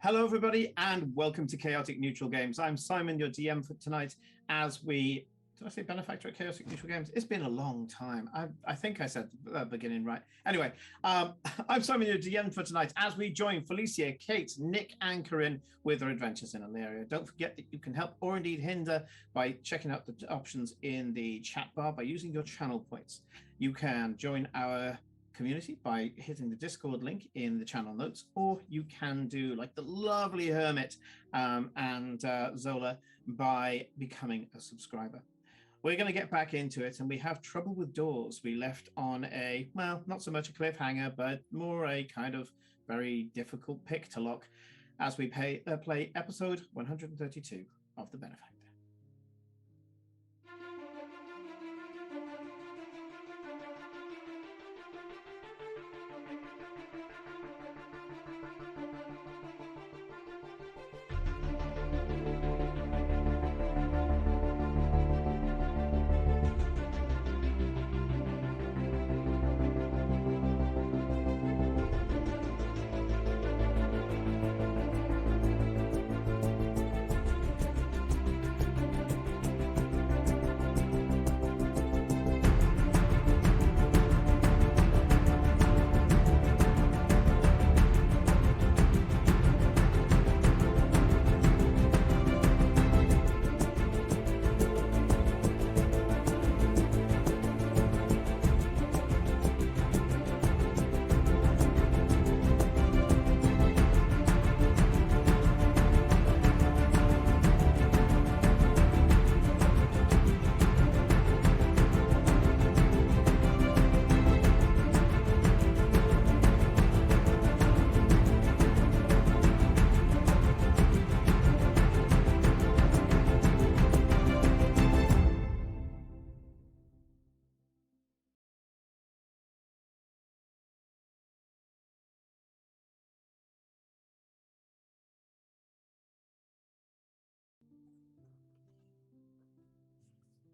Hello, everybody, and welcome to Chaotic Neutral Games. I'm Simon, your DM for tonight, as we... Did I say Benefactor at Chaotic Neutral Games? It's been a long time. I think I said beginning right. Anyway, I'm Simon, your DM for tonight, as we join Felicia, Kate, Nick, and Corinne with their adventures in Illyria. Don't forget that you can help or indeed hinder by checking out the options in the chat bar by using your channel points. You can join our community by hitting the Discord link in the channel notes, or you can do like the lovely Hermit and Zola by becoming a subscriber. We're going to get back into it, and we have trouble with doors. We left on a, well, not so much a cliffhanger, but more a kind of very difficult pick to lock as we play episode 132 of The Benefactor.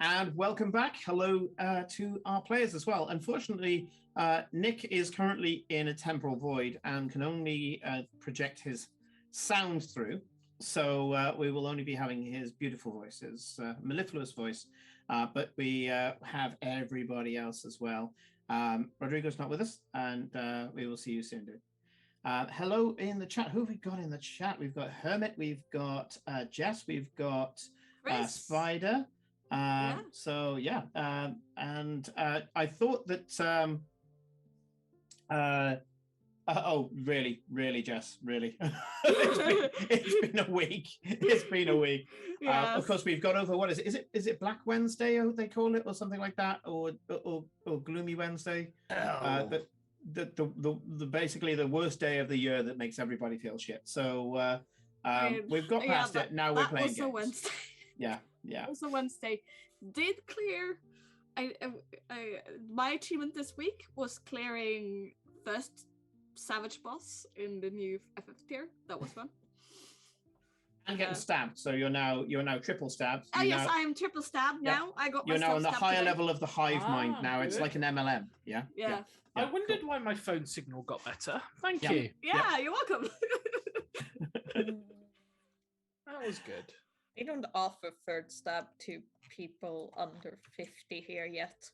And welcome back. Hello to our players as well. Unfortunately, Nick is currently in a temporal void and can only project his sound through. So we will only be having his beautiful voice, his mellifluous voice, but we have everybody else as well. Rodrigo's not with us, and we will see you soon, dude. Hello in the chat. Who have we got in the chat? We've got Hermit, we've got Jess, we've got Spider. So yeah, and I thought that. Oh, really, Jess, really. It's been a week. It's been a week. Yes. Of course, we've got over. What is it? Is it Black Wednesday? They call it, or something like that, or Gloomy Wednesday? The basically the worst day of the year that makes everybody feel shit. So we've got past it. Now we're playing games. Wednesday. Yeah. Also Wednesday did clear. My achievement this week was clearing first Savage boss in the new FF tier. That was fun. And getting stabbed, so you're now triple stabbed. Yes, I am triple stabbed now. I got. You're now on the higher level of the hive mind. Now it's like an MLM. Yeah. I wondered why my phone signal got better. Thank you. Yeah, you're welcome. That was good. They don't offer third stab to people under 50 here yet.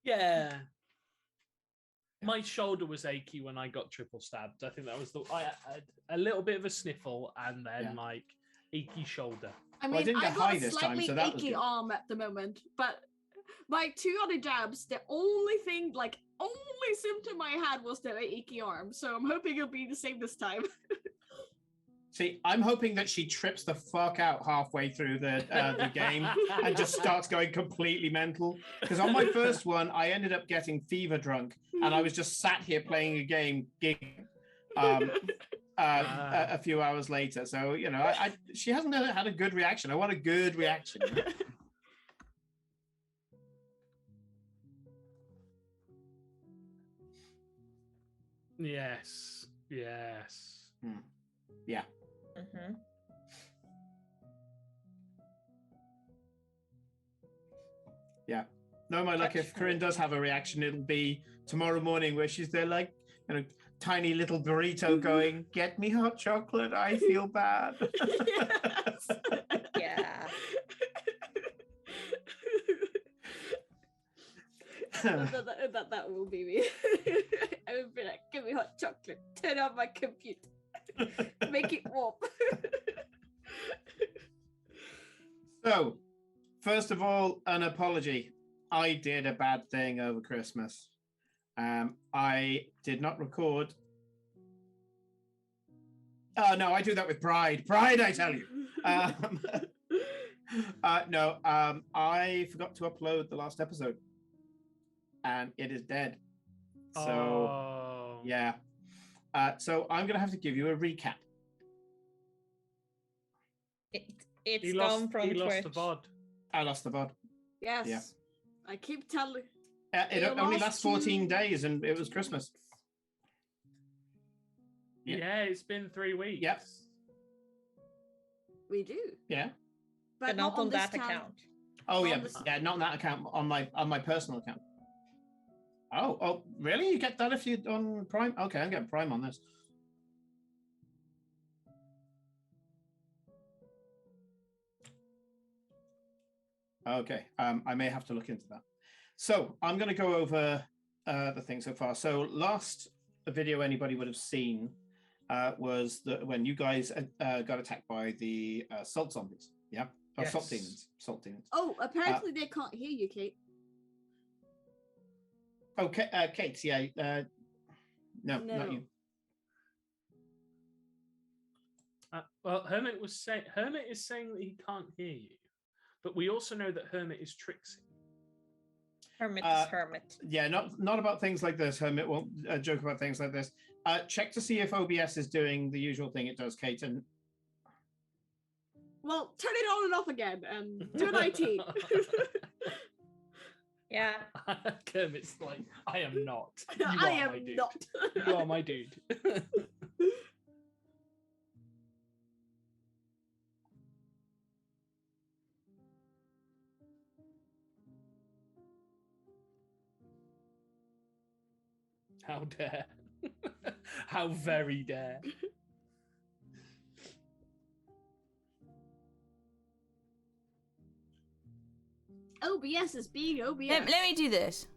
Yeah. My shoulder was achy when I got triple stabbed. I think that was I had a little bit of a sniffle and then like achy shoulder. I mean, I got a slightly achy arm at the moment, but my 2 other jabs, the only symptom I had was the achy arm. So I'm hoping it'll be the same this time. See, I'm hoping that she trips the fuck out halfway through the game and just starts going completely mental. Because on my first one, I ended up getting fever drunk, and I was just sat here playing a game, giggling, a few hours later. So she hasn't had a good reaction. I want a good reaction. Yes. Yeah. Mm-hmm. Yeah. No, my luck. If Corinne does have a reaction, it'll be tomorrow morning, where she's there like, tiny little burrito going, "Get me hot chocolate. I feel bad." Yes. Yeah. that will be me. I would be like, "Give me hot chocolate. Turn on my computer. Make it warm." So, first of all, an apology. I did a bad thing over Christmas. I did not record. Oh no, I do that with pride. Pride, I tell you. No, I forgot to upload the last episode, and it is dead. So, yeah. So I'm gonna have to give you a recap. It's gone from Twitch. Lost the VOD. I lost the VOD. Yes. Yeah. I keep telling. It only lasts 14 days, and it was Christmas. Yeah, it's been 3 weeks. Yep. We do. Yeah. But not on that account. Oh yeah, not on that account. On my personal account. Oh, really? You get that if you're on Prime? Okay, I'm getting Prime on this. Okay, I may have to look into that. So I'm going to go over the thing so far. So last video anybody would have seen was when you guys got attacked by the salt zombies. Yeah, yes. Salt demons. Salt demons. Oh, apparently they can't hear you, Kate. Okay, Kate. Yeah. No, not you. Well, Hermit is saying that he can't hear you, but we also know that Hermit is tricksing. Hermit is Hermit. Yeah, not about things like this. Hermit won't joke about things like this. Check to see if OBS is doing the usual thing it does, Kate. And well, turn it on and off again and do an IT. Yeah. Kermit's like, I am not. I am not. You are my dude. How dare. How very dare. OBS is being OBS. Let me do this.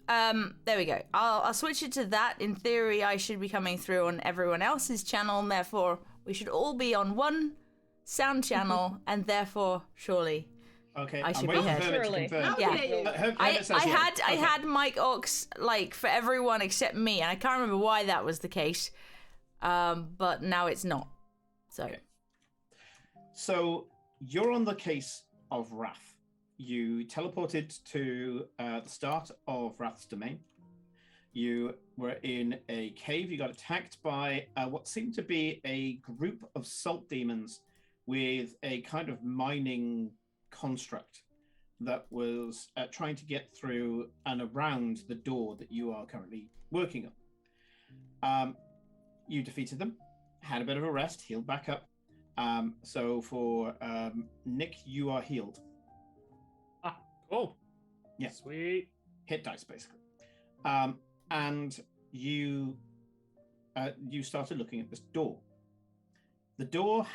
There we go. I'll switch it to that. In theory, I should be coming through on everyone else's channel, and therefore we should all be on one sound channel, and therefore, surely, Okay, I should I'm be waiting heard. for Hermit to confirm. Yeah. I had mic aux like for everyone except me, and I can't remember why that was the case. But now it's not. So. Okay. So you're on the case of Wrath. You teleported to the start of Wrath's domain. You were in a cave. You got attacked by what seemed to be a group of salt demons with a kind of mining construct that was trying to get through and around the door that you are currently working on. You defeated them, had a bit of a rest, healed back up. So for Nick, you are healed. Cool. Yeah. Sweet. Hit dice, basically. And you started looking at this door. The door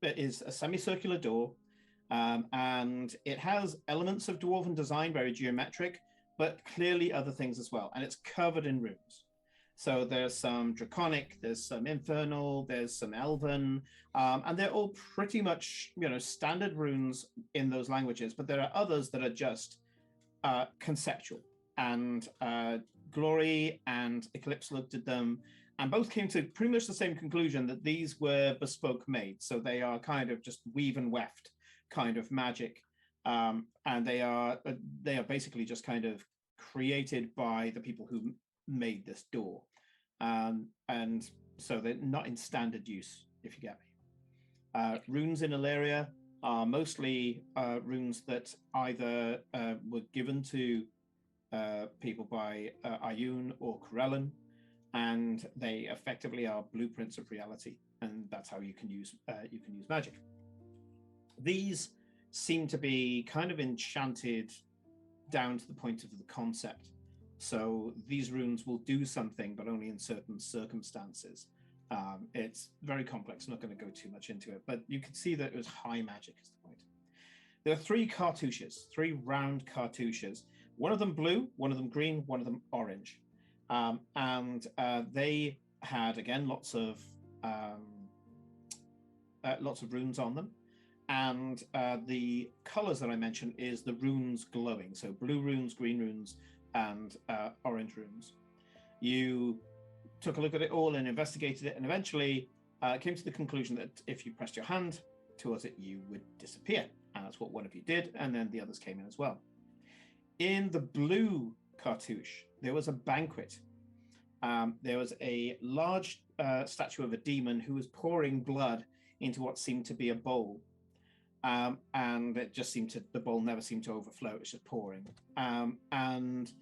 is a semicircular door, and it has elements of dwarven design, very geometric, but clearly other things as well. And it's covered in runes. So there's some draconic, there's some infernal, there's some elven, and they're all pretty much, standard runes in those languages. But there are others that are just conceptual. And Glory and Eclipse looked at them, and both came to pretty much the same conclusion that these were bespoke made. So they are kind of just weave and weft kind of magic, and they are basically just kind of created by the people who made this door. And so they're not in standard use, if you get me. Runes in Illyria are mostly runes that either were given to people by Ioun or Corellon, and they effectively are blueprints of reality, and that's how you can use magic. These seem to be kind of enchanted down to the point of the concept. So these runes will do something, but only in certain circumstances. It's very complex. I'm not going to go too much into it, but you can see that it was high magic is the point. There are 3 cartouches, 3 round cartouches. One of them blue, one of them green, one of them orange. And they had, again, lots of runes on them. And the colors that I mentioned is the runes glowing. So blue runes, green runes, and orange runes. You took a look at it all and investigated it, and eventually came to the conclusion that if you pressed your hand towards it, you would disappear. And that's what one of you did, and then the others came in as well. In the blue cartouche, there was a banquet. There was a large statue of a demon who was pouring blood into what seemed to be a bowl. And it just the bowl never seemed to overflow. It was just pouring. And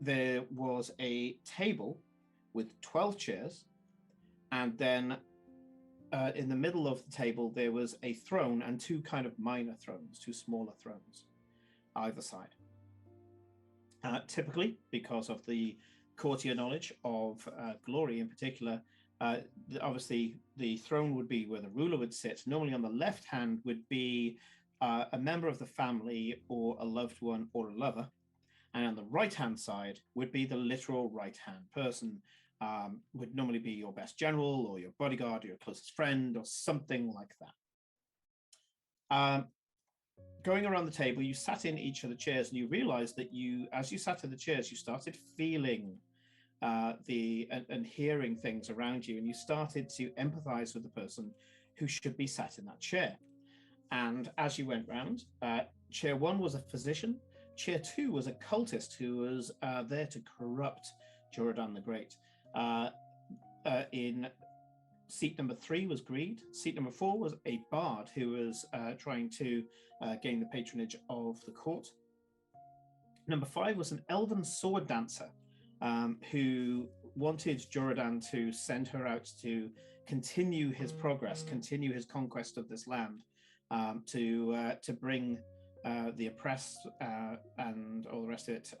there was a table with 12 chairs. And then in the middle of the table, there was a throne and 2 kind of minor thrones, 2 smaller thrones either side. Typically, because of the courtier knowledge of Glory in particular, obviously the throne would be where the ruler would sit. Normally on the left hand would be a member of the family or a loved one or a lover. And on the right hand side would be the literal right hand person. Would normally be your best general or your bodyguard or your closest friend or something like that. Going around the table, you sat in each of the chairs, and you realized that as you sat in the chairs, you started feeling and hearing things around you, and you started to empathize with the person who should be sat in that chair. And as you went round, chair 1 was a physician, chair 2 was a cultist who was there to corrupt Jordan the Great. In seat number 3 was greed. Seat number 4 was a bard who was trying to gain the patronage of the court. Number 5 was an elven sword dancer who wanted Jordan to send her out to continue his progress, continue his conquest of this land, to bring the oppressed and all the rest of it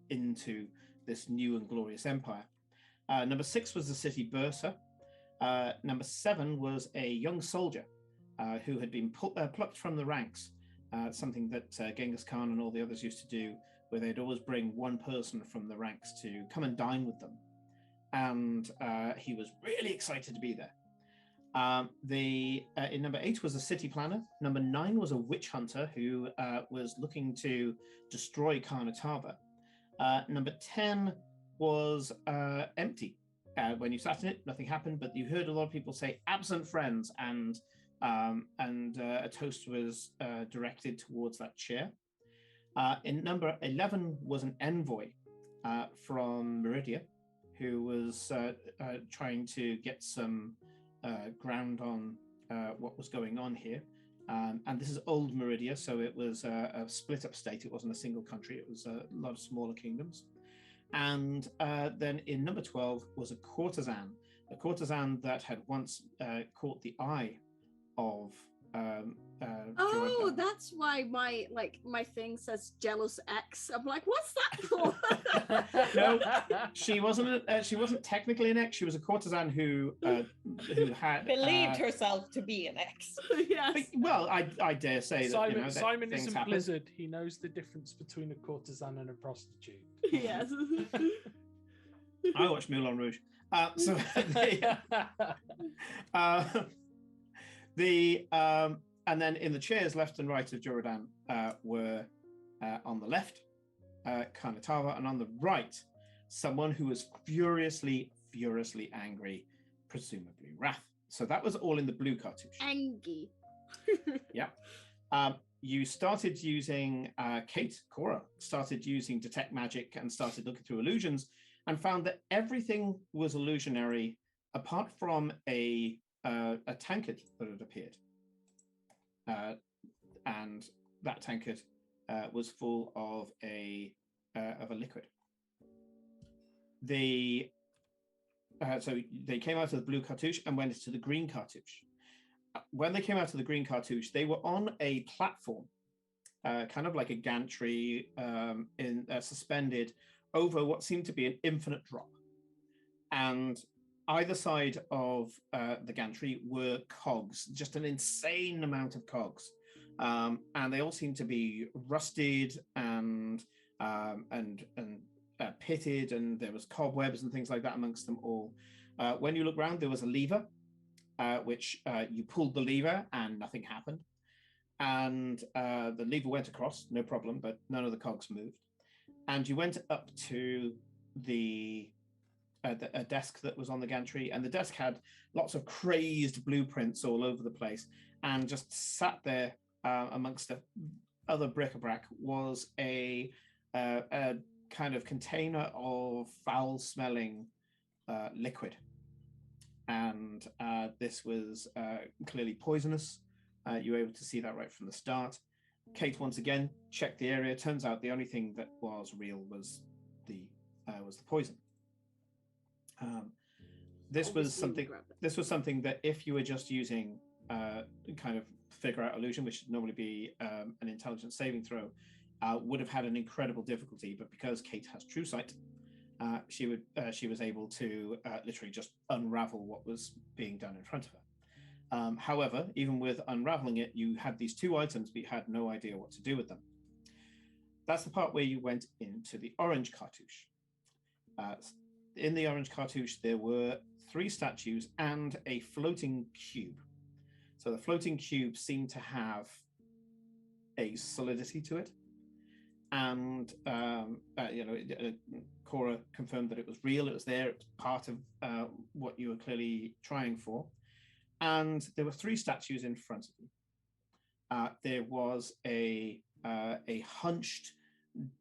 into this new and glorious empire. Number 6 was the city Bursa. Number 7 was a young soldier who had been plucked from the ranks, something that Genghis Khan and all the others used to do, where they'd always bring one person from the ranks to come and dine with them. And he was really excited to be there. In number 8 was a city planner. Number 9 was a witch hunter who was looking to destroy Karnataka. Number 10 was empty. When you sat in it, nothing happened, but you heard a lot of people say absent friends, and a toast was directed towards that chair. In number 11 was an envoy from Meridia, who was trying to get some ground on what was going on here. And this is old Meridia, so it was a split up state. It wasn't a single country. It was a lot of smaller kingdoms. And then in number 12 was a courtesan that had once caught the eye of Jordan. That's why my thing says jealous ex. I'm like, what's that for? No, she wasn't technically an ex. She was a courtesan who had believed herself to be an ex. Yes. Well, I dare say that Simon isn't happen. Blizzard. He knows the difference between a courtesan and a prostitute. Yes. I watch Moulin Rouge. And then in the chairs left and right of Jordan were on the left Karnataka, and on the right someone who was furiously angry, presumably Wrath. So that was all in the blue cartouche. Angry. Yeah. You started using Cora started using detect magic and started looking through illusions and found that everything was illusionary apart from a tankard that had appeared. And that tankard was full of a liquid. So they came out of the blue cartouche and went into the green cartouche. When they came out of the green cartouche, they were on a platform, kind of like a gantry, suspended over what seemed to be an infinite drop. And either side of the gantry were cogs, just an insane amount of cogs. And they all seemed to be rusted and pitted, and there was cobwebs and things like that amongst them all. When you look around, there was a lever, which you pulled the lever and nothing happened. And the lever went across, no problem, but none of the cogs moved. And you went up to a desk that was on the gantry, and the desk had lots of crazed blueprints all over the place, and just sat there amongst the other bric-a-brac was a kind of container of foul-smelling liquid. And this was clearly poisonous. You were able to see that right from the start. Kate once again checked the area. Turns out the only thing that was real was the poison. This was something that if you were just using kind of figure out illusion, which would normally be an intelligence saving throw, would have had an incredible difficulty. But because Kate has true sight, she was able to literally just unravel what was being done in front of her. However, even with unraveling it, you had these two items, but you had no idea what to do with them. That's the part where you went into the orange cartouche. In the orange cartouche, there were 3 statues and a floating cube. So the floating cube seemed to have a solidity to it. And Cora confirmed that it was real, it was there, it was part of what you were clearly trying for. And there were 3 statues in front of you. There was a hunched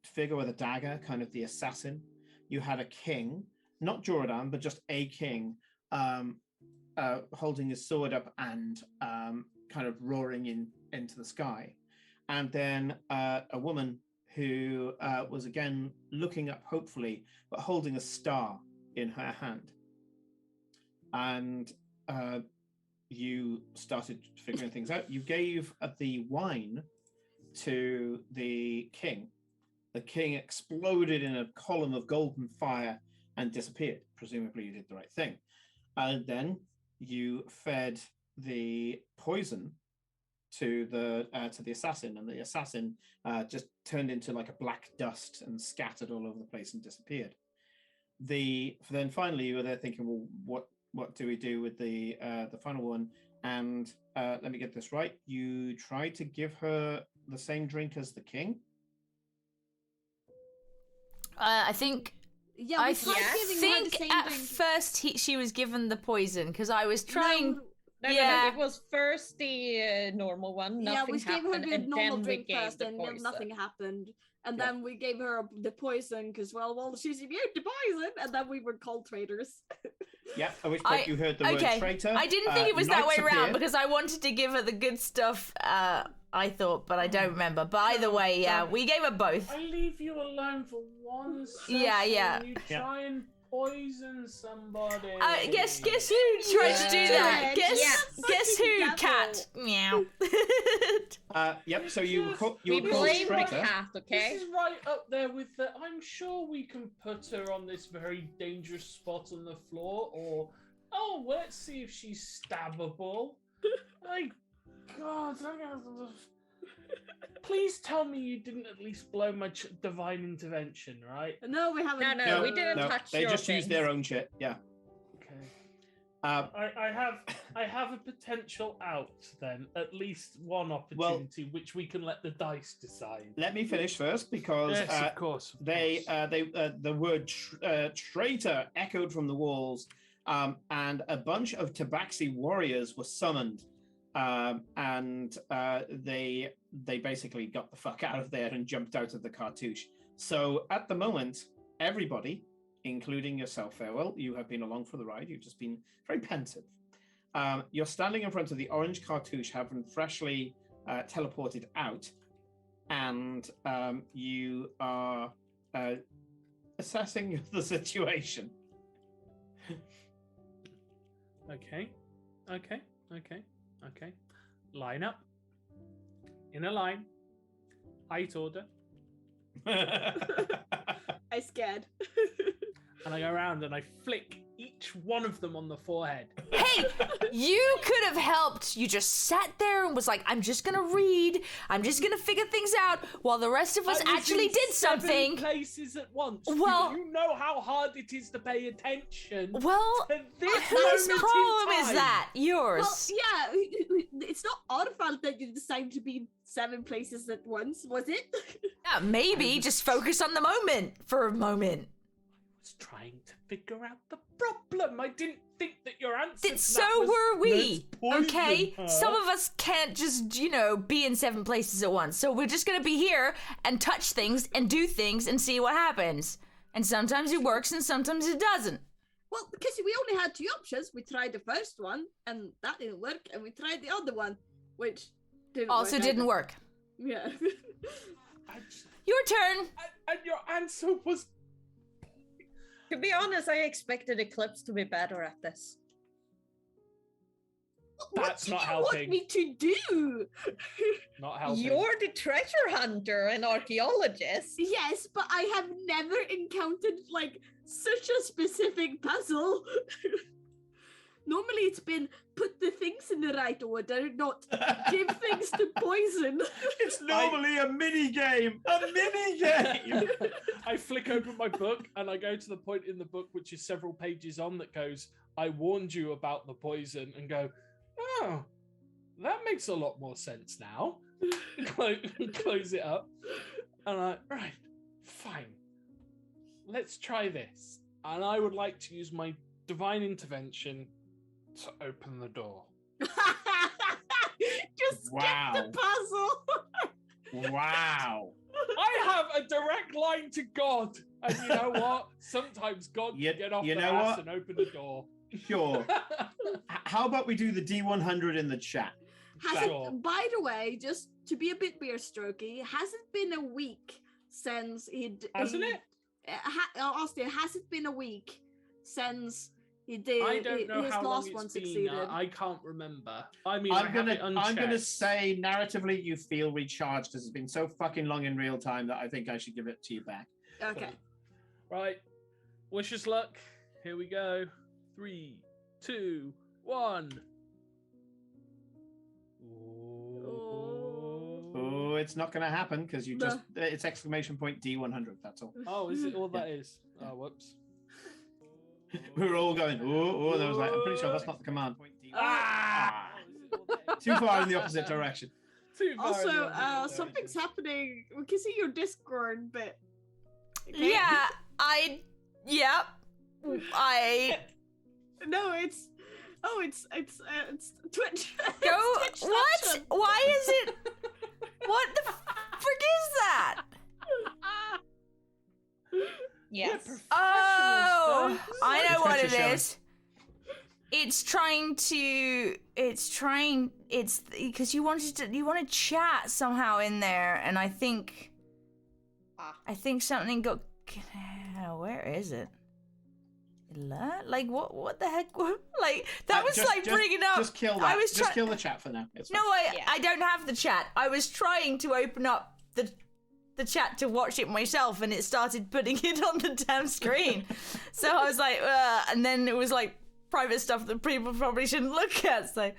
figure with a dagger, kind of the assassin. You had a king, not Jordan, but just a king, holding his sword up and kind of roaring into the sky. And then a woman who was again looking up hopefully, but holding a star in her hand. And you started figuring things out. You gave the wine to the king, the king exploded in a column of golden fire and disappeared. Presumably you did the right thing. And then you fed the poison to the assassin, and the assassin just turned into like a black dust and scattered all over the place and disappeared. Then finally you were there thinking, well, what do we do with the final one? And let me get this right. You tried to give her the same drink as the king? I think. Yeah, I think at first she was given the poison because I was trying. No, it was first the normal one. Nothing we gave her the normal drink first, and nothing happened. And then we gave her the poison because, well, she's immune to poison, and then we were called traitors. Yeah, at which point you heard the word traitor. I didn't think it was that way around because I wanted to give her the good stuff, I thought, but I don't remember. But either way, yeah, we gave her both. I leave you alone for one second. Yeah. You try and poison somebody. Guess who tried to do that? Guess who? Cat. Meow. Yep. So you we blame the traitor. cat. Okay. This is right up there with the. I'm sure we can put her on this very dangerous spot on the floor, or let's see if she's stabbable. Like, God, please tell me you didn't at least blow my divine intervention, right? No, we haven't. No, we didn't touch They your just things. used their own shit. Yeah. Okay. I have a potential out then, at least one opportunity, which we can let the dice decide. Let me finish first because yes, of course. The word traitor echoed from the walls, and a bunch of Tabaxi warriors were summoned. And they basically got the fuck out of there and jumped out of the cartouche. So at the moment, everybody, including yourself, Farewell, you have been along for the ride. You've just been very pensive. You're standing in front of the orange cartouche, having freshly teleported out, and you are assessing the situation. Okay. Line up. In a line. Height order. I scared. And I go around and I flick each one of them on the forehead. Hey, you could have helped. You just sat there and was like, I'm just gonna read. I'm just gonna figure things out while the rest of us actually did something. 7 places at once. Well, do you know how hard it is to pay attention? Well, whose problem is that? Yours. Well, yeah, it's not our fault that you decided to be 7 places at once, was it? Yeah, maybe just focus on the moment for a moment. I was trying to figure out the problem. I didn't think that your answer. So were we. Okay, some of us can't just be in 7 places at once. So we're just gonna be here and touch things and do things and see what happens. And sometimes it works and sometimes it doesn't. Well, because we only had 2 options. We tried the first one and that didn't work, and we tried the other one, which didn't work. Yeah. Your turn. And your answer was. To be honest, I expected Eclipse to be better at this. That's not helping. What do you want me to do? Not helping. You're the treasure hunter and archaeologist. Yes, but I have never encountered such a specific puzzle. Normally it's been put the things in the right order, not give things to poison. It's normally a mini game. A mini game. I flick open my book and I go to the point in the book which is several pages on that goes, I warned you about the poison, and go, oh, that makes a lot more sense now. Close it up. And right, fine. Let's try this. And I would like to use my divine intervention to open the door. Just skip the puzzle. Wow. I have a direct line to God. And you know what? Sometimes God can get off the ass and open the door. Sure. How about we do the D100 in the chat? By the way, just to be a bit beer strokey, has it been a week since Hasn't it? Austin, has it been a week since He did. I don't know his how long last it's one been. succeeded. I can't remember. I mean, I'm gonna unchecked. say narratively you feel recharged because it's been so fucking long in real time that I think I should give it to you back. Okay. Right. Wish us luck. Here we go. 3, 2, 1. Oh, it's not going to happen because you just it's exclamation point D100. That's all. Oh, is it all that is? Oh, whoops. We were all going. Oh, there was like. I'm pretty sure that's not the command. Ah! Too far in the opposite direction. Too far in the Also, opposite something's direction. happening. We can see your Discord bit. Okay? Yeah, No, it's. Oh, it's Twitch. Go. Twitch What? Snapchat. Why is it? What the frick is that? Yes. Oh, I know It's what Twitch it showing. is. It's because you want to chat somehow in there, and I think something got. Where is it? Alert? Like what the heck? Like that was bringing up. Just kill that. Just kill the chat for now. It's fine. No, I don't have the chat. I was trying to open up the chat to watch it myself, and it started putting it on the damn screen. So I was like, and then it was like private stuff that people probably shouldn't look at. So, anyway,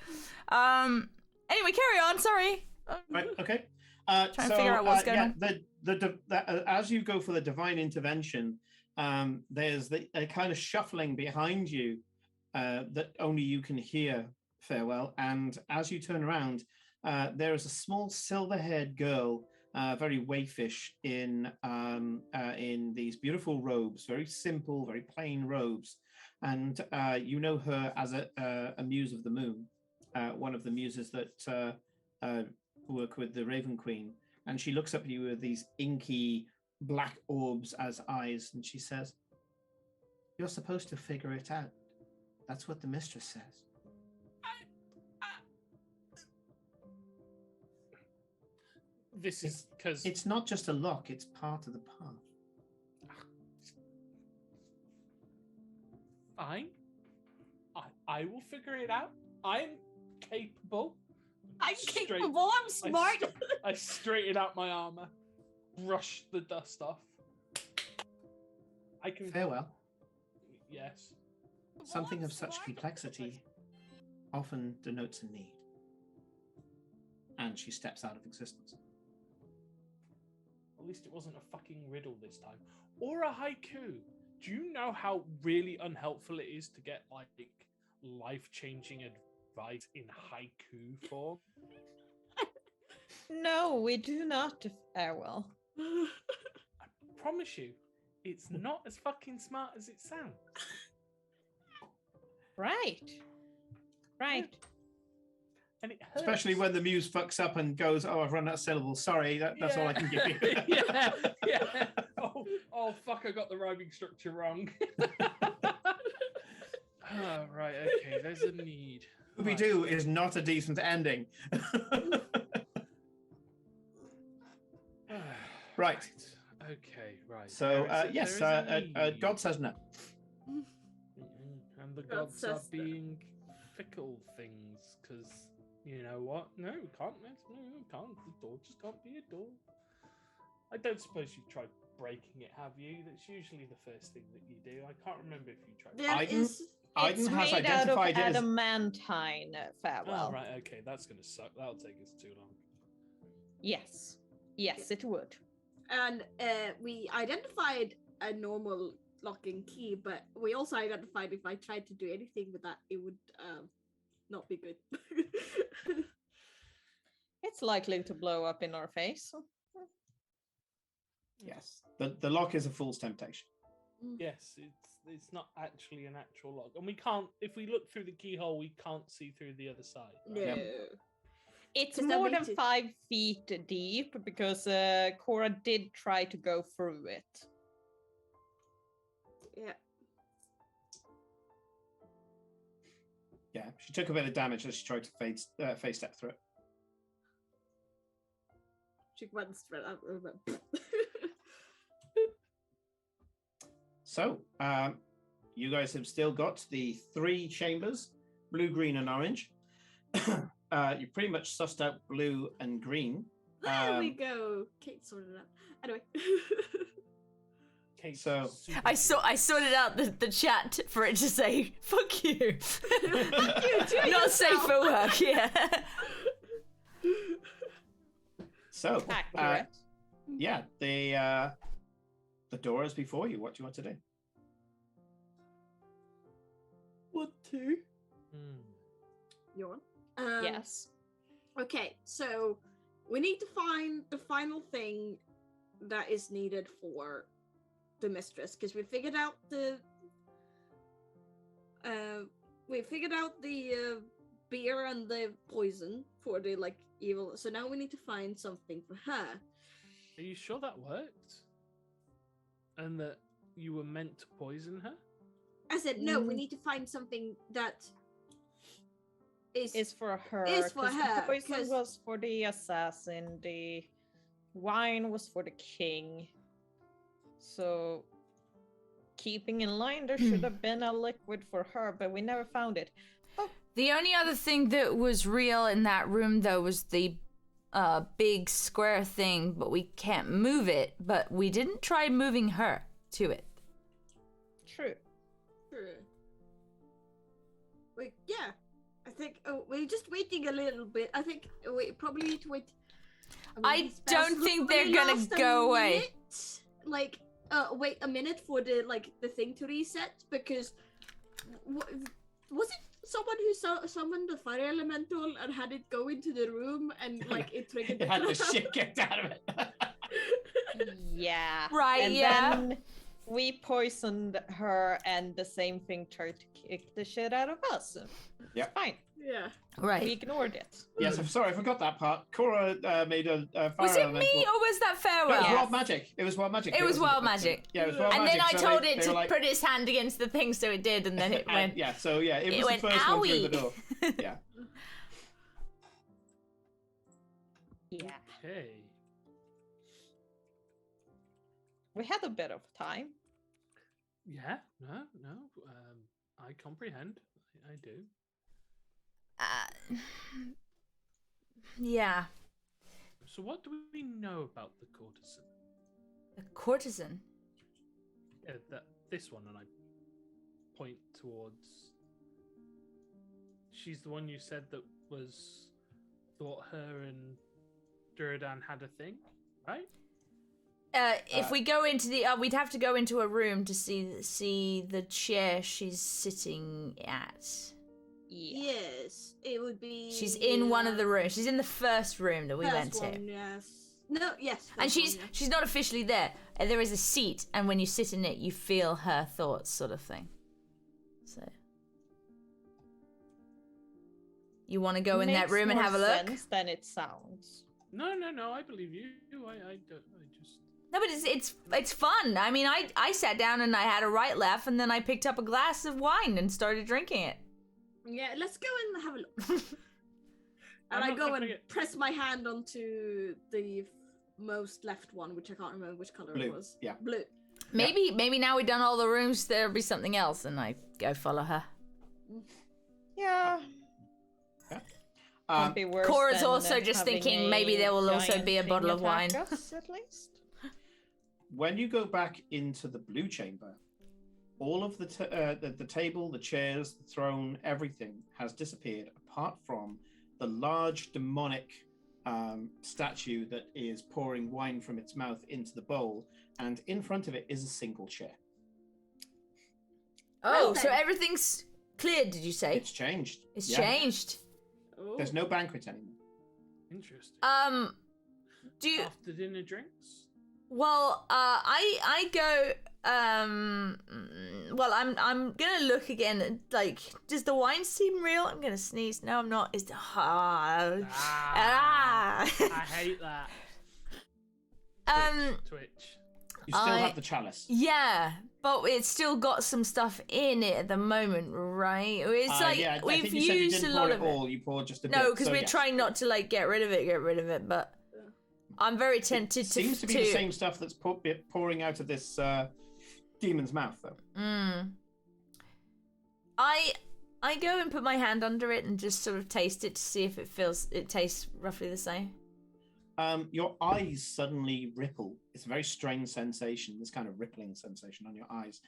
carry on. Sorry. Right. Okay. Trying to figure out what's going on. As you go for the divine intervention, there's a kind of shuffling behind you that only you can hear, Farewell. And as you turn around, there is a small silver-haired girl, very waifish in these beautiful robes, very simple, very plain robes. And you know her as a muse of the moon, one of the muses that work with the Raven Queen. And she looks up at you with these inky black orbs as eyes, and she says, "You're supposed to figure it out. That's what the mistress says." This is because it's not just a lock, it's part of the path. Fine. I will figure it out. I'm capable. I'm capable. I'm smart. I straighten out my armor, brush the dust off. I can. Farewell. Yes. Something of such complexity often denotes a need. And she steps out of existence. At least it wasn't a fucking riddle this time. Or a haiku. Do you know how really unhelpful it is to get like life-changing advice in haiku form? No, we do not, Farewell. I promise you, it's not as fucking smart as it sounds. Right. And it hurts. Especially when the muse fucks up and goes, "Oh, I've run out of syllables. Sorry, that's all I can give you." yeah. Oh, fuck! I got the rhyming structure wrong. Oh, right. Okay. There's a need. Scooby-Doo is not a decent ending. Right. Okay. Right. So yes, God says no. And the God gods are says no. being fickle things, because you know what? No, we can't. No, can't. The door just can't be a door. I don't suppose you've tried breaking it, have you? That's usually the first thing that you do. I can't remember if you tried. Aiden It's has made out of identified it as adamantine, Farewell. Oh, right. Okay, that's gonna suck. That'll take us too long. Yes, it would. And we identified a normal lock and key, but we also identified if I tried to do anything with that, it would not be good. It's likely to blow up in our face. yes. The lock is a fool's temptation. Yes, it's not actually an actual lock, and we can't. If we look through the keyhole, we can't see through the other side. No. Right? It's Just more a than bit- 5 feet deep because Cora did try to go through it. Yeah. Yeah, she took a bit of damage as she tried to face step through it. She went straight out. So, you guys have still got the 3 chambers, blue, green, and orange. You pretty much sussed out blue and green. There we go. Kate sorted it out. Anyway. Kate's So- super I sorted out the chat for it to say "fuck you," not safe for work. Yeah. So, Accurate. yeah, the door is before you. What do you want to do? What to? Yawn. Yes. Okay, so we need to find the final thing that is needed for the mistress, because we figured out the beer and the poison for the like evil. So now we need to find something for her. Are you sure that worked? And that you were meant to poison her? I said no. We need to find something that Is for her. Is for 'cause her, The poison 'cause- was for the assassin. The wine was for the king. So, keeping in line, there should have been a liquid for her, but we never found it. The only other thing that was real in that room, though, was the big square thing, but we can't move it. But we didn't try moving her to it. True. Wait, yeah. I think we're just waiting a little bit. I think we probably need to wait. I these don't spells think probably they're gonna last a go away. minute. Like, wait a minute for the thing to reset, because was it someone who summoned the fire elemental and had it go into the room and like it triggered It had the trap? shit kicked out of it. Yeah. Right, and yeah. then we poisoned her, and the same thing tried to kick the shit out of us. Yeah. It's fine. Yeah. We Right. ignored it. Yes, I'm sorry, I forgot that part. Cora made a fire Was it elemental. me or was that No, farewell? it was Yes. wild magic. It was wild magic. It was wasn't wild magic. Yeah, it was wild And magic. then I so told they it were to like, put its hand against the thing, so it did, and then it went. yeah, so yeah, it It was went, the first one through the "Owie." door. Yeah. Yeah. Okay. We had a bit of time. Yeah, no. I comprehend. I do. Yeah. So what do we know about the courtesan? The courtesan. Yeah, this one, and I point towards. She's the one you said that thought her and Duradan had a thing, right? If we go into the, we'd have to go into a room to see the chair she's sitting at. Yeah. Yes, it would be. She's in one of the rooms. She's in the first room that we went to. Yes. No. Yes. And first one, yeah. she's not officially there. There is a seat, and when you sit in it, you feel her thoughts, sort of thing. So you want to go in that Makes room and more have a look? sense than it sounds. No. I believe you. I just. No, but it's fun. I mean, I sat down and I had a right laugh, and then I picked up a glass of wine and started drinking it. Yeah, let's go and have a look. And I'm I not go gonna and get- press my hand onto the most left one, which I can't remember which color Blue, it was. yeah. Blue. Maybe now we've done all the rooms, there'll be something else, and I go follow her. Yeah. Can't be worse Cora's than, also just having thinking a maybe there will also giant be a thing bottle of attack wine. us, at least. When you go back into the blue chamber, all of the table, the chairs, the throne, everything has disappeared, apart from the large demonic statue that is pouring wine from its mouth into the bowl, and in front of it is a single chair. Oh, Well so then. everything's cleared, did you say? It's changed. It's Yeah. changed. Oh. There's no banquet anymore. Interesting. Do you, After dinner drinks? well, I go, well, I'm gonna look again, like, does the wine seem real? I'm gonna sneeze. No, I'm not. It's, I hate that. Twitch. You still I- have the chalice. Yeah, but it's still got some stuff in it at the moment, right? It's like yeah, I we've think you said you used a didn't lot pour of it it. all. You poured just a bit. No, because so we're yes. trying not to like get rid of it. But I'm very tempted Seems to be the same stuff that's pouring out of this demon's mouth, though. I go and put my hand under it and just sort of taste it to see if it tastes roughly the same. Your eyes suddenly ripple. It's a very strange sensation, this kind of rippling sensation on your eyes.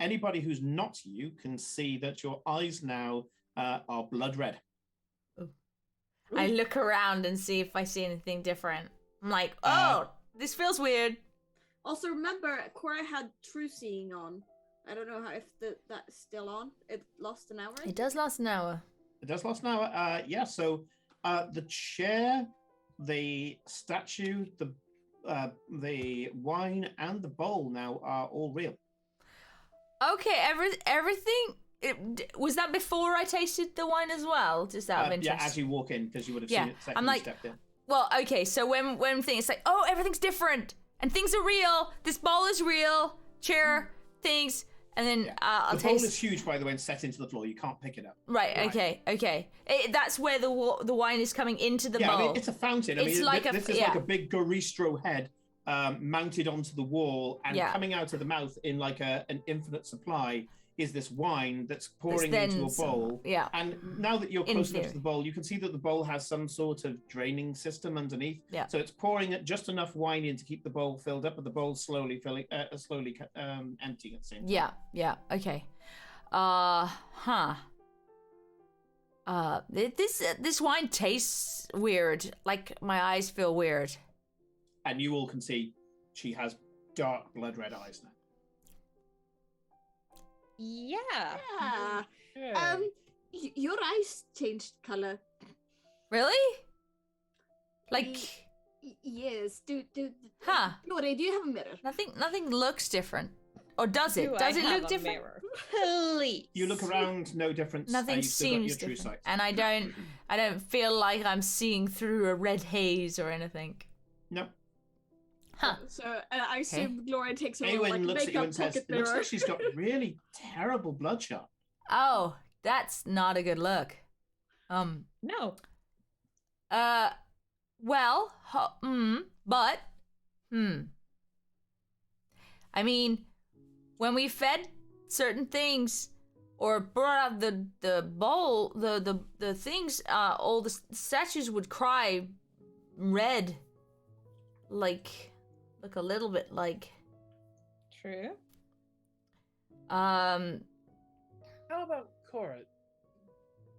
Anybody who's not you can see that your eyes now are blood red. Ooh. I look around and see if I see anything different. I'm like, oh, this feels weird. Also, remember, Cora had True Seeing on. I don't know if that's still on. It lost an hour? It does last an hour. It does last an hour. Yeah, so the chair, the statue, the wine, and the bowl now are all real. Okay, everything... was that before I tasted the wine as well? Just out of interest. Yeah, as you walk in, because you would have seen it the second you stepped in. Well, okay, so when things like, oh, everything's different, and things are real, this bowl is real, chair, things... And then I'll taste. The bowl is huge, by the way, and set into the floor. You can't pick it up. Right. Okay. That's where the wine is coming into the bowl. I mean, it's a fountain. This is like a big Garistro head mounted onto the wall, and coming out of the mouth in like an infinite supply is this wine that's pouring into a bowl. Yeah. And now that you're close enough to the bowl, you can see that the bowl has some sort of draining system underneath. Yeah. So it's pouring just enough wine in to keep the bowl filled up, but the bowl's slowly emptying at the same time. Yeah. Okay. This wine tastes weird. Like my eyes feel weird. And you all can see she has dark blood red eyes now. Yeah. Your eyes changed color. Really? Like. Yes. Do. Lori, do you have a mirror? Nothing looks different. Or does it? Does it look different? Mirror? Please. You look around, no difference. Nothing seems different. And I don't feel like I'm seeing through a red haze or anything. No. Huh. So I assume Gloria takes a Eowyn looks at you makeup and says, pocket "It looks mirror." like she's got really terrible bloodshot." Oh, that's not a good look. No. Well, but I mean, when we fed certain things or brought out the bowl, the things, all the statues would cry red, like. Look a little bit like. True. How about Cora?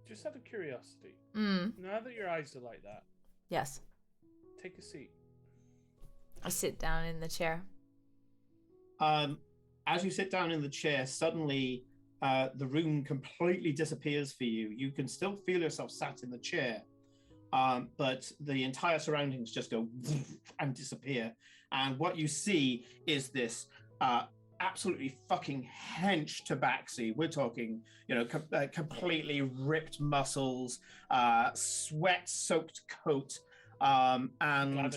Just out of curiosity. Now that your eyes are like that. Yes. Take a seat. I sit down in the chair. As you sit down in the chair, suddenly the room completely disappears for you. You can still feel yourself sat in the chair, but the entire surroundings just go and disappear. And what you see is this absolutely fucking hench tabaxi. We're talking, completely ripped muscles, sweat-soaked coat, and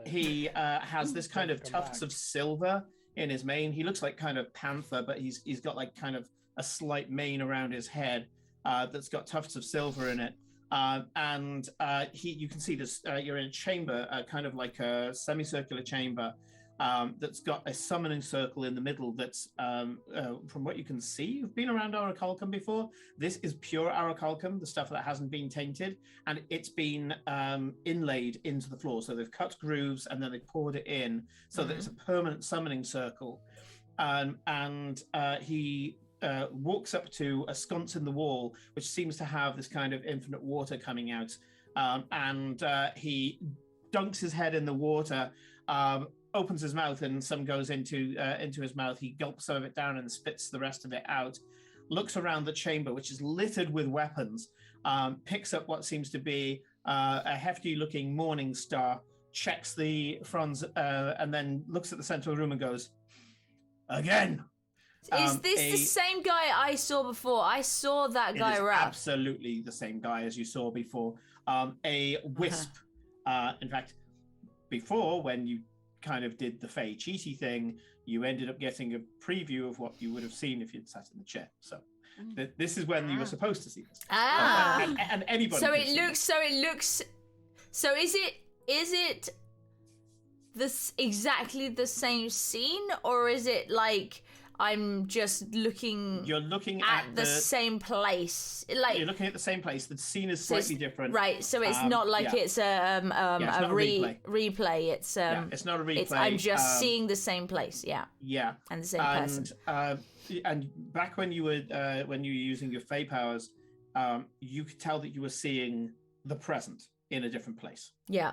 he has this kind of tufts of silver in his mane. He looks like kind of panther, but he's got like kind of a slight mane around his head that's got tufts of silver in it. You can see this, you're in a chamber, kind of like a semicircular chamber that's got a summoning circle in the middle that's, from what you can see, you've been around Orichalcum before. This is pure Orichalcum, the stuff that hasn't been tainted, and it's been inlaid into the floor. So they've cut grooves and then they poured it in so that it's a permanent summoning circle. He walks up to a sconce in the wall, which seems to have this kind of infinite water coming out. He dunks his head in the water, opens his mouth, and some goes into his mouth. He gulps some of it down and spits the rest of it out. Looks around the chamber, which is littered with weapons, picks up what seems to be a hefty-looking morning star, checks the fronds, and then looks at the central room and goes, "Again." Is this the same guy I saw before? I saw that guy rap. Absolutely the same guy as you saw before. A wisp. In fact, before, when you kind of did the Fey Cheaty thing, you ended up getting a preview of what you would have seen if you'd sat in the chair. So this is when you were supposed to see this. And anybody. So it looks. So is it this exactly the same scene, or is it like I'm just looking. You're looking at the same place. Like you're looking at the same place. The scene is slightly different. Right, so it's not like it's a replay. It's it's not a replay. I'm just seeing the same place. Yeah. Yeah. And the same person. And back when you were using your Fey powers, you could tell that you were seeing the present in a different place. Yeah.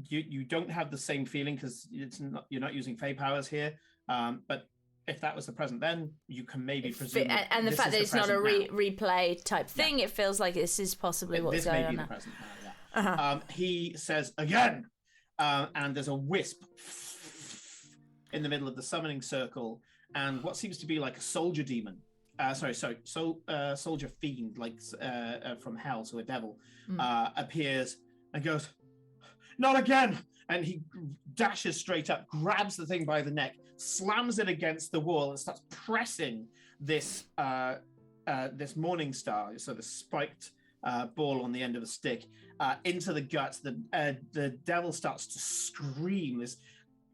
You don't have the same feeling because you're not using Fey powers here. But if that was the present, then you can maybe presume. And the fact that it's not a replay type thing, it feels like this is possibly what's going on. This may be the present now. Yeah. He says again, and there's a wisp in the middle of the summoning circle, and what seems to be like a soldier demon. Soldier fiend, like from hell, so a devil, appears and goes, "Not again!" And he dashes straight up, grabs the thing by the neck, slams it against the wall, and starts pressing this this morning star, so the spiked ball on the end of a stick, into the guts. The devil starts to scream this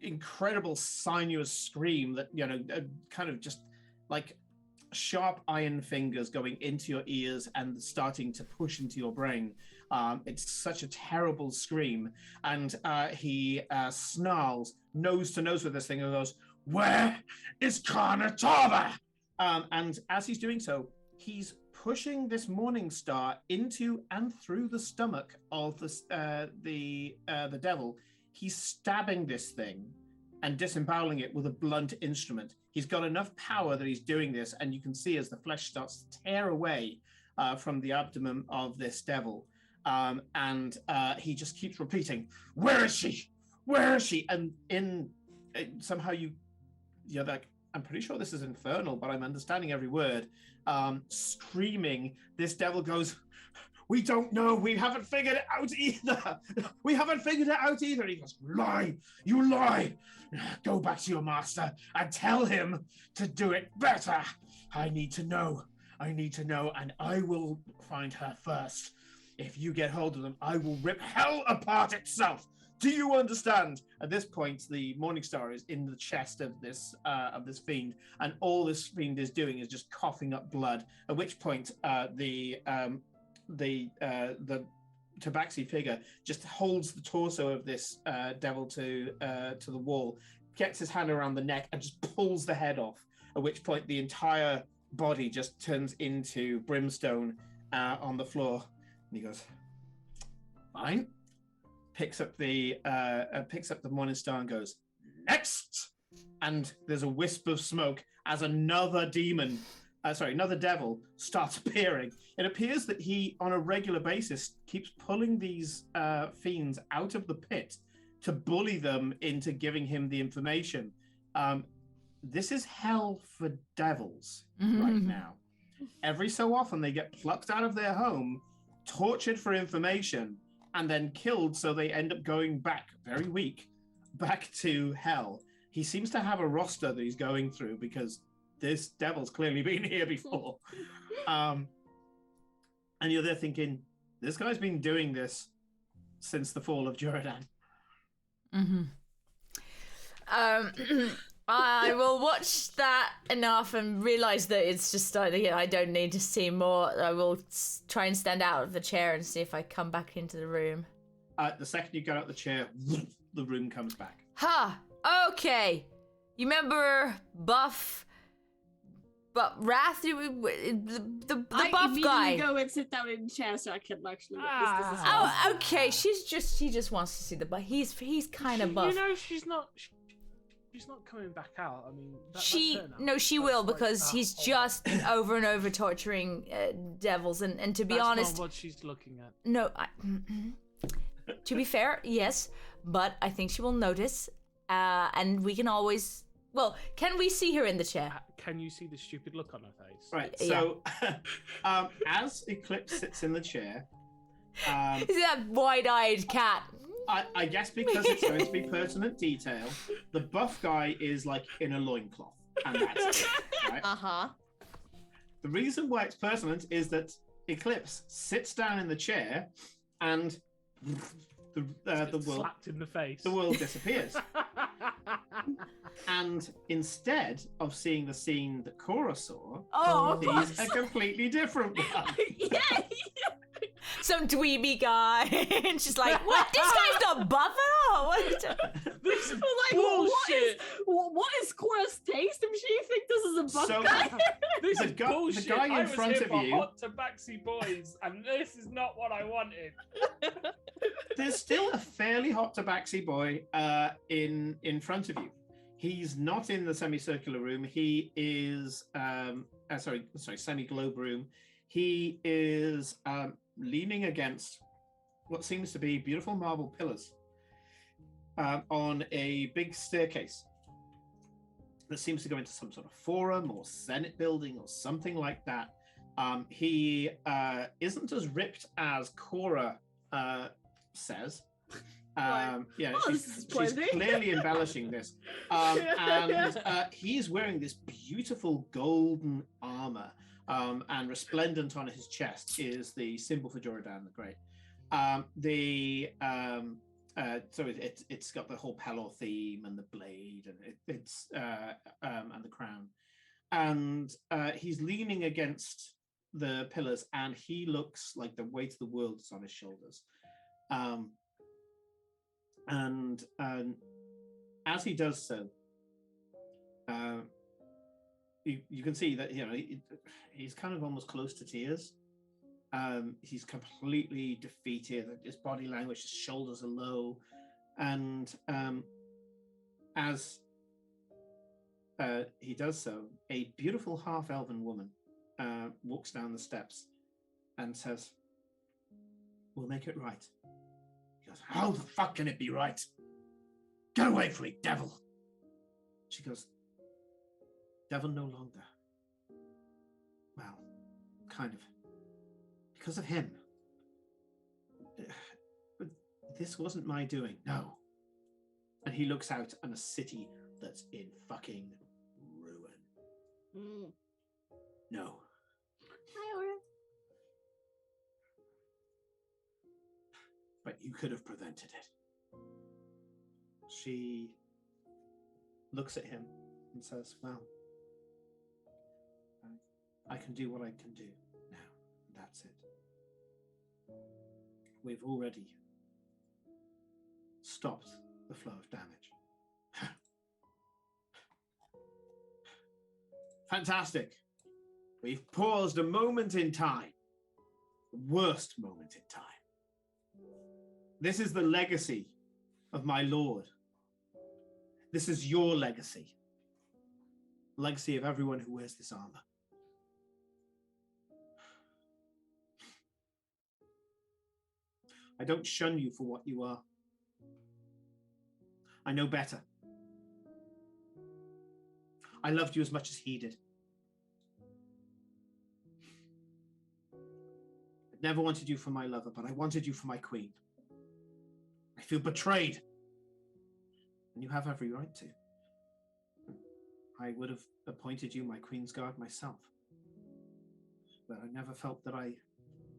incredible sinuous scream that kind of just like sharp iron fingers going into your ears and starting to push into your brain. It's such a terrible scream, and he snarls nose to nose with this thing and goes, "Where is Carnatava?" And as he's doing so, he's pushing this morning star into and through the stomach of the devil. He's stabbing this thing and disemboweling it with a blunt instrument. He's got enough power that he's doing this, and you can see as the flesh starts to tear away from the abdomen of this devil. And he just keeps repeating, "Where is she? Where is she?" And somehow you're like, I'm pretty sure this is infernal, but I'm understanding every word. Screaming, this devil goes, "We don't know. We haven't figured it out either. We haven't figured it out either." He goes, "Lie. You lie. Go back to your master and tell him to do it better. I need to know. And I will find her first. If you get hold of them, I will rip hell apart itself. Do you understand?" At this point, the morning star is in the chest of this fiend, and all this fiend is doing is just coughing up blood. At which point, the tabaxi figure just holds the torso of this devil to the wall, gets his hand around the neck, and just pulls the head off. At which point, the entire body just turns into brimstone on the floor. And he goes, "Fine." Picks up the morning star and goes, "Next!" And there's a wisp of smoke as another devil starts appearing. It appears that he, on a regular basis, keeps pulling these fiends out of the pit to bully them into giving him the information. This is hell for devils right now. Every so often, they get plucked out of their home, tortured for information, and then killed, so they end up going back, very weak, back to hell. He seems to have a roster that he's going through because this devil's clearly been here before. And you're there thinking, this guy's been doing this since the fall of Juradan. I will watch that enough and realize that it's just I don't need to see more. I will try and stand out of the chair and see if I come back into the room. The second you get out of the chair, the room comes back. Okay. You remember Buff? But Wrath, the buff guy. I go and sit down in the chair so I can actually. Okay. She just wants to see the buff. He's kind of buff. She's not coming back out. I mean, she will, because he's just over and over torturing devils, and to be honest, that's not what she's looking at. No, to be fair, yes, but I think she will notice, and we can always. Well, can we see her in the chair? Can you see the stupid look on her face? Right. So, as Eclipse sits in the chair, is that wide-eyed cat? I guess because it's going to be pertinent detail, the buff guy is like in a loincloth, and that's it, right? The reason why it's pertinent is that Eclipse sits down in the chair, and the world slapped in the face. The world disappears. And instead of seeing the scene that Cora saw, Oh, sees a completely different one. yeah. Some dweeby guy. And she's like, what? This guy's not buff at all. This is Like, bullshit. what is Cora's taste if she thinks this is a buff So- guy? This The is guy- the bullshit. guy in I was front here of for you- hot tabaxi boys, and this is not what I wanted. There's still a fairly hot tabaxi boy in front of you. He's not in the semicircular room. He is semi-globe room. He is leaning against what seems to be beautiful marble pillars on a big staircase that seems to go into some sort of forum or Senate building or something like that. He isn't as ripped as Cora says. She's clearly embellishing this. And he's wearing this beautiful golden armor, and resplendent on his chest is the symbol for Jordan the Great. It's got the whole Pelor theme and the blade and and the crown. And he's leaning against the pillars, and he looks like the weight of the world is on his shoulders. And as he does so, you can see that he's kind of almost close to tears. He's completely defeated. His body language, his shoulders are low, and as he does so, a beautiful half-elven woman walks down the steps and says, "We'll make it right." He goes, "How the fuck can it be right? Get away from me, devil!" She goes, "Devil no longer. Well, kind of. Because of him. But this wasn't my doing, no." And he looks out on a city that's in fucking ruin. No. Hi, Aura. But you could have prevented it. She looks at him and says, "Well, I can do what I can do now. That's it. We've already stopped the flow of damage." Fantastic. We've paused a moment in time. The worst moment in time. This is the legacy of my lord. This is your legacy. Legacy of everyone who wears this armor. I don't shun you for what you are. I know better. I loved you as much as he did. I never wanted you for my lover, but I wanted you for my queen. I feel betrayed. And you have every right to. I would have appointed you my Queen's Guard myself. But I never felt that I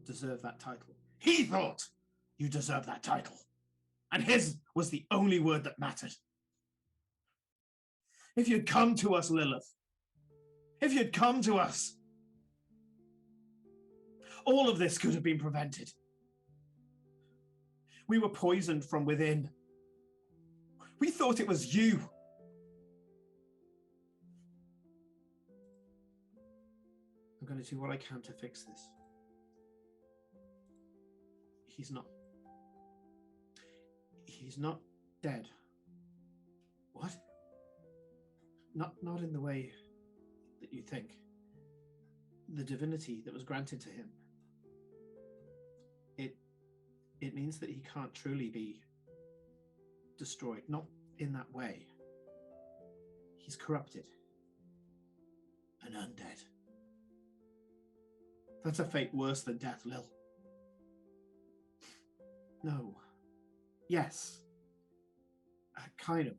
deserved that title. He thought you deserved that title. And his was the only word that mattered. If you'd come to us, Lilith. If you'd come to us. All of this could have been prevented. We were poisoned from within. We thought it was you. I'm going to do what I can to fix this. He's not dead. What? Not in the way that you think. The divinity that was granted to him. It means that he can't truly be destroyed. Not in that way. He's corrupted. And undead. That's a fate worse than death, Lil. No. Yes. Kind of.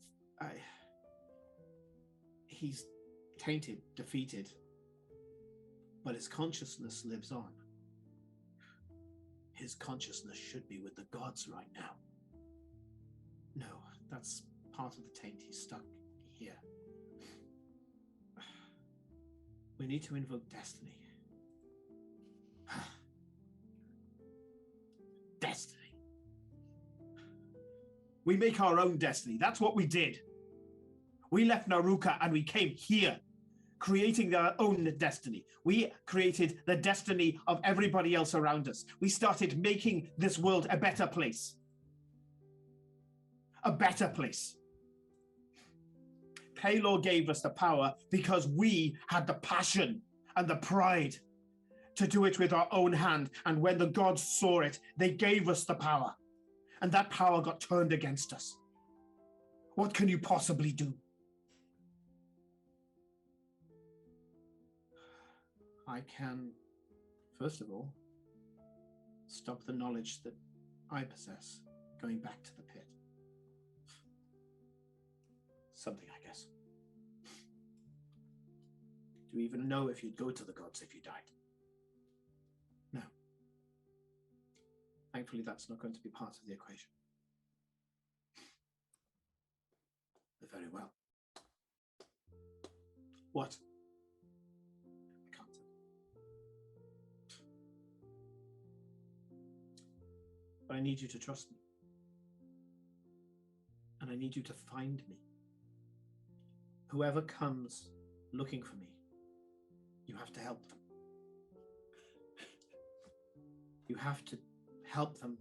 He's tainted, defeated. But his consciousness lives on. His consciousness should be with the gods right now. No, that's part of the taint. He's stuck here. We need to invoke destiny. Destiny. We make our own destiny. That's what we did. We left Naruka and we came here, creating our own destiny. We created the destiny of everybody else around us. We started making this world a better place. A better place. Paylor gave us the power because we had the passion and the pride to do it with our own hand. And when the gods saw it, they gave us the power. And that power got turned against us. What can you possibly do? I can, first of all, stop the knowledge that I possess going back to the pit. Something, I guess. Do you even know if you'd go to the gods if you died? No. Thankfully, that's not going to be part of the equation. But very well. What? I can't tell. But I need you to trust me. And I need you to find me. Whoever comes looking for me, you have to help them. You have to help them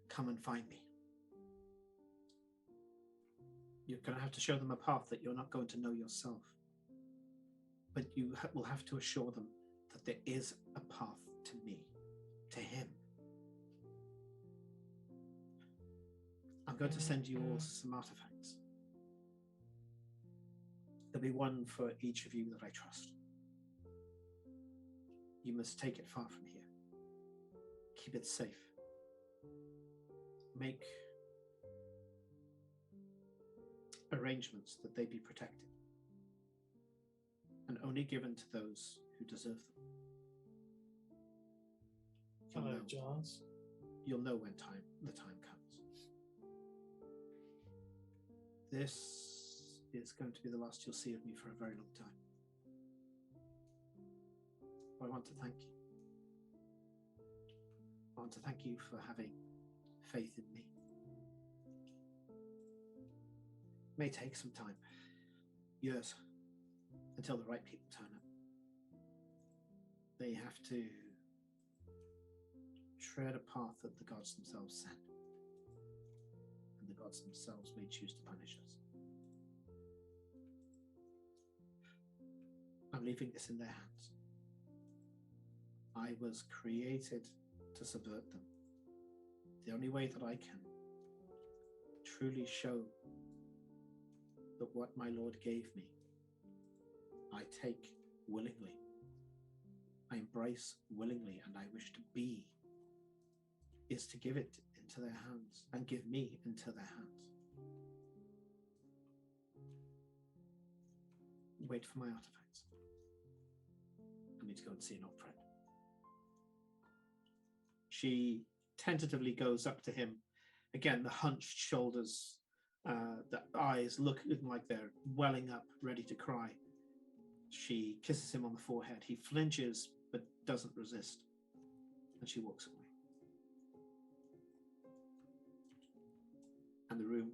come and find me. You're going to have to show them a path that you're not going to know yourself. But you will have to assure them that there is a path to me, to him. I'm going to send you all some artifacts. There'll be one for each of you that I trust. You must take it far from here. Keep it safe. Make arrangements that they be protected and only given to those who deserve them. Hello, Jars. You'll know when the time comes. This is going to be the last you'll see of me for a very long time. I want to thank you. I want to thank you for having faith in me. It may take some time, years, until the right people turn up. They have to tread a path that the gods themselves send. And the gods themselves may choose to punish us. I'm leaving this in their hands. I was created to subvert them. The only way that I can truly show that what my Lord gave me, I take willingly. I embrace willingly, and I wish to be, is to give it into their hands and give me into their hands. Wait for my artifacts. I need to go and see an old friend. She tentatively goes up to him. Again, the hunched shoulders, the eyes looking like they're welling up, ready to cry. She kisses him on the forehead. He flinches, but doesn't resist. And she walks away. And the room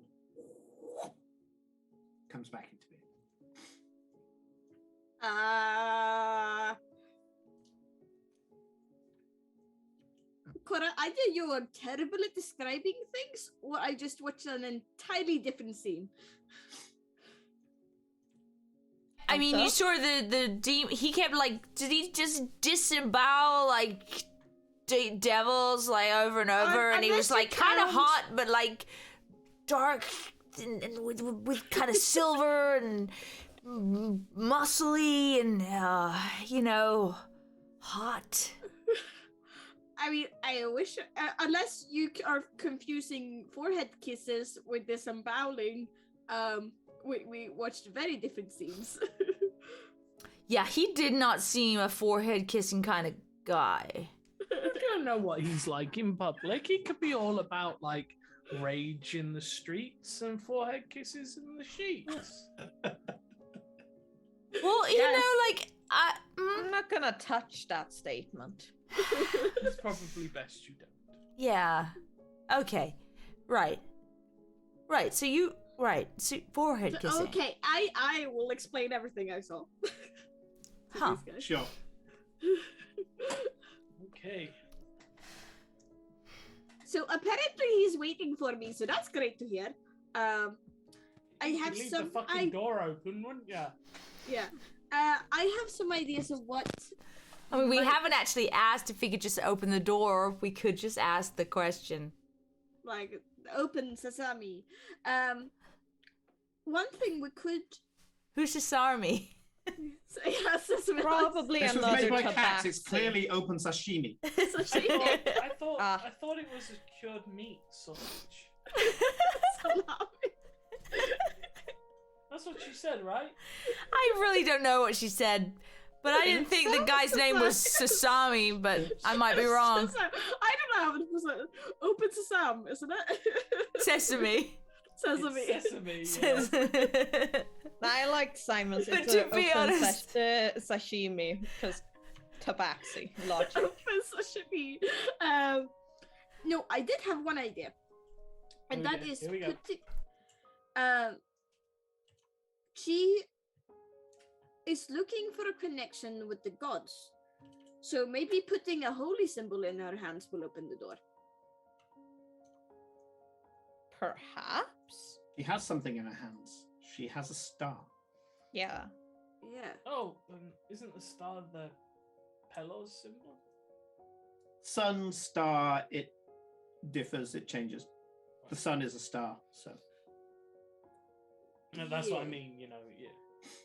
comes back into being. Cora, either you are terrible at describing things, or I just watched an entirely different scene. I mean, you saw the demon. He kept did he just disembowel devils over and over? And he was kind of hot, but dark and with kind of silver and muscly and hot. I mean, I wish, unless you are confusing forehead kisses with disemboweling, we watched very different scenes. Yeah, he did not seem a forehead kissing kind of guy. I don't know what he's like in public. He could be all about rage in the streets and forehead kisses in the sheets. Well, you know, like I'm not gonna touch that statement. It's probably best you don't. Yeah. Okay. Right. So forehead kissing. Okay, I will explain everything I saw. Huh. Sure. Okay. So apparently he's waiting for me, so that's great to hear. I have You'd leave some. the fucking door open, wouldn't you? Yeah. I have some ideas of what. I mean, we haven't actually asked if we could just open the door, or if we could just ask the question. Like open sesame. One thing we could. Who's Sesame? Yeah, sesame. Probably This was another made by cats. tabaxi. It's clearly open sashimi. I thought it was a cured meat sausage. That's what she said, right? I really don't know what she said, but I didn't think the guy's name was Sesame, but I might be wrong. I don't know. Open sesame, isn't it? Sesame. Sesame. It's sesame. Yeah. I liked Simon's. But It's to open be honest- sashimi because tabaxi logic. Open sashimi. No, I did have one idea, and that is Here we go. she is looking for a connection with the gods, so maybe putting a holy symbol in her hands will open the door. Perhaps. She has something in her hands. She has a star. Yeah. Yeah. Oh, isn't the star the Pelos symbol? Sun, star, it differs, it changes. The sun is a star, so. No, that's what I mean, you know, yeah.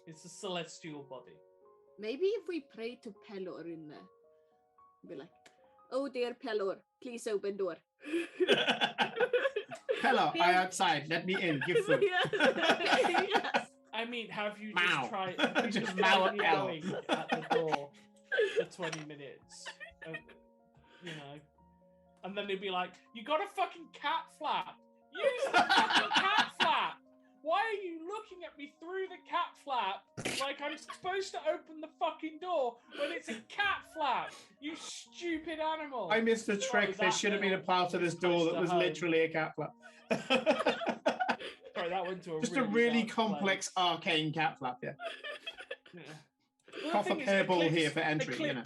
It's a celestial body. Maybe if we pray to Pelor in there, be like, "Oh dear Pelor, please open door." Hello, I outside. Let me in. Give food. Yes. I mean, have you Meow. just tried have you Just just meow tried at Pelor. meowing at the door for 20 minutes? You know, and then they'd be like, "You got a fucking cat flap. Use the fucking cat flap. Why are you looking at me through the cat flap like I'm supposed to open the fucking door when it's a cat flap? You stupid animal!" I missed a trick. There that should have been a little part of this door close that to was home. literally a cat flap. Sorry, that went to a Just really a really dark complex place. arcane cat flap, yeah. Yeah. Well, the Cough a thing is, pear ball Eclipse- here for entry, you know.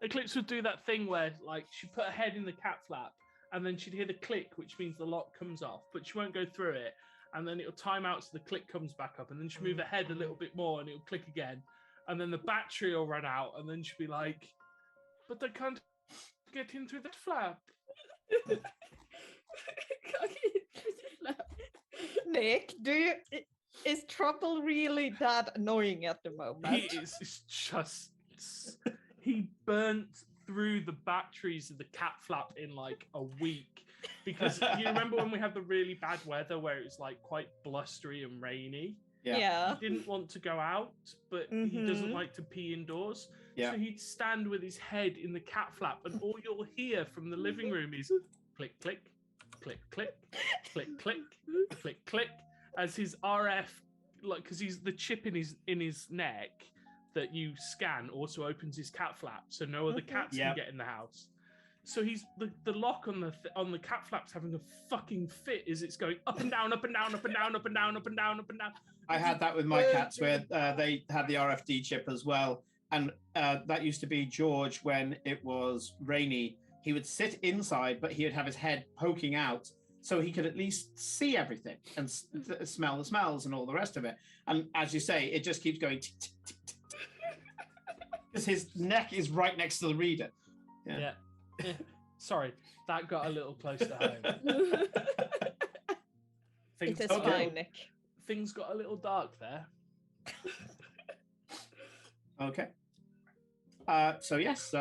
Eclipse would do that thing where, like, she'd put her head in the cat flap, and then she'd hear the click, which means the lock comes off, but she won't go through it, and then it'll time out so the click comes back up, and then she'll move her head a little bit more, and it'll click again, and then the battery will run out, and then she'll be like, "But I can't get in through that flap." Nick, is trouble really that annoying at the moment? He burnt through the batteries of the cat flap in like a week, because you remember when we had the really bad weather where it was like quite blustery and rainy. Yeah. He didn't want to go out, but he doesn't like to pee indoors. Yeah. So he'd stand with his head in the cat flap, and all you'll hear from the living room is click, click, click, click, click, click, click, click, as his RF, like, because he's the chip in his neck that you scan also opens his cat flap, so no other cats can get in the house. So he's the lock on the cat flap's having a fucking fit as it's going up and down, up and down, up and down, up and down, up and down, up and down. I had that with my cats where they had the RFD chip as well. And that used to be George when it was rainy. He would sit inside, but he would have his head poking out so he could at least see everything and smell the smells and all the rest of it. And as you say, it just keeps going because his neck is right next to the reader. Yeah. Sorry, that got a little close to home. It is fine, Nick. Things got a little dark there. Okay. So yes,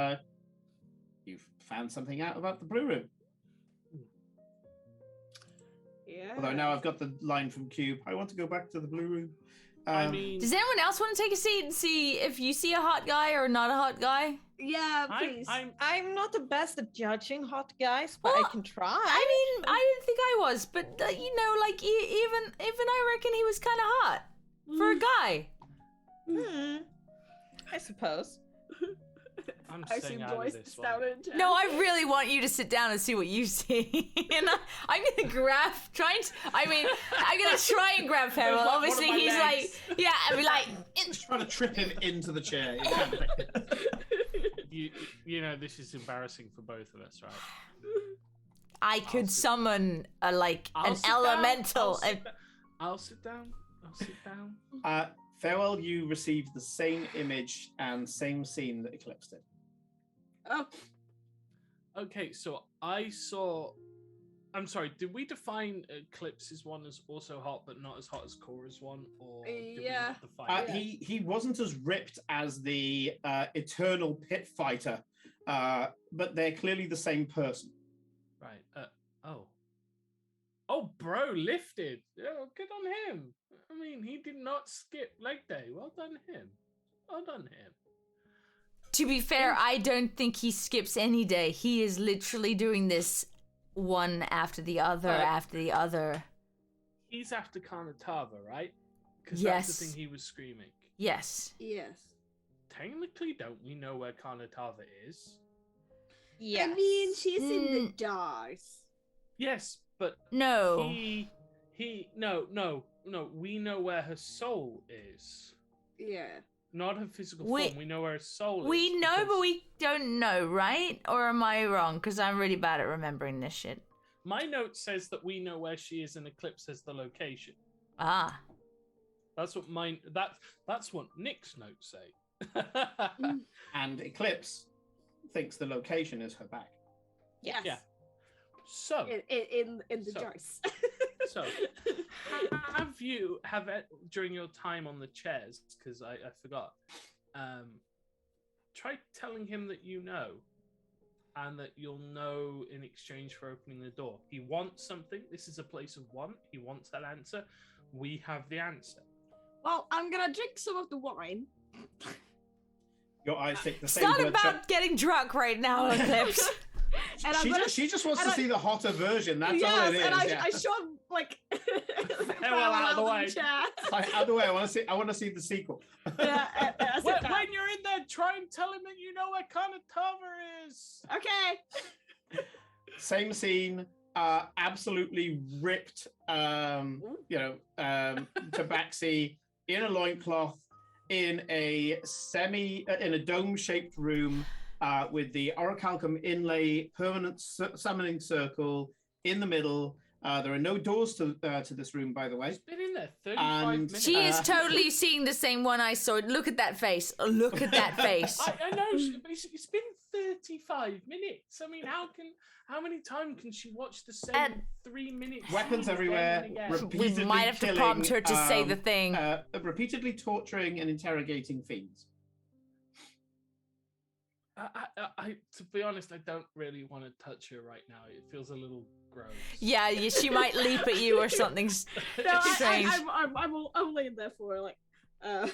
you've found something out about the Blue Room. Yeah. Although now I've got the line from Cube. I want to go back to the Blue Room. I mean, Does anyone else want to take a seat and see if you see a hot guy or not a hot guy? Yeah, please. I'm not the best at judging hot guys, but I can try. I mean, I didn't think I was, but you know, like even I reckon he was kind of hot for a guy. I suppose. I'm I staying seem out of voice this down one. in chat. No, I really want you to sit down and see what you see. And I'm gonna grab, I'm gonna try and grab Farrell. One of Obviously, my he's legs. like, yeah, I'd be like, Just trying to trip him into the chair. You know, this is embarrassing for both of us, right? I could summon an sit elemental. Down. I'll sit down. I'll sit down. Farewell, you received the same image and same scene that Eclipse did. Oh, Okay, so I saw. I'm sorry. Did we define Eclipse's one as also hot, but not as hot as Cora's one, or did we Yeah. not define it? He wasn't as ripped as the Eternal Pit Fighter, but they're clearly the same person. Right. Oh, bro, lifted. Yeah, good on him. I mean, he did not skip leg day. Well done him. Well done him. To be fair, I don't think he skips any day. He is literally doing this one after the other. He's after Karnatava, right? Because Yes. that's the thing he was screaming. Yes. yes. Technically, don't we know where Karnatava is? Yeah. I mean, she's in the jars. Yes, but No. no. We know where her soul is. Yeah. Not her physical We- form. We know where her soul is. We know, because but we don't know, right? Or am I wrong? Because I'm really bad at remembering this shit. My note says that we know where she is, and Eclipse says the location. Ah. That's what That's what Nick's notes say. And Eclipse thinks the location is her back. Yes. Yeah. So, In the So- jars. so have during your time on the chairs, because I forgot, try telling him that you know, and that you'll know in exchange for opening the door. He wants something. This is a place of want. He wants that answer. We have the answer. Well, I'm gonna drink some of the wine. Your eyes take the It's same not blood about getting drunk right now, Eclipse. And I'm gonna, she just wants to and see the hotter version. That's yes, all it is. and yeah. I shove like Farewell out of the way. chair. Like, out of the way. I want to see the sequel. Yeah, I sit down. When you're in there, try and tell him that you know where Karnatava is. Okay. Same scene. Absolutely ripped. Tabaxi in a loincloth in a dome-shaped room with the orichalcum inlay permanent summoning circle in the middle. There are no doors to this room, by the way. She's been in there 35 And minutes. She is totally seeing the same one I saw. Look at that face. Look at that face. I know, but it's been 35 minutes. I mean, how many times can she watch the same 3 minutes? Weapons again everywhere. and again? Repeatedly We might have to killing, prompt her to say the thing. repeatedly torturing and interrogating fiends. To be honest, I don't really want to touch her right now. It feels a little gross. Yeah, she might leap at you or something No, strange. I'm laying there for like the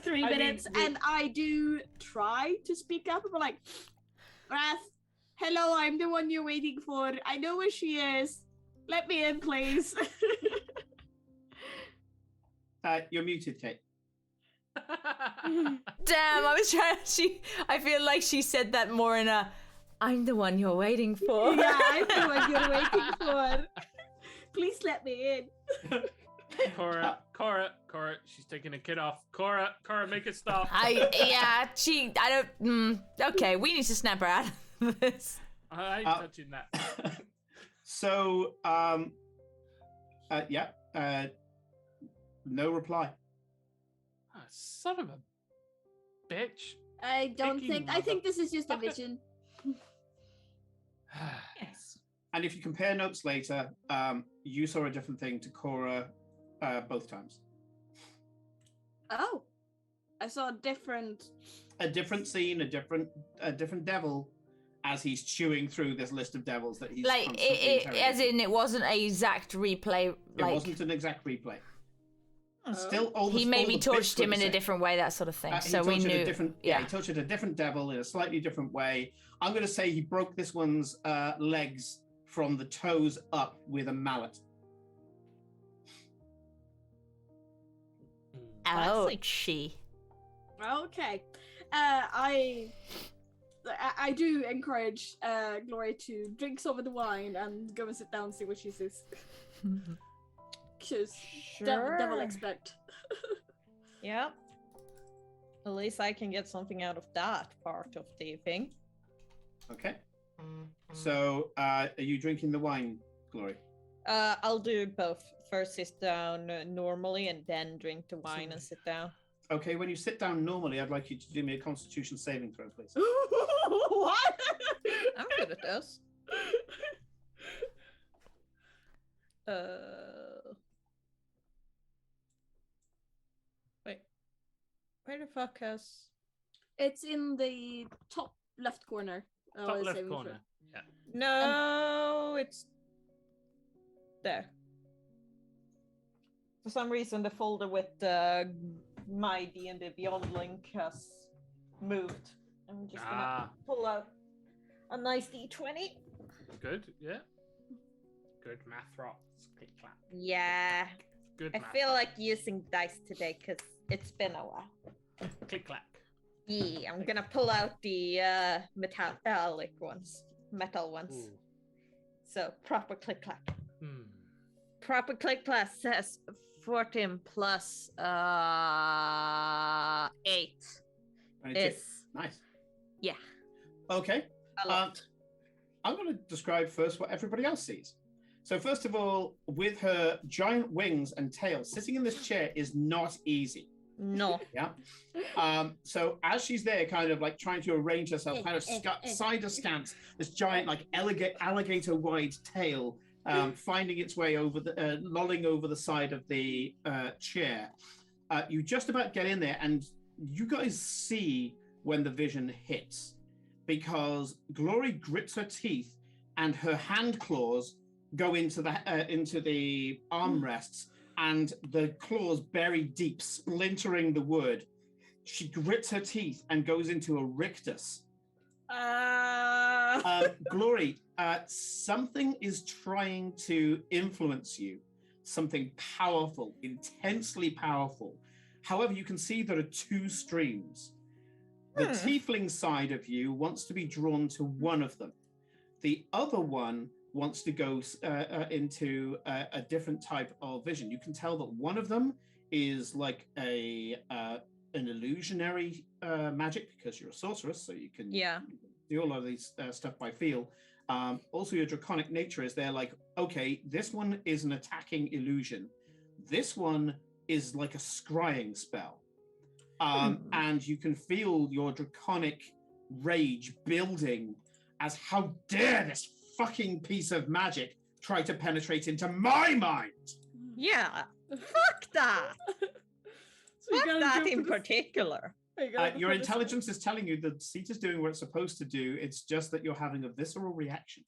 3 I mean, minutes, and I do try to speak up, but like, Wrath, hello, I'm the one you're waiting for. I know where she is. Let me in, please. You're muted, Kate. Damn, I feel like she said that more in a, I'm the one you're waiting for. Yeah, I'm the one you're waiting for. Please let me in. Cora, she's taking a kid off. Cora, make it stop. Okay, we need to snap her out of this. I ain't touching that. So, no reply. Ah, son of a bitch. I don't Icky I think this is just a motherfucker. vision. Yes. And if you compare notes later, you saw a different thing to Cora both times. Oh, I saw a different Scene, a different devil, as he's chewing through this list of devils that he's Like, constantly as interrogating. in, it wasn't an exact replay. It wasn't an exact replay. Still, all the He maybe all the bits torched were him the in a same. different way, that sort of thing. He So we tortured knew. a different, he tortured a different devil in a slightly different way. I'm going to say he broke this one's legs from the toes up with a mallet. Ouchie. Okay. I do encourage Glory to drink some of the wine and go and sit down and see what she says. Because devil expect. Yeah. At least I can get something out of that part of the thing. Okay. So, are you drinking the wine, Glory? I'll do both. First sit down normally and then drink the wine and sit down. Okay, when you sit down normally, I'd like you to do me a Constitution saving throw, please. What? I'm good at those. Wait. Where the fuck has... It's in the top left corner. Top left corner. Yeah. No, it's there. For some reason, the folder with my D&D Beyond link has moved. I'm just gonna pull out a nice D20. Good, yeah. Good math rocks. Click clap. Yeah. Good I math feel rocks. like using dice today because it's been a while. Click clack. Yeah, I'm gonna pull out the metallic ones. Metal ones. Ooh. So, proper click clack. Hmm. Proper click class says 14 plus 8 is Nice. yeah. Okay. A lot. I'm going to describe first what everybody else sees. So first of all, with her giant wings and tail, sitting in this chair is not easy. No. Yeah. So as she's there, kind of like trying to arrange herself, kind of side askance, this giant, like alligator-wide tail, finding its way over the, lolling over the side of the chair. You just about get in there, and you guys see when the vision hits, because Glory grits her teeth, and her hand claws go into the armrests. And the claws bury deep, splintering the wood. She grits her teeth and goes into a rictus. Glory, something is trying to influence you. Something powerful, intensely powerful. However, you can see there are two streams. The tiefling side of you wants to be drawn to one of them. The other one wants to go into a different type of vision. You can tell that one of them is like an illusionary magic, because you're a sorceress, so you can do a lot of these stuff by feel. Also, your draconic nature is there, like, okay, this one is an attacking illusion. This one is like a scrying spell. And you can feel your draconic rage building as how dare this fucking piece of magic try to penetrate into my mind. Yeah, fuck that. Fuck that in particular. Your intelligence is telling you that seat is doing what it's supposed to do. It's just that you're having a visceral reaction.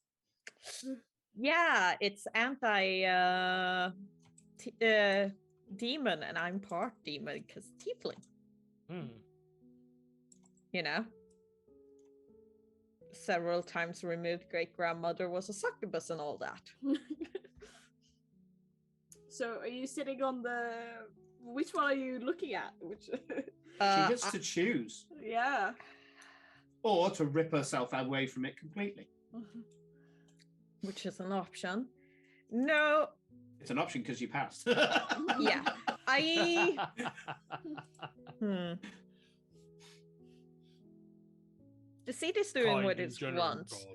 Yeah, it's anti demon, and I'm part demon because tiefling. You know, several times removed great grandmother was a succubus and all that. So are you sitting on the... Which one are you looking at? Which? She gets to choose. Yeah. Or to rip herself away from it completely. Which is an option. No. It's an option because you passed. Yeah. The seed is doing what it wants.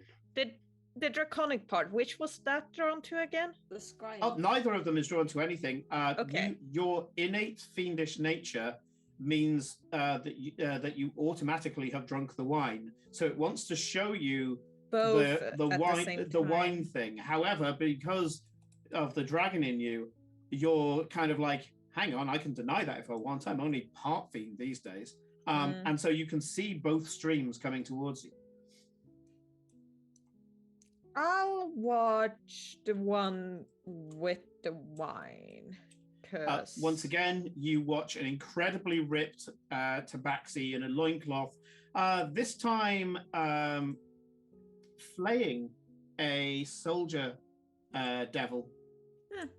The draconic part, which was that drawn to again? The scrying. Oh, neither of them is drawn to anything. Okay. Your innate fiendish nature means that you automatically have drunk the wine. So it wants to show you both the wine thing. However, because of the dragon in you, you're kind of like, hang on, I can deny that if I want. I'm only part fiend these days. And so you can see both streams coming towards you. I'll watch the one with the wine. Marcus. Once again, you watch an incredibly ripped tabaxi in a loincloth, this time flaying a soldier devil,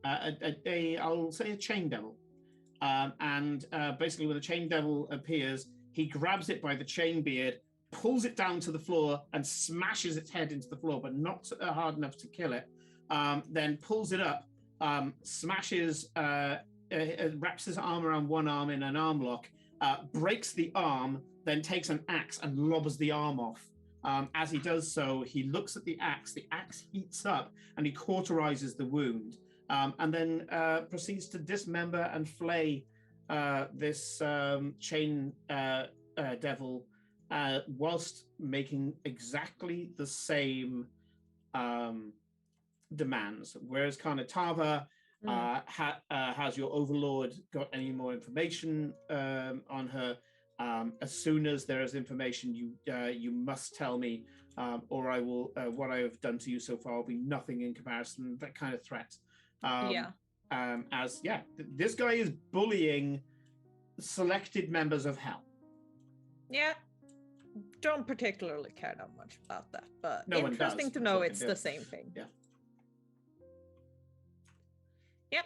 I'll say a chain devil. And basically when the chain devil appears, he grabs it by the chain beard, pulls it down to the floor and smashes its head into the floor, but not hard enough to kill it. Then pulls it up, smashes, wraps his arm around one arm in an arm lock, breaks the arm, then takes an axe and lobbers the arm off. As he does so, he looks at the axe heats up, and he cauterizes the wound, and then proceeds to dismember and flay this chain devil, whilst making exactly the same demands. Whereas Karnatava, has your overlord got any more information on her? As soon as there is information, you must tell me, or I will. What I have done to you so far will be nothing in comparison. That kind of threat. This guy is bullying selected members of Hell. Yeah, don't particularly care that much about that, but No interesting to know it's the same thing. Yeah. Yep.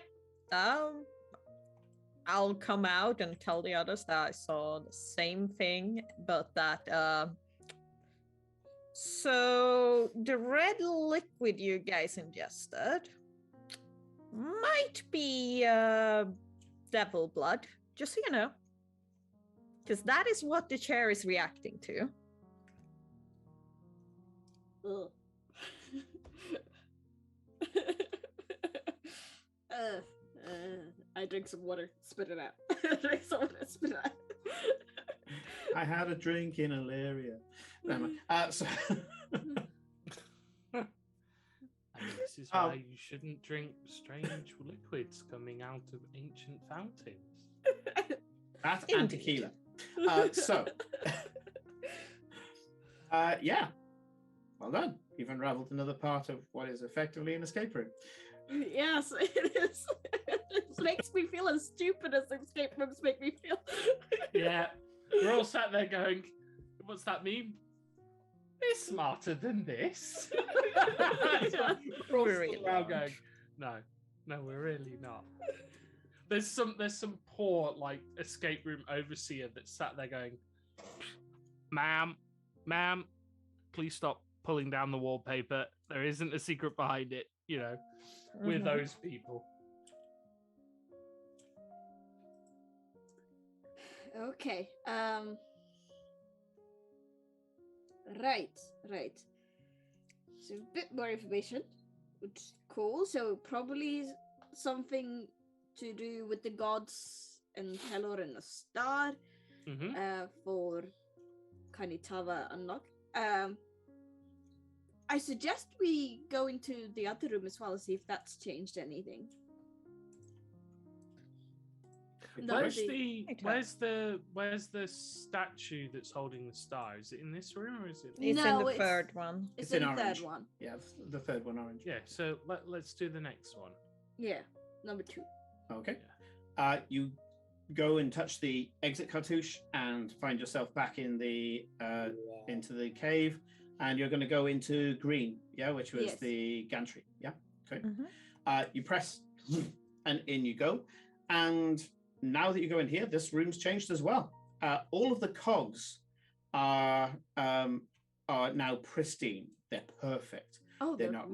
I'll come out and tell the others that I saw the same thing, but that so the red liquid you guys ingested might be devil blood, just so you know, because that is what the chair is reacting to. I drink some water, spit it out. Drink some water, spit it out. I had a drink in Illyria. So this is why you shouldn't drink strange liquids coming out of ancient fountains. That and tequila. Yeah. Well done. You've unraveled another part of what is effectively an escape room. Yes, it is. It makes me feel as stupid as escape rooms make me feel. Yeah. We're all sat there going, what's that mean? We're smarter than this. We're all sitting around going, no, we're really not. There's some poor like escape room overseer that sat there going, ma'am, please stop pulling down the wallpaper. There isn't a secret behind it, you know. We're those people. Okay. Right. So a bit more information, which is cool. So probably something to do with the gods and Pelor and the star. For Kanitava unlock. I suggest we go into the other room as well and see if that's changed anything. Where's the statue that's holding the star? Is it in this room or is it? It's in the third one. It's in the orange. third one. Yeah, the third one orange. Yeah, so let's do the next one. Yeah, number 2. Okay. You go and touch the exit cartouche and find yourself back in the into the cave, and you're going to go into green, which was the gantry. Yeah. Okay. You press, and in you go, and now that you go in here, this room's changed as well. All of the cogs are now pristine. They're perfect. Oh, they're not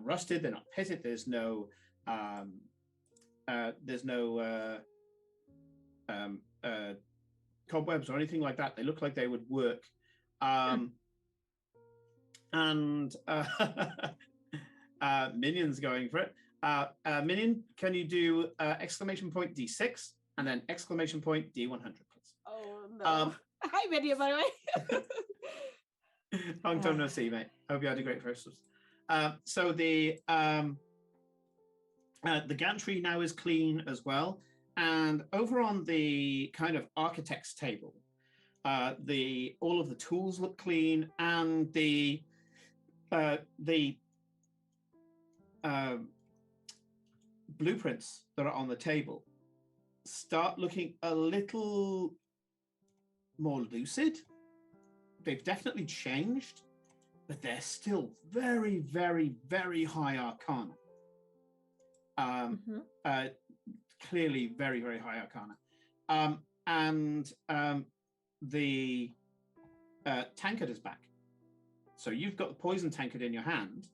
rusted. They're not pitted. There's no cobwebs or anything like that. They look like they would work. And Minion's going for it. Minion, can you do exclamation point D6 and then exclamation point D100, please? Oh no! Hi, Minion, by the way. Long time no see, mate. Hope you had a great first. So the gantry now is clean as well, and over on the kind of architect's table, all of the tools look clean, and the blueprints that are on the table start looking a little more lucid. They've definitely changed, but they're still very, very, very high arcana. Clearly very, very high arcana. The tankard is back. So you've got the poison tankard in your hand,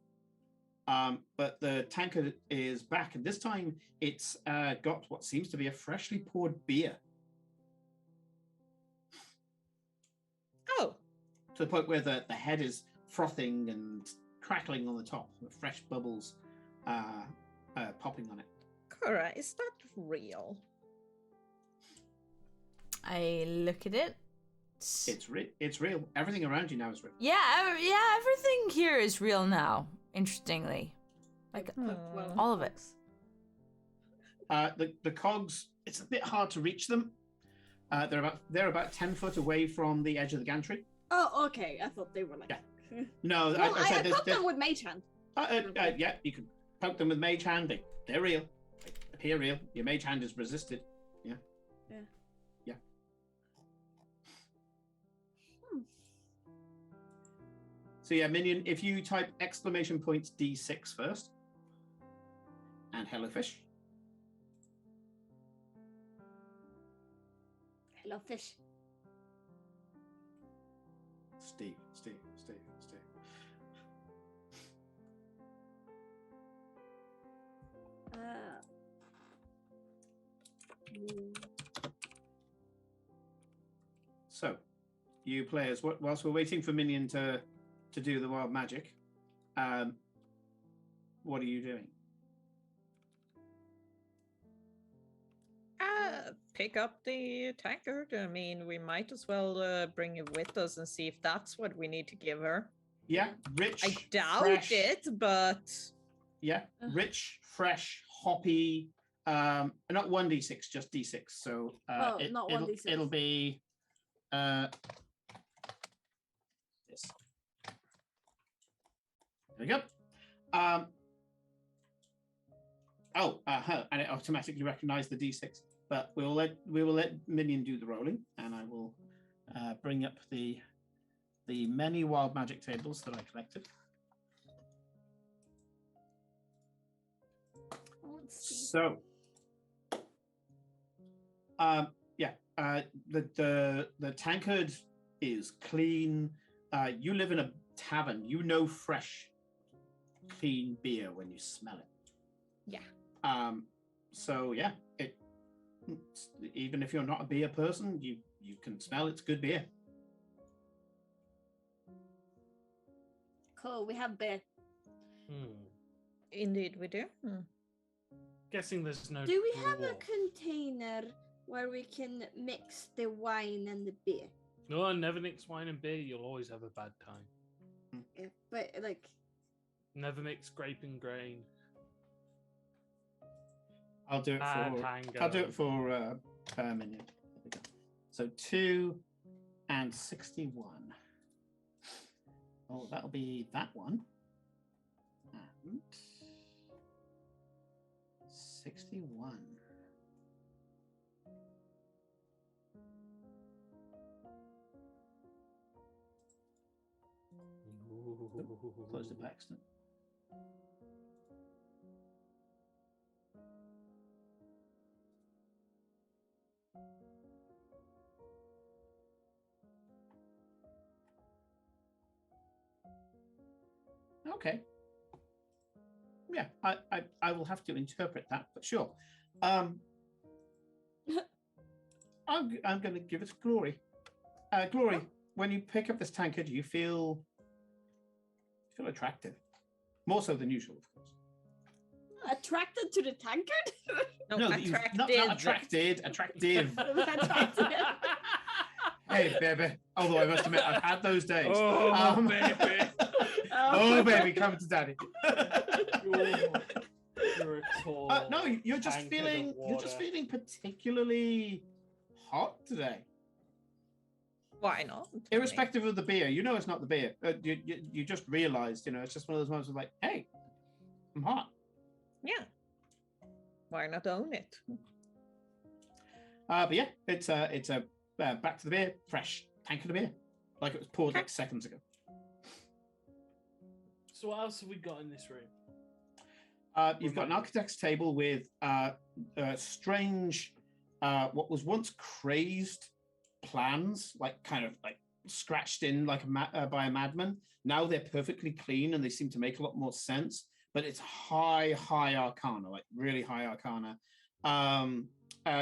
but the tankard is back, and this time it's got what seems to be a freshly poured beer. Oh. To the point where the head is frothing and crackling on the top, with fresh bubbles popping on it. Cora, is that real? I look at it. It's real. Everything around you now is real. Yeah, everything here is real now. Interestingly, like all of it. The cogs. It's a bit hard to reach them. They're about 10 foot away from the edge of the gantry. Oh, okay. I thought they were like. Yeah. No, well, I said poke them with mage hand. Yeah, you can poke them with mage hand. They're real. They appear real. Your mage hand is resisted. Yeah. Yeah. Yeah. So yeah, minion. If you type exclamation point D6 first, and hello fish. Hello fish. Steve. So, you players, whilst we're waiting for Minion to do the wild magic, what are you doing? Pick up the tankard. I mean, we might as well bring it with us and see if that's what we need to give her. Yeah, rich. I doubt fresh, it, but yeah, rich, fresh, hoppy. Not 1d6, just d6. So not 1d6. It'll be this. There we go. And it automatically recognized the d6. But we will let Minion do the rolling, and I will bring up the many wild magic tables that I collected. So, the tankard is clean. You live in a tavern. You know fresh, clean beer when you smell it. Yeah. So yeah, even if you're not a beer person, you can smell it's good beer. Cool. We have beer. Indeed, we do. Guessing there's no. Do we have a container where we can mix the wine and the beer? No, never mix wine and beer. You'll always have a bad time. Yeah, but like. Never mix grape and grain. I'll do it for Minion. So 2 and 61. Oh, that'll be that one. And 61. Close it by accident. Okay. Yeah, I will have to interpret that, but sure. I'm going to give it to Glory. Glory, when you pick up this tankard, do you feel attractive? More so than usual, of course. Attracted to the tankard? No, not attracted, attractive. Hey, baby. Although I must admit, I've had those days. Oh, baby. Oh, baby, come to daddy. You're a tall no, you're just feeling particularly hot today. Why not? Irrespective of the beer, you know it's not the beer. You just realized, it's just one of those moments of like, hey, I'm hot. Yeah. Why not own it? But yeah, it's a back to the beer, fresh tank of the beer, like it was poured like seconds ago. So what else have we got in this room? You've got an architect's table with strange, what was once crazed plans, like kind of like scratched in like by a madman. Now they're perfectly clean and they seem to make a lot more sense. But it's high arcana, like really high arcana.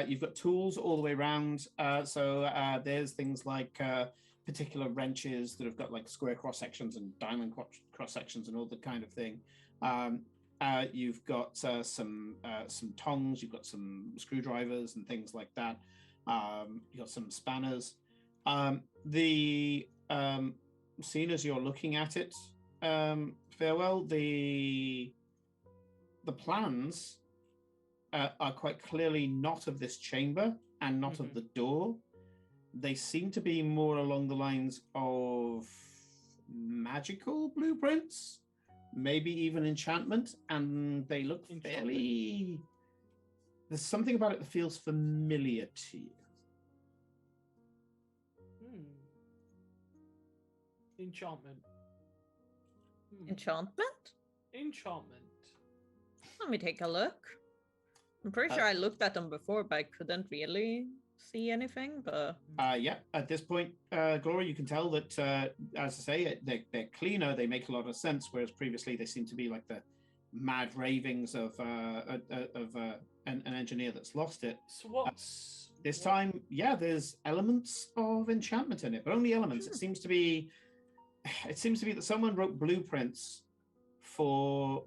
You've got tools all the way around. So there's things like particular wrenches that have got like square cross sections and diamond cross sections and all that kind of thing. You've got some tongs, you've got some screwdrivers and things like that. You've got some spanners. The scene as you're looking at it, Farewell, the plans are quite clearly not of this chamber and not of the door. They seem to be more along the lines of magical blueprints, maybe even enchantment, and they look fairly... There's something about it that feels familiar to you. Enchantment. Enchantment? Let me take a look. I'm pretty sure I looked at them before, but I couldn't really see anything. But yeah, at this point, Glory, you can tell that, as I say, they're cleaner. They make a lot of sense, whereas previously they seem to be like the mad ravings of an engineer that's lost it. So what's this time? Yeah, there's elements of enchantment in it, but only elements. It seems to be that someone wrote blueprints for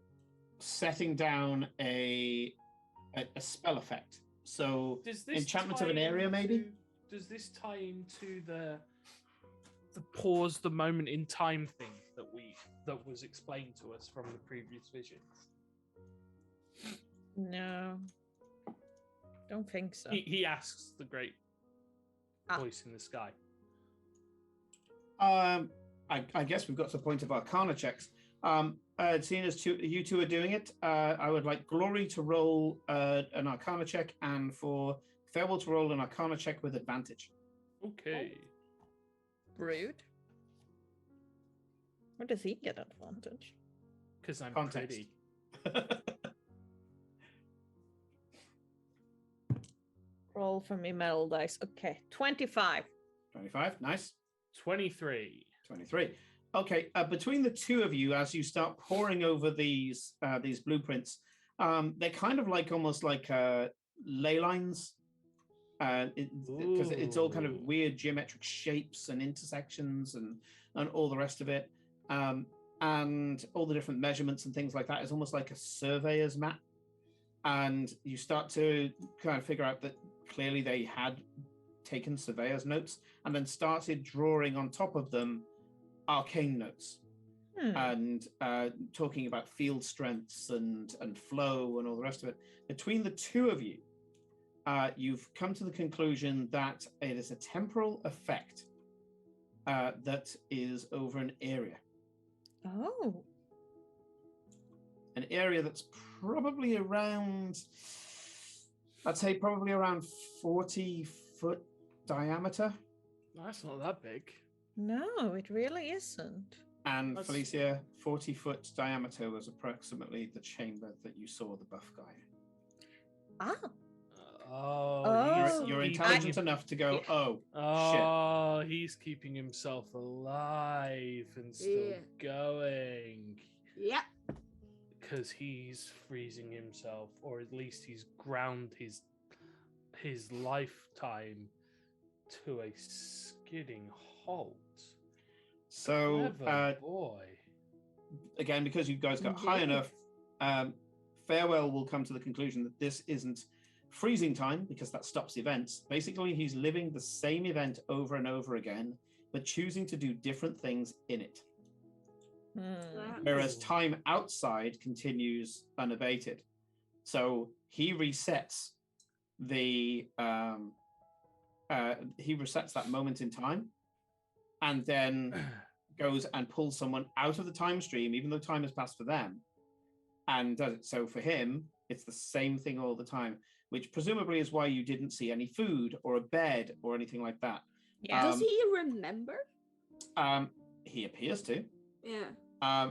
setting down a spell effect. So enchantment of an area, maybe. Does this tie into the pause the moment in time thing that was explained to us from the previous visions? No, don't think so. He asks the great voice in the sky. I guess we've got to the point of Arcana checks. Seeing as you two are doing it, I would like Glory to roll an Arcana check and for Farewell to roll an Arcana check with advantage. Okay. Rude. Where does he get advantage? Because I'm Context. pretty. Roll for me, metal dice. Okay, 25. 25, nice. 23. 23. Okay, between the two of you, as you start poring over these blueprints, they're kind of like almost like ley lines, because it's all kind of weird geometric shapes and intersections and all the rest of it, and all the different measurements and things like that. It's almost like a surveyor's map, and you start to kind of figure out that clearly they had taken surveyor's notes and then started drawing on top of them arcane notes and talking about field strengths and flow and all the rest of it. Between the two of you, you've come to the conclusion that it is a temporal effect that is over an area. Oh. An area that's probably around, I'd say probably around 40-foot diameter. That's not that big. No, it really isn't. And Felicia, 40-foot diameter was approximately the chamber that you saw the buff guy in. You're intelligent enough to go, shit. He's keeping himself alive and still going. Yep. Because he's freezing himself, or at least he's ground his lifetime to a skidding halt. So, boy. Again, because you guys got high enough, Farewell will come to the conclusion that this isn't freezing time, because that stops events. Basically, he's living the same event over and over again, but choosing to do different things in it. Whereas time outside continues unabated. So he resets that moment in time, and then goes and pulls someone out of the time stream, even though time has passed for them, and does it. So for him, it's the same thing all the time. which presumably is why you didn't see any food or a bed or anything like that. Yeah. Does he remember? He appears to. Yeah.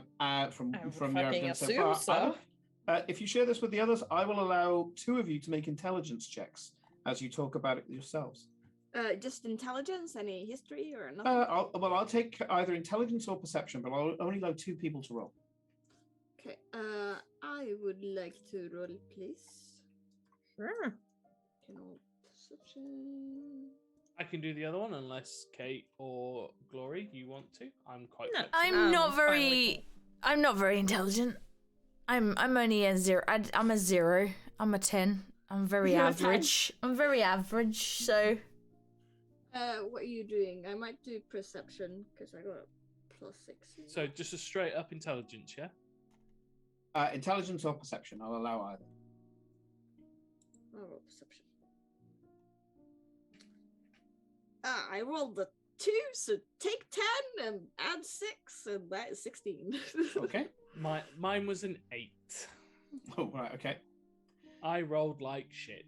From fucking your evidence so assume far. so. If you share this with the others, I will allow 2 of you to make intelligence checks as you talk about it yourselves. Just intelligence, any history or nothing? I'll take either intelligence or perception, but I'll only allow 2 people to roll. Okay. I would like to roll, please. Sure. Perception. I can do the other one unless Kate or Glory you want to. I'm quite. No. flexible. I'm not very intelligent. I'm only a 0. I'm a 0. I'm a 10. I'm very You're a average. I'm very average, so. What are you doing? I might do perception because I got a +6. So just a straight up intelligence, yeah? Intelligence or perception, I'll allow either. I'll roll perception. I rolled a 2, so take 10 and add 6, and that is 16. Okay. Mine was an 8. Oh, right, okay. I rolled like shit.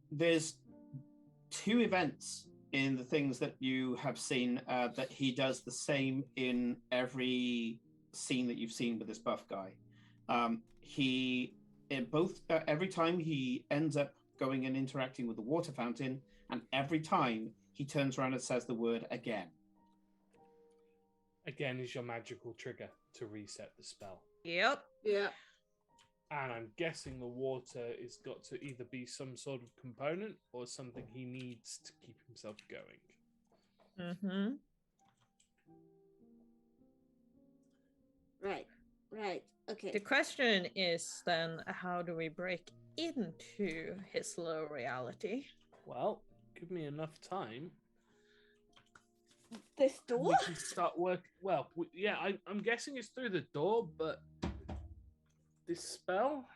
There's 2 events in the things that you have seen that he does the same in every scene that you've seen with this buff guy. Every time he ends up going and interacting with the water fountain, and every time he turns around and says the word again. Again is your magical trigger to reset the spell. Yep. Yeah. And I'm guessing the water is got to either be some sort of component or something he needs to keep himself going. Mm-hmm. Right. Okay. The question is then, how do we break into his low reality? Well, give me enough time. This door? We can start work. Well, I'm guessing it's through the door, but this spell,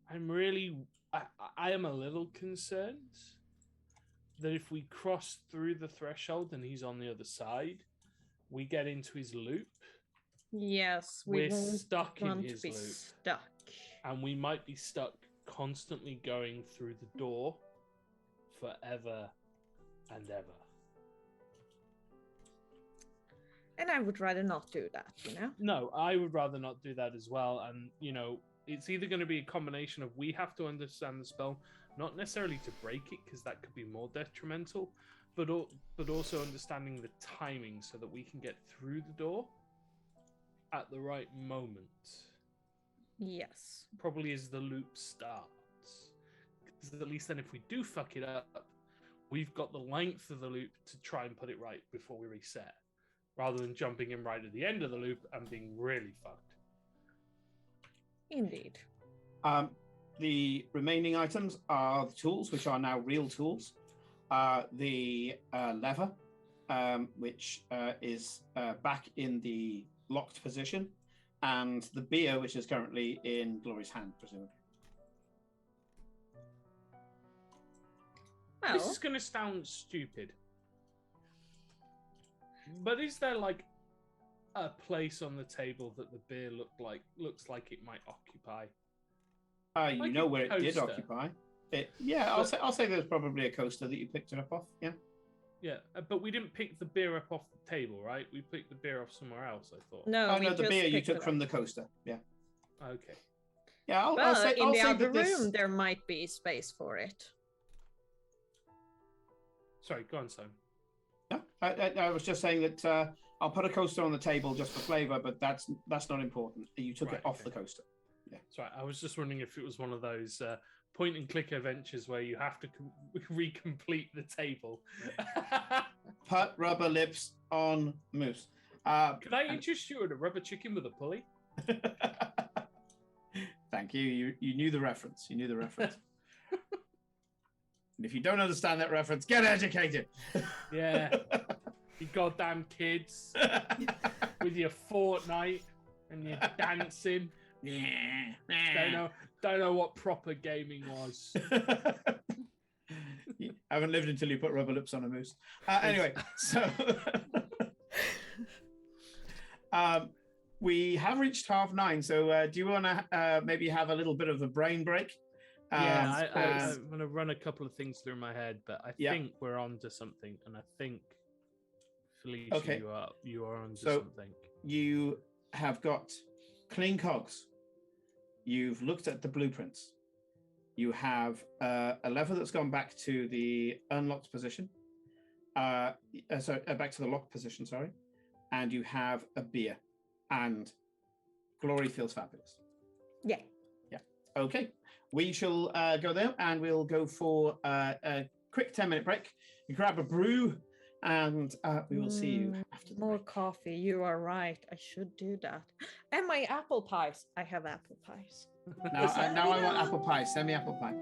I am a little concerned that if we cross through the threshold and he's on the other side, we get into his loop. Yes, we're stuck in his loop. Stuck. And we might be stuck constantly going through the door forever and ever. And I would rather not do that, No, I would rather not do that as well. And, it's either going to be a combination of we have to understand the spell, not necessarily to break it, because that could be more detrimental, but also understanding the timing so that we can get through the door at the right moment. Yes. Probably as the loop starts. Because at least then if we do fuck it up, we've got the length of the loop to try and put it right before we reset, rather than jumping in right at the end of the loop and being really fucked. Indeed. The remaining items are the tools, which are now real tools. The lever, which is back in the locked position, and the beer, which is currently in Glory's hand, presumably. Well, This is going to sound stupid, but is there like a place on the table that the beer looks like it might occupy? You Like know a where it did coaster. occupy. I'll say there's probably a coaster that you picked it up off. Yeah. Yeah, but we didn't pick the beer up off the table, right? We picked the beer off somewhere else, I thought. no, Oh we no, the just beer you picked took it from up. the coaster. Yeah. Okay. Yeah. But I'll say in the other that this... room, there might be space for it. Sorry, go on, Simon. No, I was just saying that I'll put a coaster on the table just for flavour, but that's not important. You took Right, it off okay. the coaster. Yeah. Sorry, I was just wondering if it was one of those point-and-click adventures where you have to recomplete the table. Put rubber lips on moose. Could I interest you in a rubber chicken with a pulley? Thank you. You knew the reference. You knew the reference. And if you don't understand that reference, get educated. Yeah. You goddamn kids with your Fortnite and your dancing. Yeah. Don't know what proper gaming was. You haven't lived until you put rubber lips on a moose. Anyway, so we have reached 9:30. So do you want to maybe have a little bit of a brain break? I'm going to run a couple of things through my head, but I think we're on to something, and I think Felicia, you are on to something. You have got clean cogs. You've looked at the blueprints. You have a lever that's gone back to the unlocked position. Back to the locked position, sorry. And you have a beer. And Glory feels fabulous. Yeah. Yeah. Okay. We shall go there, and we'll go for a quick 10-minute break. You grab a brew, and we will see you after the more break. coffee. You are right. I should do that. And my apple pies. I have apple pies. Now I want apple pie. Send me apple pie.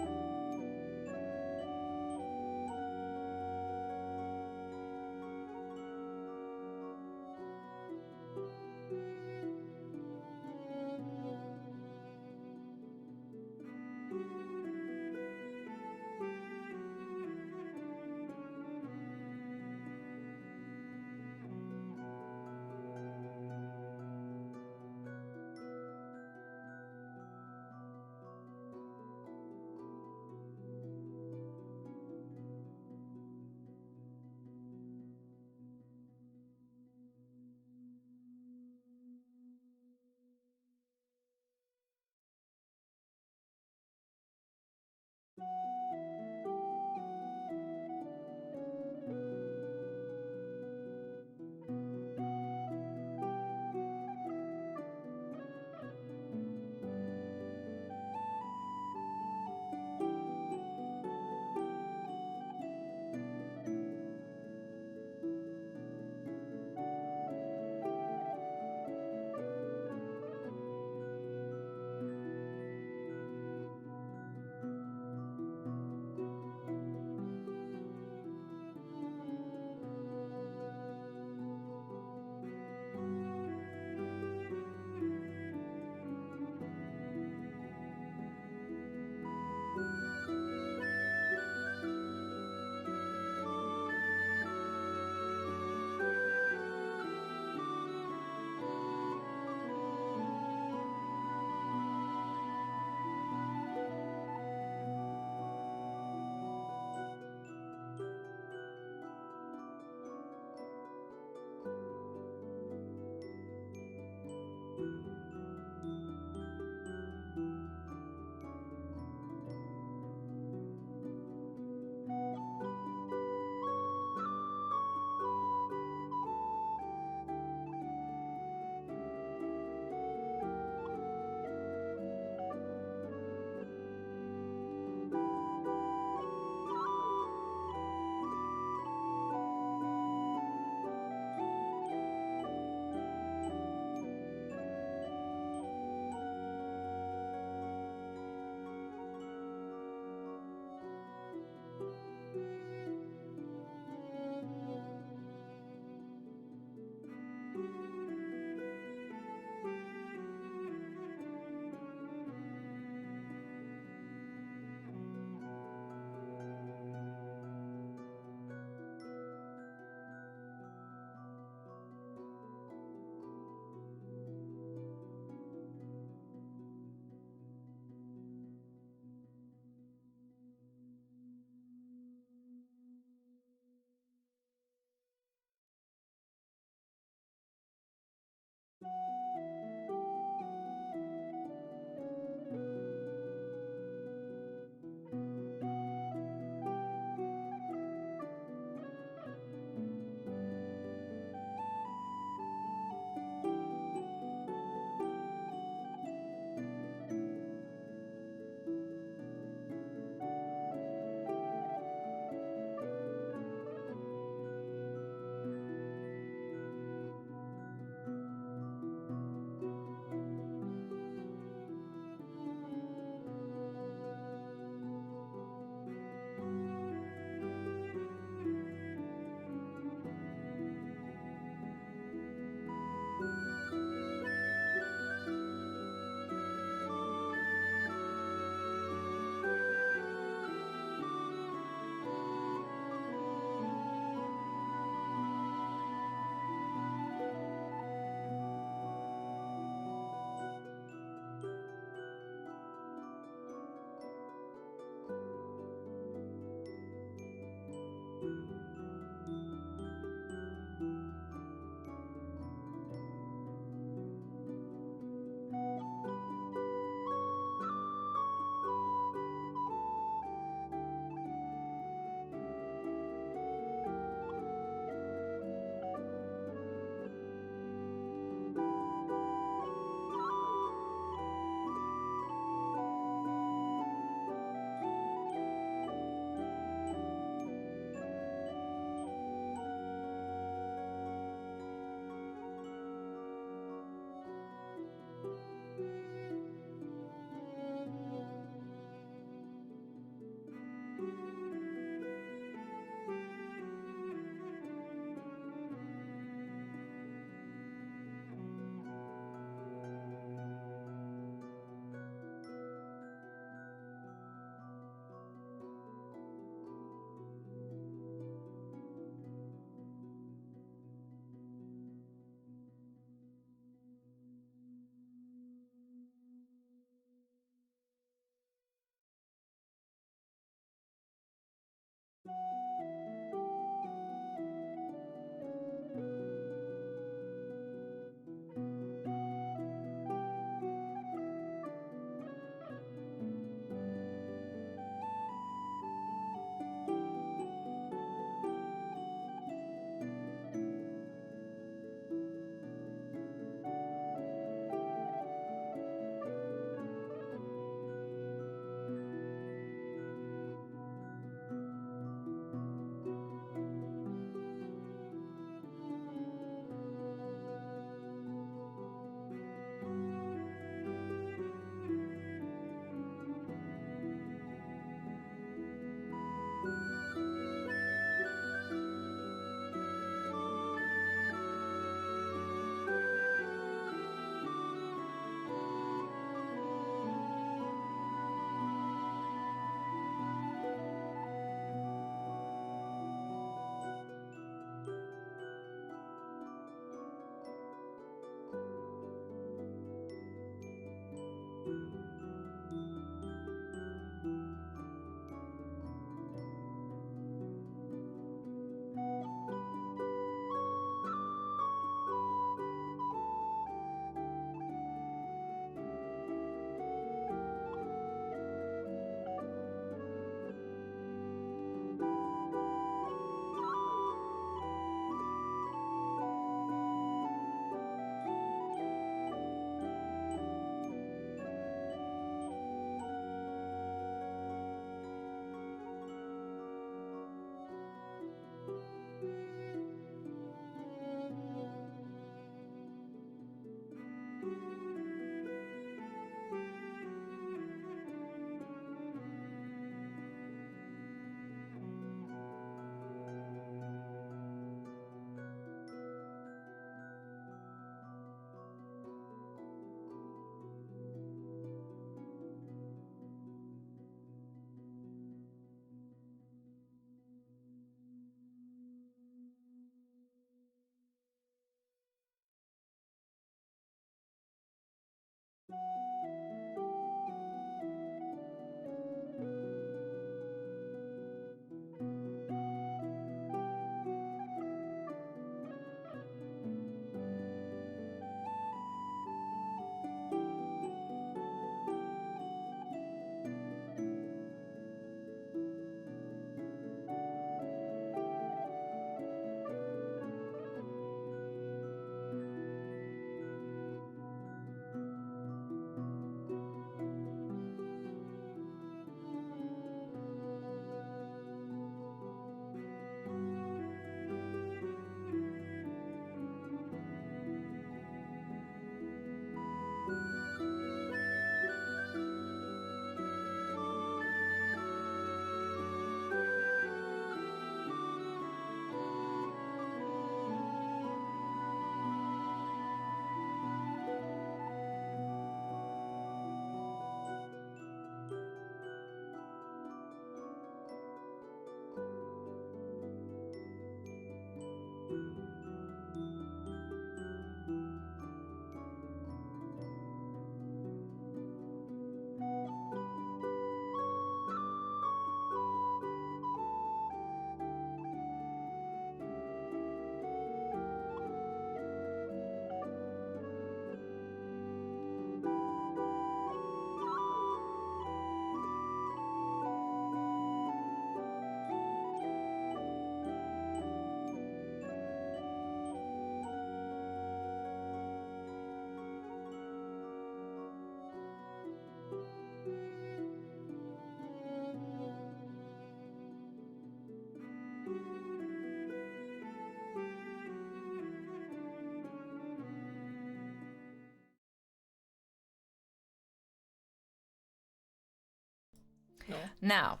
Now.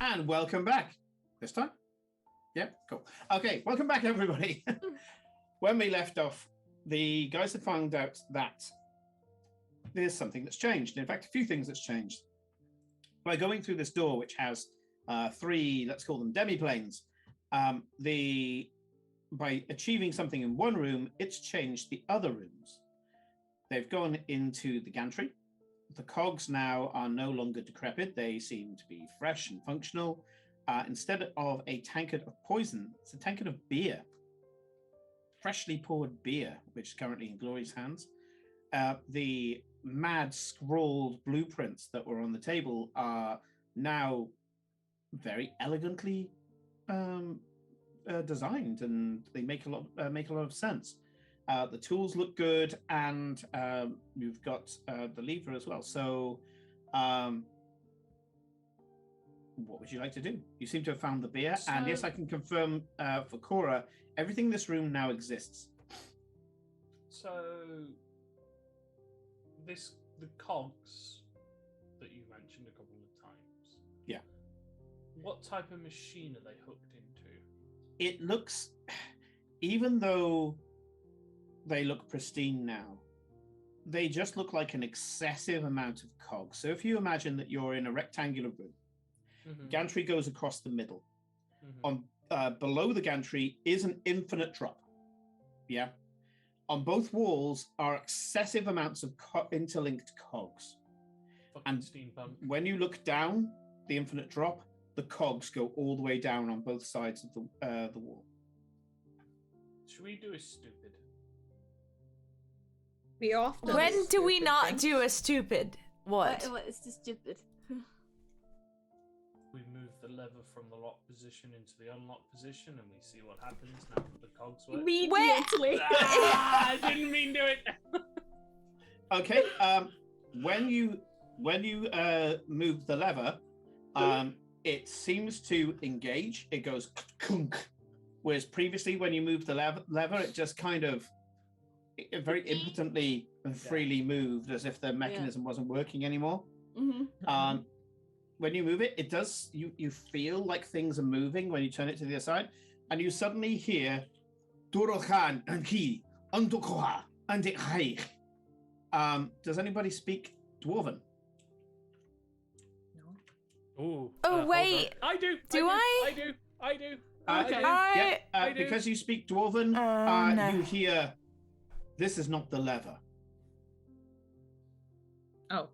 And welcome back. This time? Yeah, cool. Okay, welcome back, everybody. When we left off, the guys had found out that there's something that's changed. In fact, a few things that's changed. By going through this door, which has 3, let's call them demi-planes, by achieving something in one room, it's changed the other rooms. They've gone into the gantry. The cogs now are no longer decrepit. They seem to be fresh and functional. Instead of a tankard of poison, it's a tankard of beer. Freshly poured beer, which is currently in Glory's hands. The mad scrawled blueprints that were on the table are now very elegantly designed, and they make a lot of sense. The tools look good, and you've got the lever as well. So, what would you like to do? You seem to have found the beer, and yes, I can confirm for Cora, everything in this room now exists. So, the cogs that you mentioned a couple of times. Yeah. What type of machine are they hooked into? It looks, even though they look pristine now, they just look like an excessive amount of cogs. So if you imagine that you're in a rectangular room, gantry goes across the middle. On below the gantry is an infinite drop. Yeah. On both walls are excessive amounts of interlinked cogs. Fucking steampunk. When you look down the infinite drop, the cogs go all the way down on both sides of the wall. Should we do a stupid? We often. When do we not do a stupid? What? What is this stupid? We move the lever from the lock position into the unlock position, and we see what happens now that the cogs work. Immediately. I didn't mean to do it. Okay. When you move the lever, it seems to engage. It goes kunk, whereas previously when you moved the lever, it just kind of very impotently and freely moved, as if the mechanism wasn't working anymore. When you move it, it does. You feel like things are moving when you turn it to the other side, and you suddenly hear "Durokhan and ki andokoha and it hai." Does anybody speak Dwarven? Ooh, Oh wait, I do. Do I? I do. Okay. I do. Because you speak Dwarven, no. you hear, "This is not the lever." Oh.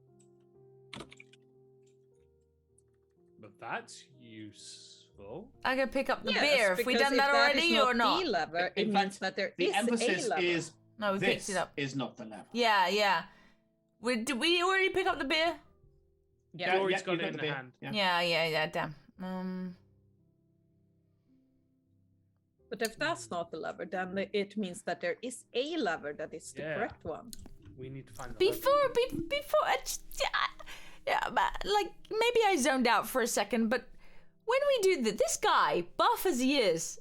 But that's useful. I can pick up the Yes, beer. Have we because done if that already is or not not? the lever, In it fact, means that there The is emphasis a lever. is, No, we this picked it up. is not the lever. Yeah. Did we already pick up the beer? Yeah. Glory's got you've it in the the beer. hand. Yeah. Damn. But if that's not the lever, then it means that there is a lever that is the Yeah. correct one. We need to find the Before, like maybe I zoned out for a second, but when we do this guy, buff as he is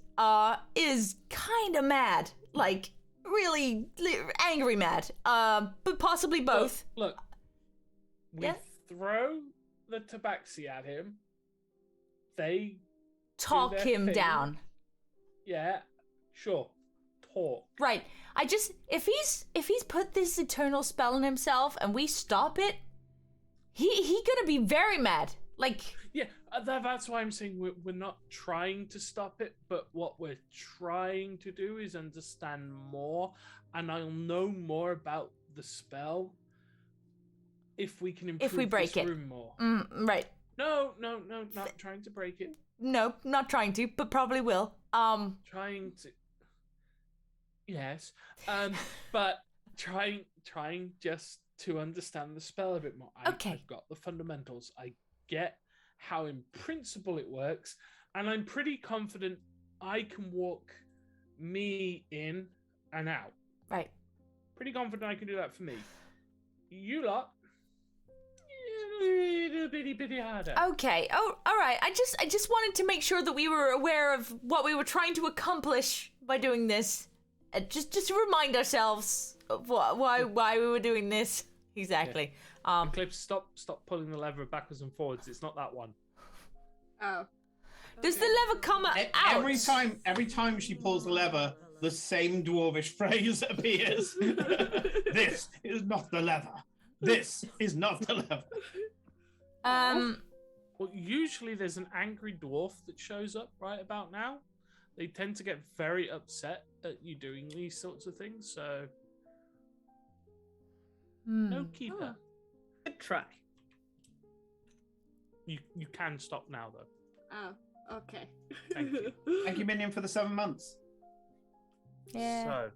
kind of mad, like really angry mad, but possibly both. Look. We Yeah? throw the tabaxi at him. They Talk their him thing. down. Yeah, sure. Talk. Right. I just if he's put this eternal spell on himself and we stop it, he gonna be very mad. Like Yeah, that's why I'm saying we're not trying to stop it, but what we're trying to do is understand more, and I'll know more about the spell if we can improve if we break this it. room more. Right. No, not trying to break it. No, not trying to, but probably will. Trying to. Yes, but trying just to understand the spell a bit more. Okay. I've got the fundamentals. I get how in principle it works, and I'm pretty confident I can walk me in and out. Right. Pretty confident I can do that for me. You lot, a little bitty harder. Okay. Oh, all right. I just wanted to make sure that we were aware of what we were trying to accomplish by doing this. Just to remind ourselves of why we were doing this. Exactly. Eclipse, stop pulling the lever backwards and forwards. It's not that one. Oh. Does the lever come out? Every time she pulls the lever, the same dwarvish phrase appears. This is not the lever. This is not the lever. Well, usually there's an angry dwarf that shows up right about now. They tend to get very upset at you doing these sorts of things, so... No keeper. Good try. You can stop now, though. Oh, okay. Thank you. Thank you, Minion, for the 7 months. Yeah. So,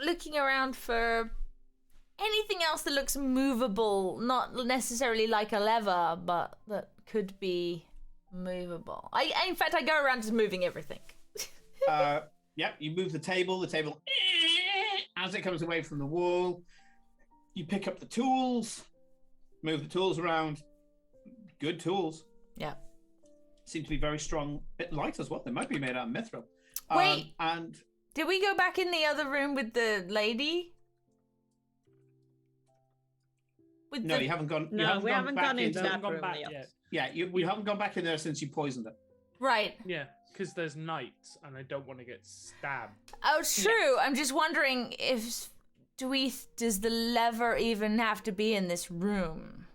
looking around for anything else that looks movable, not necessarily like a lever, but that could be movable. In fact, I go around just moving everything. Yep, you move the table. The table, as it comes away from the wall, you pick up the tools, move the tools around. Good tools. Yeah. Seem to be very strong. Bit light as well. They might be made out of mithril. Wait. And did we go back in the other room with the lady? No, you haven't gone. No, we haven't gone into that gone room back yet. Yeah, we haven't gone back in there since you poisoned it. Right. yeah, because there's nights, and I don't want to get stabbed. Oh, true. Yeah. I'm just wondering if does the lever even have to be in this room?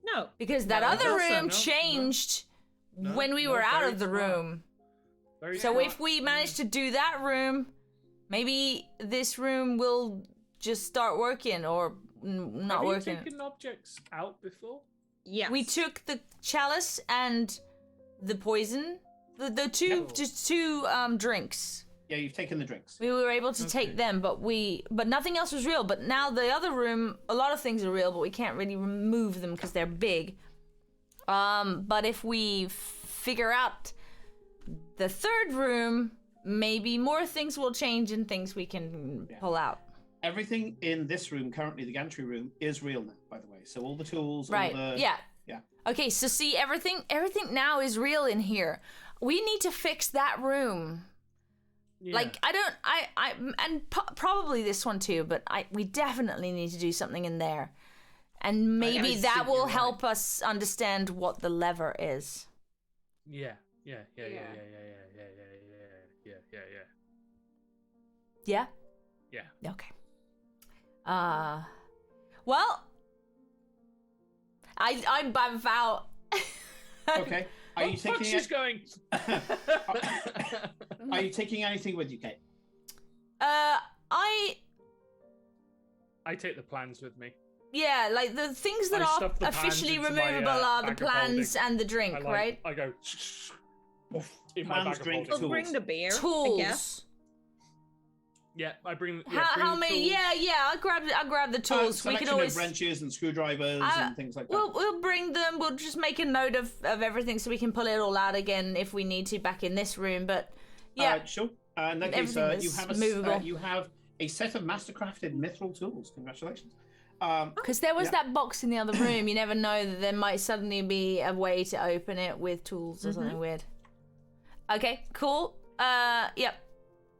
No. Because that other room changed when we were out of the room. So if we manage to do that room, maybe this room will just start working or not working. Have you taken objects out before? Yes. We took the chalice and the poison. The two drinks. Yeah, you've taken the drinks. We were able to take them, but nothing else was real. But now the other room, a lot of things are real, but we can't really remove them because they're big. But if we figure out the third room, maybe more things will change and things we can pull out. Everything in this room, currently the gantry room, is real now, by the way. So all the tools, right? All the... Yeah. Yeah. Okay, so see, everything now is real in here. We need to fix that room. Yeah. Like probably this one too, but we definitely need to do something in there, and maybe that will help us understand what the lever is. Yeah. Yeah. Yeah. Okay. Well, I'm bummed out. Okay. Are you taking? She's going. Are you taking anything with you, Kate? I take the plans with me. Yeah, like the things that are officially removable are the plans and the drink, right? I go. In plans, my bag drink, of tools. Bring the beer. Tools. I guess. Yeah, I bring. How many? Tools. Yeah. I'll grab the tools. We can always of wrenches and screwdrivers and things like that. We'll bring them. We'll just make a note of everything so we can pull it all out again if we need to back in this room. But yeah, sure. In that case, you have a set of mastercrafted mithril tools. Congratulations. Because there was that box in the other room. You never know that there might suddenly be a way to open it with tools or something weird. Okay, cool. Yep.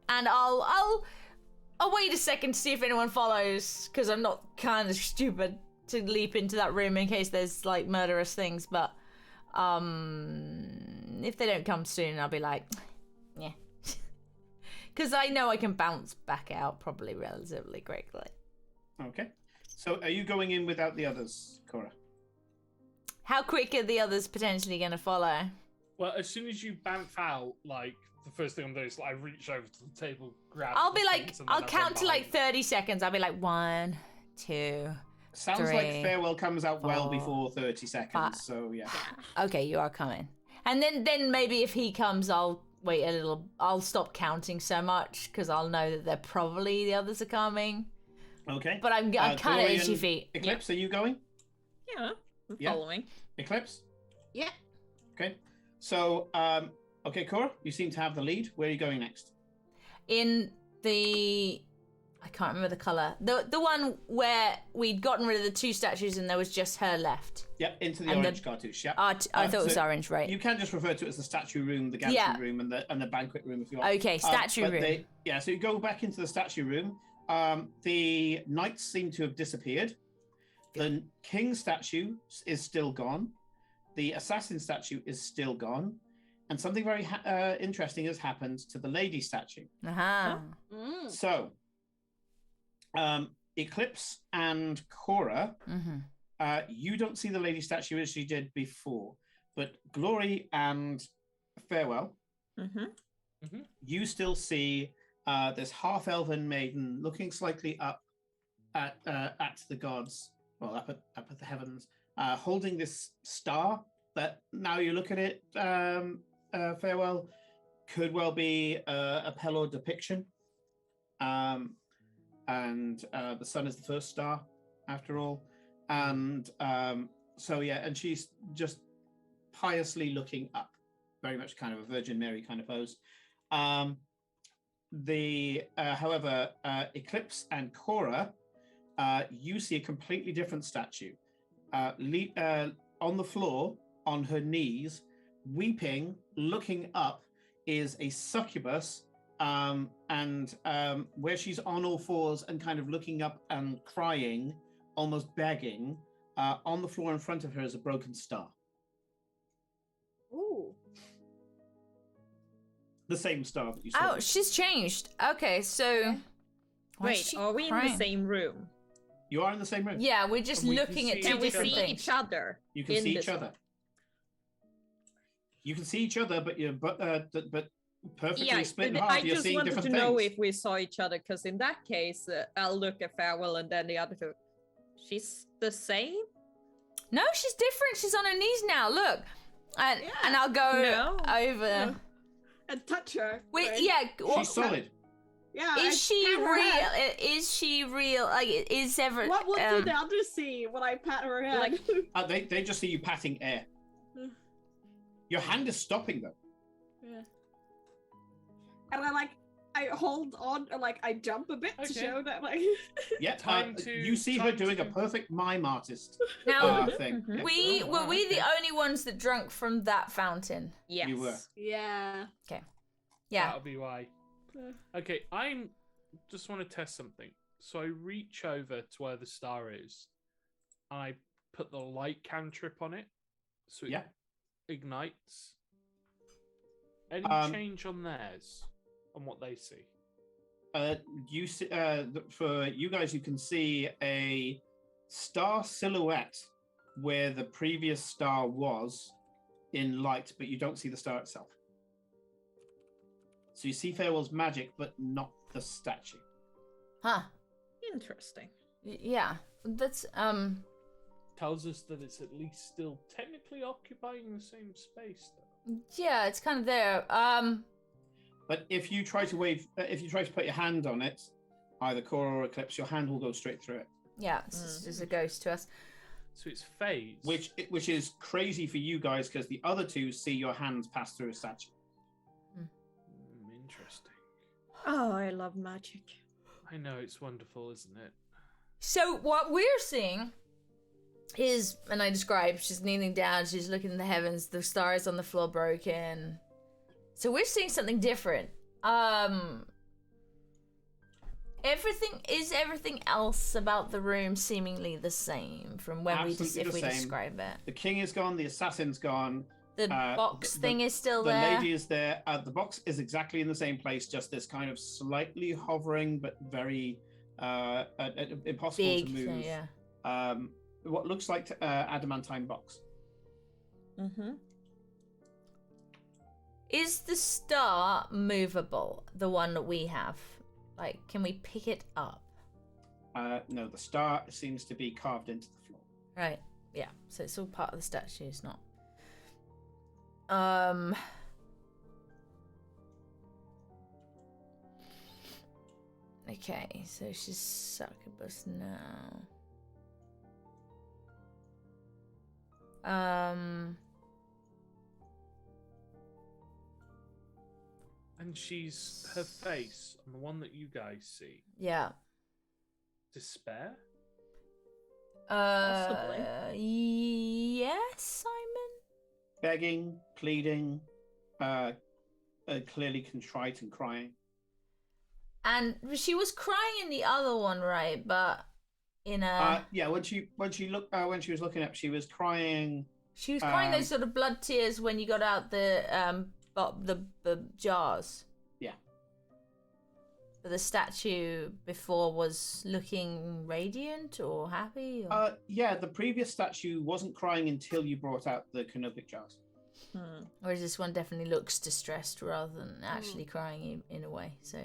And I'll wait a second to see if anyone follows, because I'm not kind of stupid to leap into that room in case there's like murderous things. But if they don't come soon, I'll be like, yeah, because I know I can bounce back out probably relatively quickly. Okay. So are you going in without the others, Cora? How quick are the others potentially going to follow? Well, as soon as you bamf out, like, the first thing I'm doing is I reach over to the table, grab. I'll be like, I'll count to like 30 seconds. I'll be like 1, 2. Sounds 3, like farewell comes out 4, well before 30 seconds. 5. So yeah. Okay, you are coming. And then maybe if he comes, I'll wait a little. I'll stop counting so much because I'll know that they're probably the others are coming. Okay. But I'm kind of itchy feet. Eclipse, are you going? Yeah, I'm following. Eclipse? Yeah. Okay. So, okay, Cora, you seem to have the lead. Where are you going next? In the... I can't remember the colour. The one where we'd gotten rid of the 2 statues and there was just her left. Yep, into the orange cartouche, yep. I thought it was orange, right? You can just refer to it as the statue room, the gantry room, and the banquet room if you want. Okay, statue room. so you go back into the statue room. the knights seem to have disappeared. The king statue is still gone. The assassin statue is still gone. And something very interesting has happened to the lady statue. Uh-huh. So, Eclipse and Cora, you don't see the lady statue as she did before, but Glory and Farewell, you still see this half-elven maiden looking slightly up at the gods, well, up at the heavens, holding this star that now you look at it, Farewell, could well be a Pelor depiction. And the sun is the first star, after all. And so, yeah, and she's just piously looking up, very much kind of a Virgin Mary kind of pose. However, Eclipse and Cora, you see a completely different statue. On the floor, on her knees, weeping, looking up, is a succubus, and where she's on all fours and kind of looking up and crying, almost begging, on the floor in front of her is a broken star. Ooh. The same star that you saw. Oh, she's changed. Okay, so... Wait, are we in the same room? You are in the same room. Yeah, we're just looking at two Can we different see things. each other? You can see each other. You can see each other, but perfectly split in half. You're seeing different things. I just wanted to know if we saw each other, because in that case, I'll look at Farewell and then the other two. She's the same? No, she's different. She's on her knees now. Look. And I'll go over... And touch her. Wait, right? yeah. She's solid. Yeah. Is she real? Is she real? Like, is ever... What do the others see when I pat her head? Like, they just see you patting air. Your hand is stopping them. Yeah. And I hold on, and I jump a bit to show that Yeah, you see her doing a perfect mime artist now, thing. Were we the only ones that drank from that fountain? Yes. You were. Yeah. Okay. Yeah. That'll be why. Okay, I just want to test something. So I reach over to where the star is, and I put the light cantrip on it, so it ignites. Any change on theirs? On what they see? You see, for you guys, you can see a star silhouette where the previous star was in light, but you don't see the star itself. So you see Farewell's magic, but not the statue. Huh. Interesting. Yeah. That's tells us that it's at least still technically occupying the same space, though. Yeah, it's kind of there. But if you try to put your hand on it, either Cora or Eclipse, your hand will go straight through it. Yeah, it's just a ghost to us. So it's phase. Which is crazy for you guys, because the other two see your hands pass through a statue. Interesting. Oh, I love magic. I know, it's wonderful, isn't it? So what we're seeing is, and I described, she's kneeling down, she's looking in the heavens, the stars on the floor broken. So we're seeing something different. Everything else about the room seemingly the same from when we describe it. The king is gone, the assassin's gone. The box thing is still there. there. The lady is there. The box is exactly in the same place, just this kind of slightly hovering but very impossible big to move. thing, yeah. What looks like adamantine box. Mm-hmm. Is the star movable? The one that we have? Like, can we pick it up? No, the star seems to be carved into the floor. Right. Yeah. So it's all part of the statue. It's not. Okay. So she's succubus now. And she's her face on the one that you guys see. Yeah. Despair? Possibly. Yes, Simon? Begging, pleading, clearly contrite and crying. And she was crying in the other one, right? But in a when she was looking up, she was crying. She was crying those sort of blood tears when you got out the jars. Yeah. But the statue before was looking radiant or happy? Or... Yeah, the previous statue wasn't crying until you brought out the canopic jars. Whereas this one definitely looks distressed rather than actually crying in a way. So,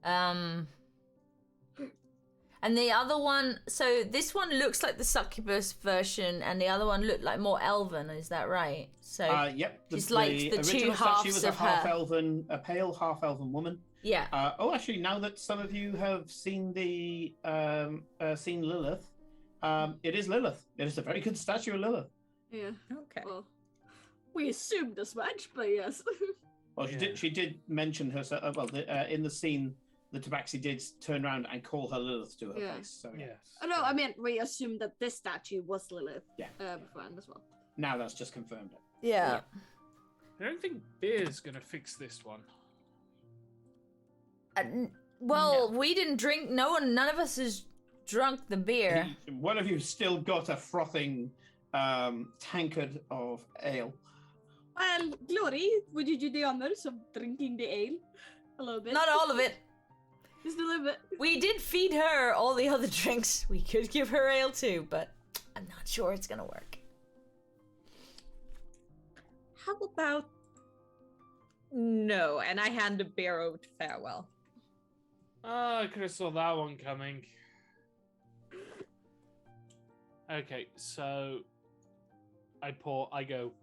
and the other one, so this one looks like the succubus version, and the other one looked like more elven. Is that right? So, yep. She's like the two halves of her. A pale half-elven woman. Yeah. Actually, now that some of you have seen seen Lilith, it is Lilith. It is a very good statue of Lilith. Yeah. Okay. Well, we assumed as much, but yes. Well, she did mention herself. In the scene, the Tabaxi did turn around and call her Lilith to her face. So yes. Oh no, I mean we assumed that this statue was Lilith. Yeah. Beforehand as well. Now that's just confirmed it. Yeah. I don't think beer's gonna fix this one. We didn't drink. None of us has drunk the beer. One of you still got a frothing tankard of ale. Well, Glory, would you do the honors of drinking the ale a little bit? Not all of it. Just a little bit. We did feed her all the other drinks. We could give her ale too, but I'm not sure it's gonna work. How about no? And I hand the beer over to Farewell. Oh, I could have saw that one coming. Okay, so I go,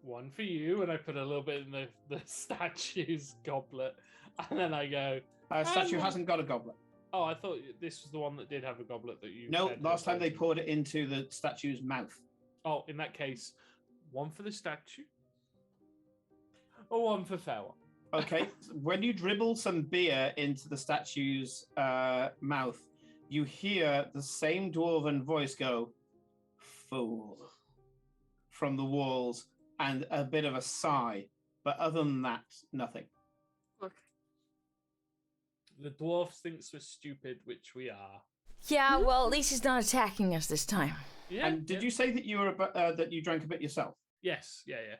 one for you, and I put a little bit in the statue's goblet, and then I go... Statue hasn't got a goblet. Oh, I thought this was the one that did have a goblet that you... No, last time they poured it into the statue's mouth. Oh, in that case, one for the statue, or one for Farewell. Okay, when you dribble some beer into the statue's mouth, you hear the same dwarven voice go, "Fool," from the walls, and a bit of a sigh. But other than that, nothing. Look. The dwarf thinks we're stupid, which we are. Yeah, well, at least he's not attacking us this time. Yeah. And did you say that you were that you drank a bit yourself? Yes. Yeah.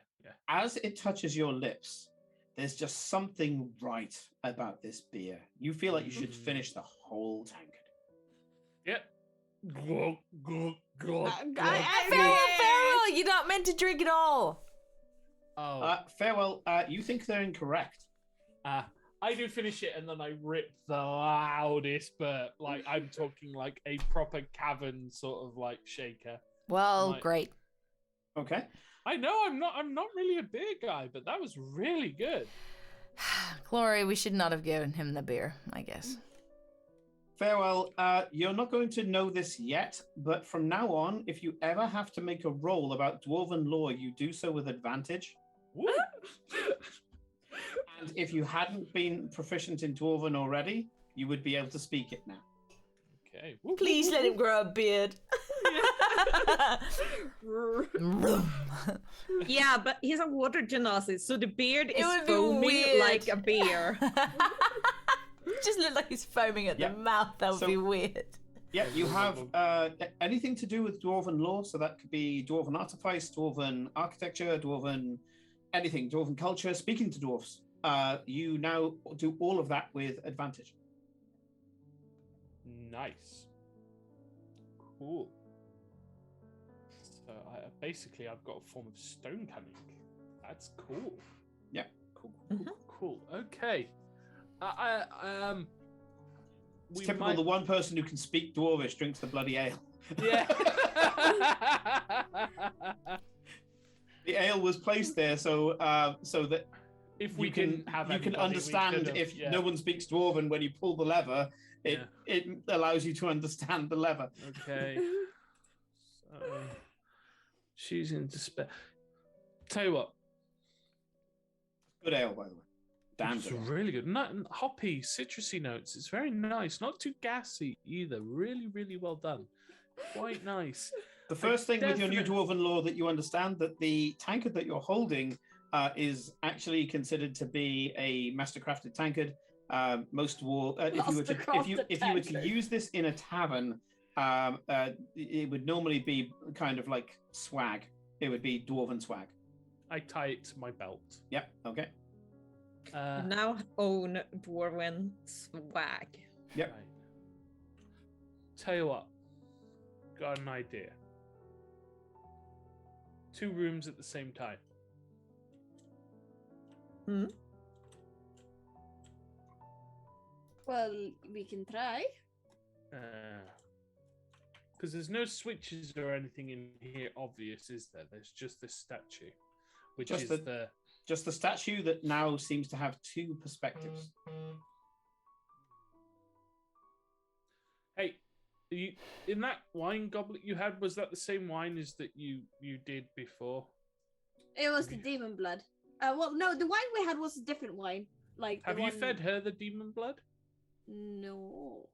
As it touches your lips, there's just something right about this beer. You feel like you should finish the whole tankard. Yep. Glug, glug, glug, Farewell! You're not meant to drink it all. Oh. Farewell, you think they're incorrect. I do finish it, and then I rip the loudest burp. Like, I'm talking like a proper cavern sort of like shaker. Well, great. Okay. I know I'm not really a beer guy, but that was really good. Glory, we should not have given him the beer, I guess. Farewell, you're not going to know this yet, but from now on, if you ever have to make a roll about Dwarven lore, you do so with advantage. And if you hadn't been proficient in Dwarven already, you would be able to speak it now. Okay. Please let him grow a beard. Yeah, but he's a water genasi, so the beard is would be foaming weird. like a beer. Just look like he's foaming at the mouth. That would be weird. Yeah, you have anything to do with Dwarven lore, so that could be Dwarven artifice, Dwarven architecture, Dwarven anything, Dwarven culture, speaking to dwarfs. You now do all of that with advantage. Nice. Cool. So basically I've got a form of stone cunning. That's cool. Yeah. Cool. Okay. It's typical. The one person who can speak Dwarvish drinks the bloody ale. Yeah. The ale was placed there so that if we you can understand if no one speaks Dwarven when you pull the lever. It allows you to understand the lever. Okay. So, she's in despair. Tell you what. Good ale, by the way. Damn It's good. really good. Not hoppy, citrusy notes. It's very nice. Not too gassy either. Really, really well done. Quite nice. The first thing with your new Dwarven lore that you understand that the tankard that you're holding is actually considered to be a mastercrafted tankard. Most war. If you were to use this in a tavern, it would normally be kind of like swag. It would be dwarven swag. I tie it to my belt. Yep. Okay. You now own dwarven swag. Yep. Right. Tell you what, got an idea. 2 rooms at the same time. Well, we can try. Because there's no switches or anything in here obvious, is there? There's just this statue, which Just is Just the statue that now seems to have 2 perspectives. Hey, in that wine goblet you had, was that the same wine as that you did before? It was the demon blood. Well, no, the wine we had was a different wine. Like, Have you fed her the demon blood? No.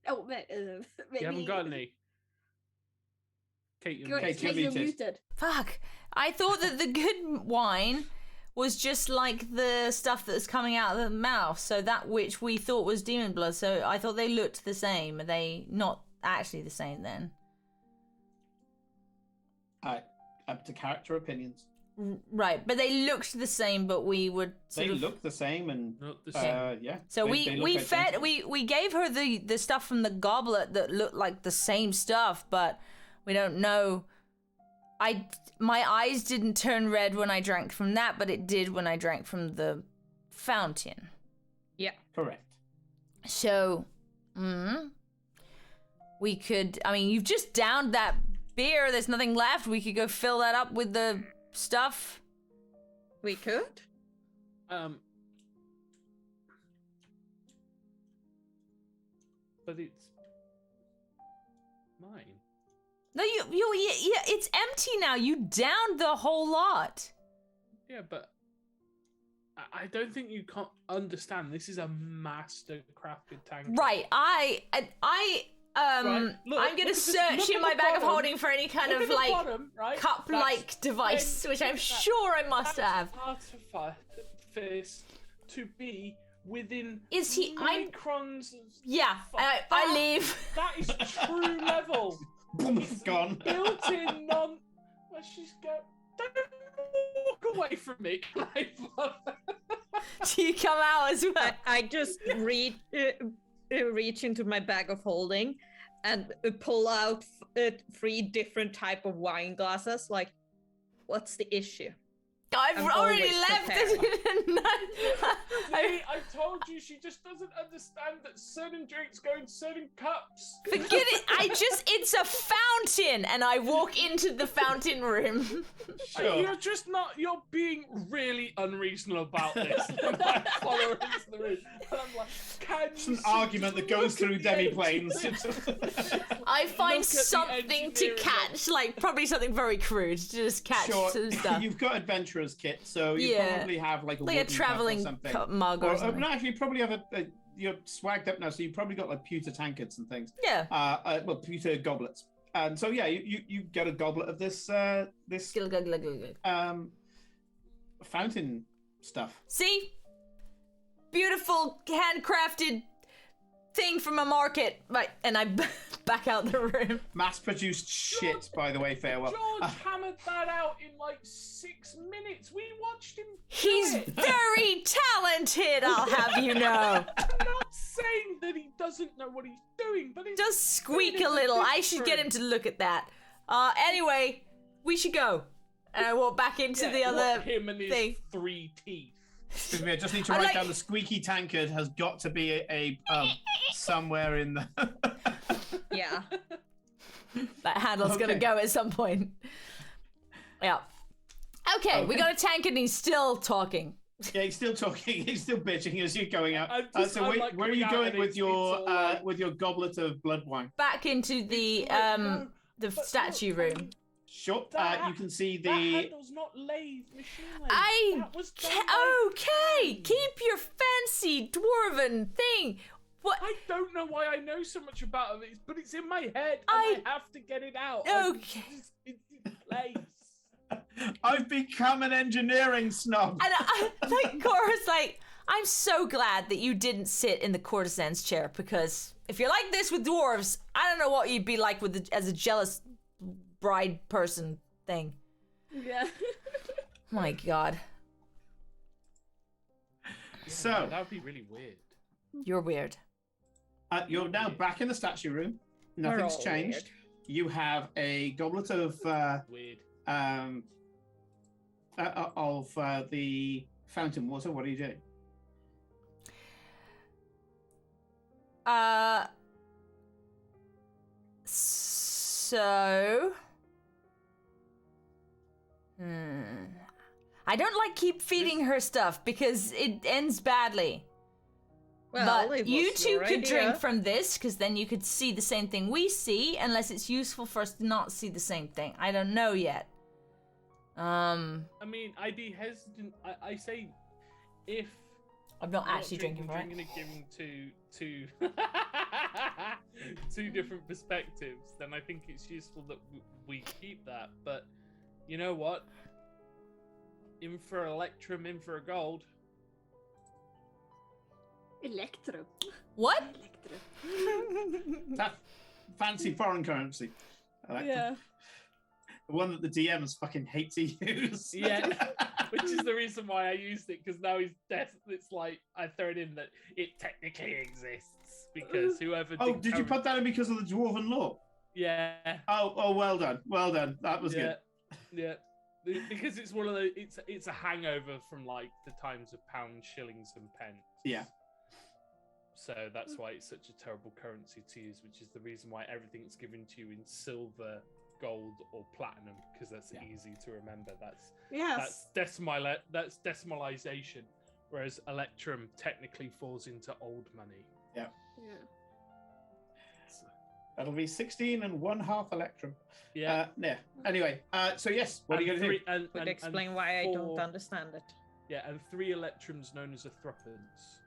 Oh, maybe. You haven't got any. Kate, you're muted. Fuck. I thought that the good wine was just like the stuff that's coming out of the mouth, so that which we thought was demon blood, so I thought they looked the same. Are they not actually the same then? Up to character opinions. Right, but they looked the same, but we would They look the same, and yeah. So we fed we gave her the stuff from the goblet that looked like the same stuff, but we don't know. My eyes didn't turn red when I drank from that, but it did when I drank from the fountain. Yeah, correct. So, we could. I mean, you've just downed that beer. There's nothing left. We could go fill that up with the stuff. We could. But it's mine. No, yeah, it's empty now. You downed the whole lot. Yeah, but I don't think you can't understand. This is a master crafted tank. Right. Look, I'm gonna search in my bag of holding for any kind of like bottom, right? cup-like device, which I'm sure I must have. Artifice to be within Is he? microns. Yeah. I leave. That is true level. Boom, gone. Built-in non. Where she's go. Don't walk away from me. Do you come out as well? I just reach into my bag of holding and pull out 3 different type of wine glasses. Like, what's the issue? I've already left it. I told you, she just doesn't understand that certain drinks go in certain cups. Forget it. It's a fountain, and I walk into the fountain room. Sure. You're being really unreasonable about this. I follow her into the room, and I'm like, it's an argument that goes through demi-planes. I find something to catch, like probably something very crude to just catch some stuff. You've got adventurer's kit, so you probably have like a traveling mug or something. No, actually, you probably have you're swagged up now, so you've probably got like pewter tankards and things. Yeah. Well, pewter goblets. And so yeah, you get a goblet of this fountain stuff. See, beautiful handcrafted thing from a market, right? And I back out the room. Mass-produced shit, by the way. Farewell. George hammered that out in like 6 minutes. We watched him. He's very talented, I'll have you know. I'm not saying that he doesn't know what he's doing, but it does squeak a little. I should get him to look at that. Anyway, we should go. And I walk back into the other him and his thing. 3 teeth. Excuse me, I just need to write down the squeaky tankard has got to be a pub somewhere in the... Yeah. That handle's gonna go at some point. Yeah. Okay, we got a tankard and he's still talking. Yeah, he's still talking. He's still bitching as you're going out. So where are you going with your goblet of blood wine? Back into the statue room. Sure. You can see the. That handle's not lathe machinery. Okay. Keep your fancy dwarven thing. What? I don't know why I know so much about it, but it's in my head, and I have to get it out. Okay. It's in place. I've become an engineering snob. And Cora's like, I'm so glad that you didn't sit in the courtesan's chair, because if you're like this with dwarves, I don't know what you'd be like with as a jealous bride person thing. Yeah. My God. So that would be really weird. You're weird. You're now back in the statue room. Nothing's changed. Weird. You have a goblet of weird. The fountain water. What are you doing? So I don't like keep feeding her stuff because it ends badly. Well, but you two could drink from this, because then you could see the same thing we see, unless it's useful for us to not see the same thing. I don't know yet. I mean, I'd be hesitant. I say if I'm not actually drinking, right? Drinking and giving two two different perspectives, then I think it's useful that we keep that. But you know what? In for Electrum, in for a gold. Electro. What? Electro. That fancy foreign currency. Yeah. The one that the DMs fucking hate to use. Yeah. Which is the reason why I used it, because now it's like I throw it in that it technically exists, because whoever. Oh, did you put that in because of the dwarven law? Yeah. Oh, well done, well done. That was good. Yeah. Because it's one of the it's a hangover from like the times of pounds, shillings, and pence. Yeah. So that's why it's such a terrible currency to use, which is the reason why everything's given to you in silver, gold, or platinum, because that's easy to remember. That's decimalization, whereas Electrum technically falls into old money. Yeah. Yeah. That'll be 16 and 1/2 Electrum. Yeah. Yeah. Anyway, so yes, what are you going to do? Could explain why I don't understand it. Yeah, and 3 Electrums known as a threepence,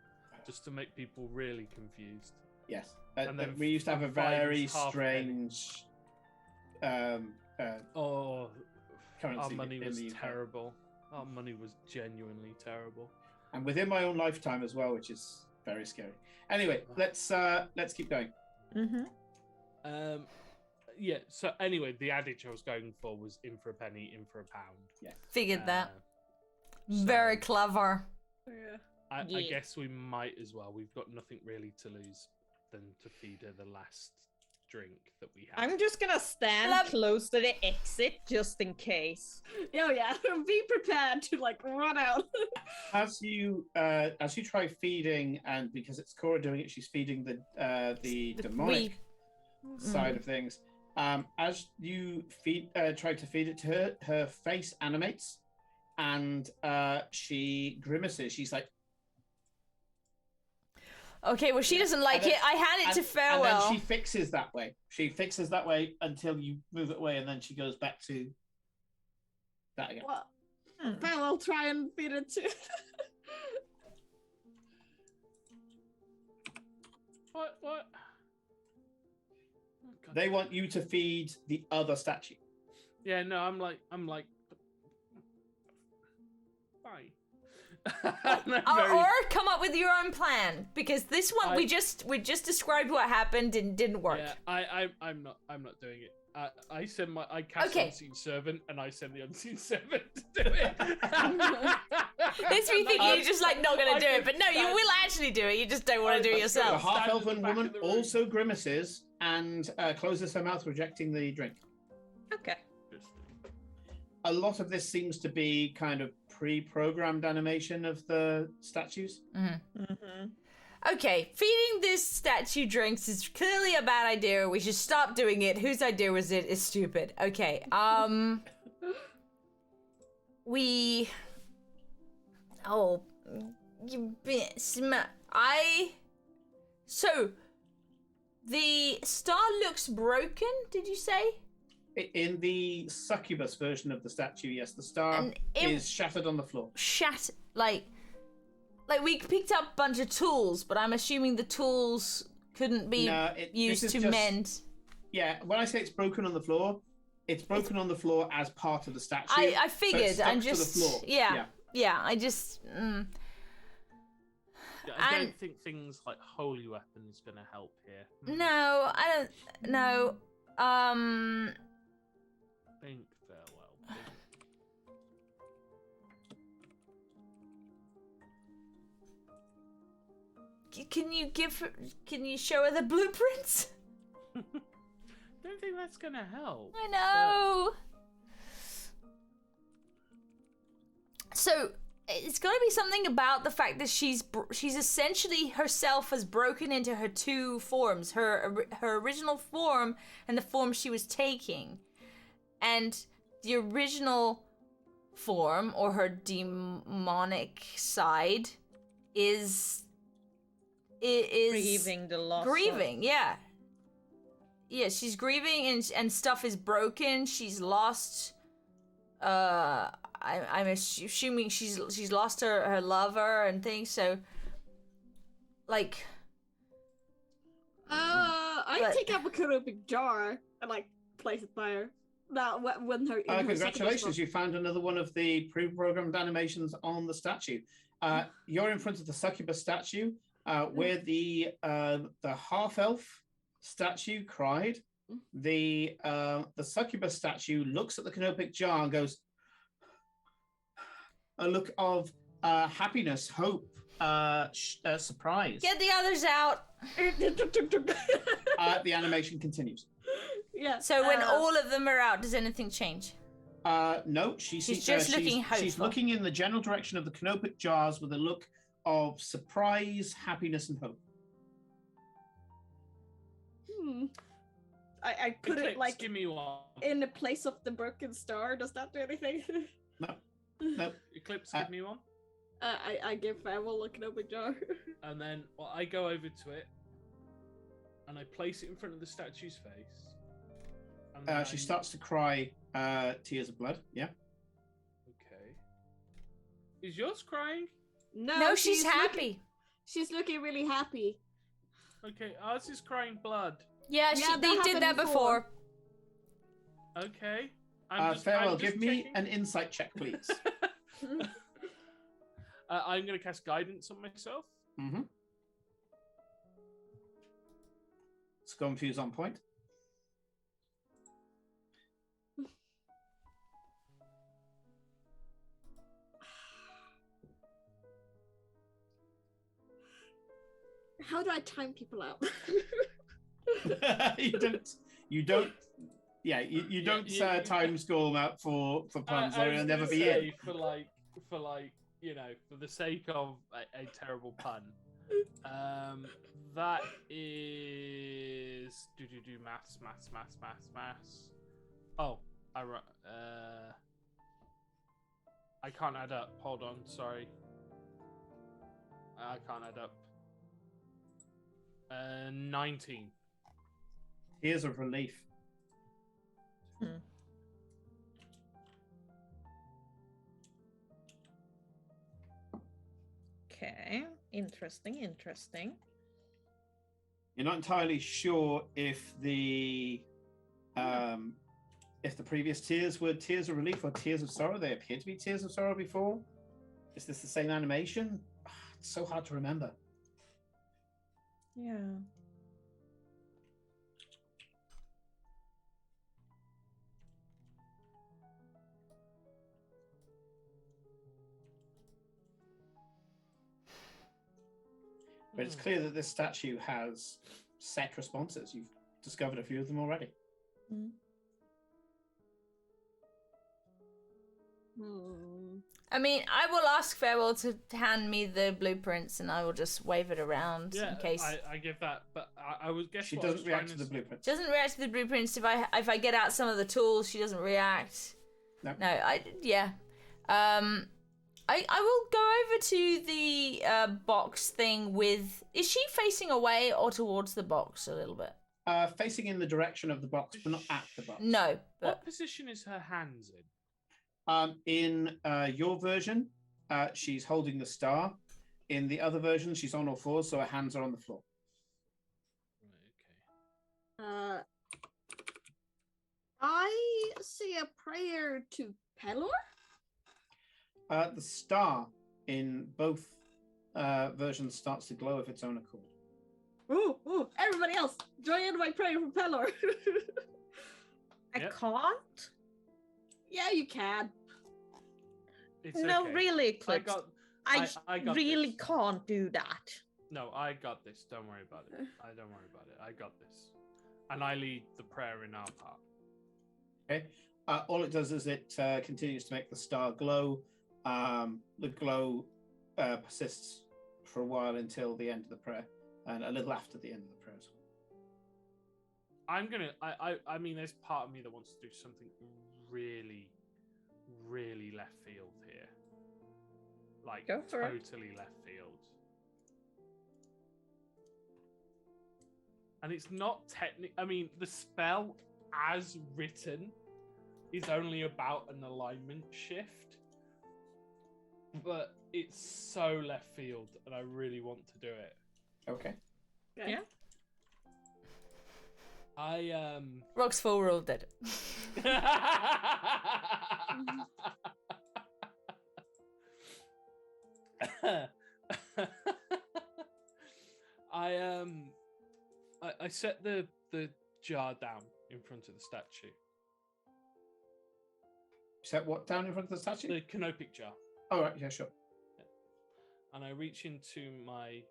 just to make people really confused. Yes. And then we used to have a 5 very is half strange currency. Our money was in the UK. terrible. Our money was genuinely terrible. And within my own lifetime as well, which is very scary. Anyway, let's keep going. Mm-hmm. Yeah, so anyway, the adage I was going for was in for a penny, in for a pound. Yeah. Figured that. So Very clever. Yeah. I guess we might as well. We've got nothing really to lose than to feed her the last drink that we have. I'm just gonna stand close to the exit just in case. Oh yeah, be prepared to like run out. As you try feeding, and because it's Cora doing it, she's feeding the demonic side of things. As you try to feed it to her, her face animates, and she grimaces. She's like, okay, well, she doesn't like it. I hand it to Farewell. And then she fixes that way. She fixes that way until you move it away, and then she goes back to that again. Well, Farewell, try and feed it too. What? Oh, they want you to feed the other statue. Yeah, no, I'm like, fine. Or come up with your own plan, because this one we just described what happened and didn't work. Yeah, I'm not doing it. I cast Unseen Servant, and I send the Unseen Servant to do it. This we think you're just like not gonna do it, but no, you will actually do it. You just don't want to do it yourself. The half-elven woman also grimaces and closes her mouth, rejecting the drink. Okay. A lot of this seems to be kind of pre-programmed animation of the statues. Mm-hmm. Mm-hmm. Okay, feeding this statue drinks is clearly a bad idea. We should stop doing it. Whose idea was it? It's stupid. Okay, So, the star looks broken, did you say? In the succubus version of the statue, yes, the star is shattered on the floor. Like we picked up a bunch of tools, but I'm assuming the tools couldn't be used to mend. Yeah, when I say it's broken on the floor, it's broken on the floor as part of the statue. I figured. So I'm just to the floor. Yeah. I just I don't think things like holy weapon is going to help here. No, I don't. No. Think farewell. Can you show her the blueprints? Don't think that's going to help. I know. So it's got to be something about the fact that she's essentially herself has broken into her two forms, her original form and the form she was taking, and the original form or her demonic side is grieving the loss. Yeah, she's grieving and stuff is broken. She's lost. I'm assuming she's lost her lover and things. So, like, I take up a canopic jar and like place it by her. That when her. Congratulations! You found another one of the pre-programmed animations on the statue. You're in front of the succubus statue, where the half-elf statue cried. The succubus statue looks at the canopic jar and goes, a look of happiness, hope, surprise. Get the others out. The animation continues. Yeah. So when all of them are out, does anything change? No, she's just looking hopeful. She's looking in the general direction of the canopic jars with a look of surprise, happiness, and hope. I put Eclipse, it like give me one. in the place of the broken star. Does that do anything? No. Eclipse, give me one. I give Farewell a canopic jar. And then I go over to it and I place it in front of the statue's face. And she starts to cry tears of blood. Yeah. Okay. Is yours crying? No, she's happy. She's looking really happy. Okay, ours is crying blood. Yeah, they did that before. Okay. Farewell, give me an insight check, please. I'm going to cast guidance on myself. Mm-hmm. Let's go and fuse on point. How do I time people out? You don't. Yeah, you don't time score them out for puns, or you'll never be in. For the sake of a terrible pun. That is maths. Oh, I can't add up. Hold on, sorry. I can't add up. 19. Tears of relief. Okay, interesting. You're not entirely sure if the previous tears were tears of relief or tears of sorrow. They appear to be tears of sorrow before. Is this the same animation? It's so hard to remember. Yeah. But it's clear that this statue has set responses. You've discovered a few of them already. I mean, I will ask Farewell to hand me the blueprints, and I will just wave it around in case. I give that, but I would guess she doesn't react to the blueprints. She doesn't react to the blueprints. If I get out some of the tools, she doesn't react. No. I will go over to the box thing with. Is she facing away or towards the box a little bit? Facing in the direction of the box, but not at the box. No. But... What position is her hands in? In your version, she's holding the star. In the other version, she's on all fours, so her hands are on the floor. Right, okay. I say a prayer to Pelor. The star in both version starts to glow of its own accord. Ooh, everybody else, join in my prayer for Pelor. I can't? Yeah, you can. It's No, okay. really, Eclipse. I got really this. can't do that. No, I got this. Don't worry about it. Don't worry about it. I got this. And I lead the prayer in our part. Okay. All it does is it continues to make the star glow. The glow persists for a while until the end of the prayer, and a little after the end of the prayer as well. I mean, there's part of me that wants to do something really, really left field here. Like, Go for it. totally left field. And it's not technical. I mean, the spell as written is only about an alignment shift, but it's so left field, and I really want to do it. Okay. Yeah. Rock's full rule did it. I set the jar down in front of the statue. Set what down in front of the statue? The canopic jar. Oh, right, yeah, sure. Yeah. And I reach into my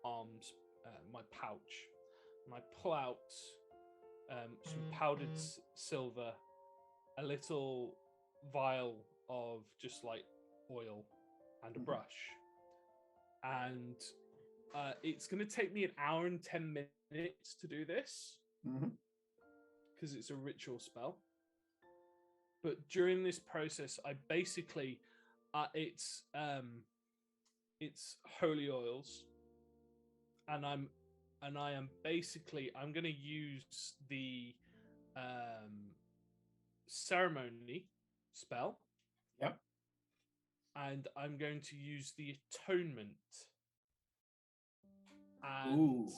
arms, my pouch, and I pull out some powdered silver, a little vial of just like oil, and a brush. And it's going to take me 1 hour and 10 minutes to do this because it's a ritual spell. But during this process, I basically it's holy oils, and I am basically I'm going to use the ceremony spell. Yep. And I'm going to use the atonement. And Ooh.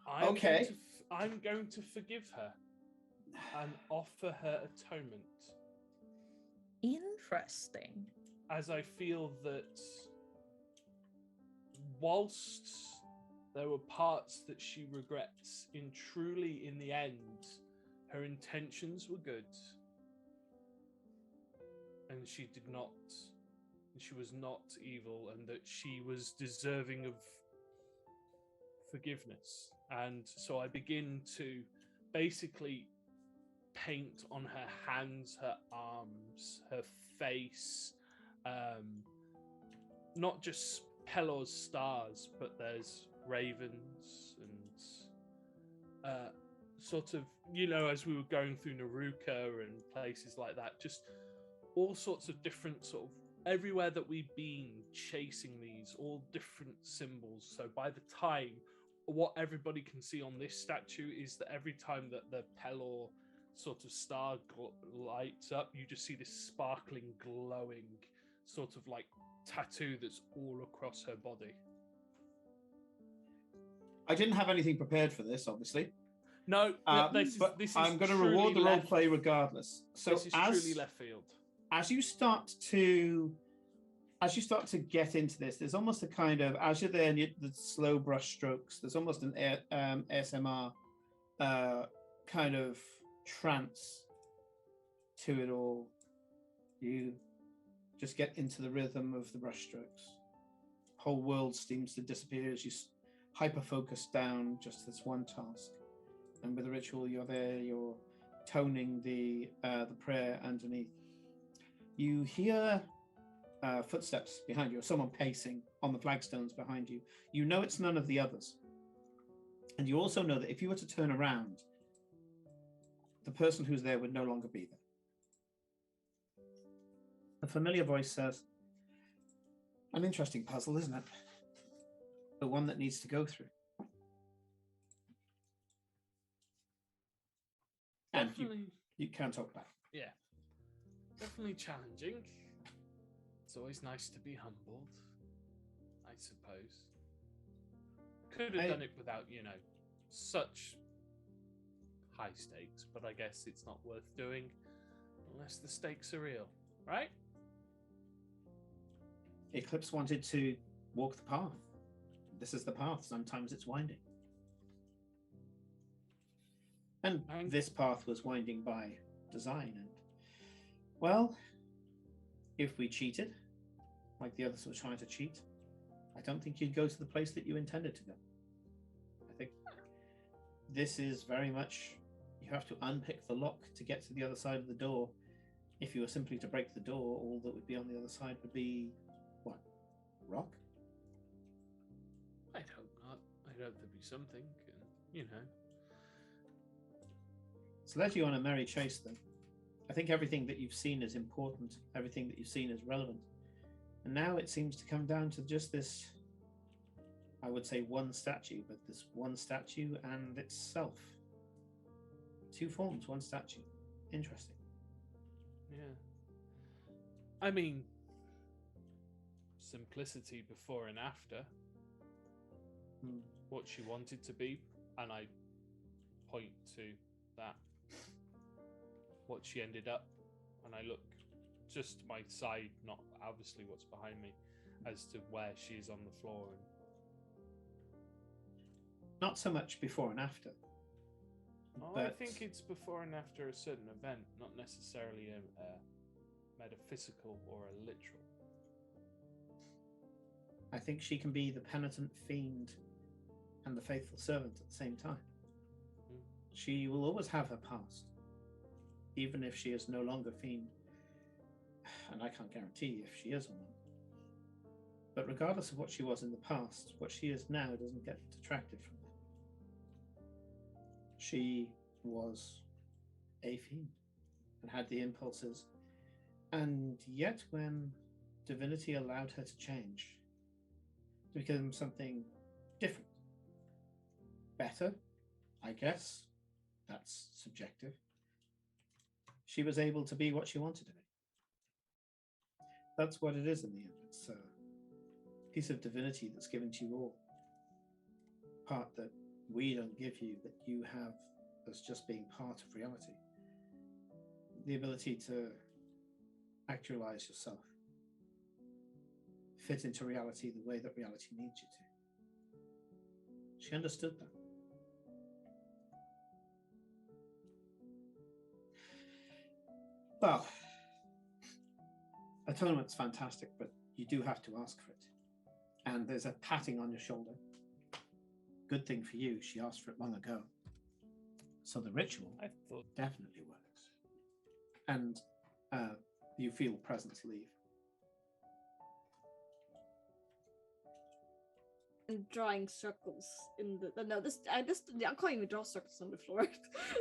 I'm going to forgive her and offer her atonement. Interesting. As I feel that whilst there were parts that she regrets, in the end, her intentions were good. And she was not evil, and that she was deserving of forgiveness. And so I begin to basically paint on her hands, her arms, her face, not just Pelor's stars, but there's ravens and sort of, as we were going through Naruka and places like that, just all sorts of different sort of everywhere that we've been chasing these, all different symbols. So by the time, what everybody can see on this statue is that every time that the Pelor sort of star lights up, you just see this sparkling, glowing sort of like tattoo that's all across her body. I didn't have anything prepared for this, obviously. No, this is I'm going to reward the role play regardless. So this is truly left field. As you start to get into this, there's almost a kind of, as you're there and the slow brush strokes, there's almost an ASMR kind of trance to it all. You just get into the rhythm of the brush strokes. Whole world seems to disappear as you hyper focus down just this one task. And with the ritual, you're there, you're toning the prayer underneath. You hear footsteps behind you, or someone pacing on the flagstones behind you. You know it's none of the others. And you also know that if you were to turn around, the person who's there would no longer be there. A familiar voice says, "An interesting puzzle, isn't it? But one that needs to go through." And you can talk back. Yeah. Definitely challenging. It's always nice to be humbled, I suppose. Could have done it without, such high stakes, but I guess it's not worth doing unless the stakes are real, right? Eclipse wanted to walk the path. This is the path. Sometimes it's winding. And this path was winding by design. And, well, if we cheated, like the others were trying to cheat, I don't think you'd go to the place that you intended to go. I think this is very much, you have to unpick the lock to get to the other side of the door. If you were simply to break the door, all that would be on the other side would be, what, rock? I'd hope not. I'd hope there'd be something, you know. So led you on a merry chase, then. I think everything that you've seen is important. Everything that you've seen is relevant. And now it seems to come down to just this, I would say one statue, but this one statue and itself. Two forms, one statue. Interesting. Yeah. I mean, simplicity before and after. What she wanted to be, and I point to that. What she ended up, and I look just to my side, not obviously what's behind me, as to where she is on the floor. And not so much before and after. I think it's before and after a certain event, not necessarily a metaphysical or a literal. I think she can be the penitent fiend and the faithful servant at the same time. She will always have her past, even if she is no longer fiend. And I can't guarantee if she is or not. But regardless of what she was in the past, what she is now doesn't get detracted from that. She was a fiend and had the impulses. And yet when divinity allowed her to change, to become something different, better, I guess, that's subjective, she was able to be what she wanted to be. That's what it is in the end. It's a piece of divinity that's given to you all. Part that we don't give you, that you have as just being part of reality. The ability to actualize yourself. Fit into reality the way that reality needs you to. She understood that. Well, atonement's fantastic, but you do have to ask for it. And there's a patting on your shoulder. Good thing for you, she asked for it long ago. So the ritual definitely works. And you feel presence leave. And drawing circles in the I can't even draw circles on the floor.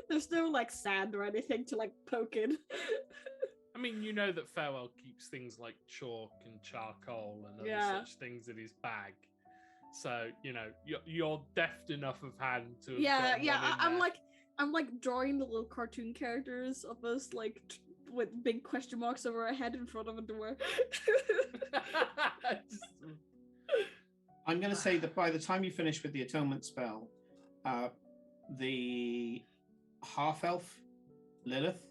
There's no like sand or anything to like poke in. I mean, you know that Farewell keeps things like chalk and charcoal and other such things in his bag. So, you know, you're deft enough of hand to have I'm like drawing the little cartoon characters of us like with big question marks over our head in front of a door. I'm going to say that by the time you finish with the atonement spell, the half-elf Lilith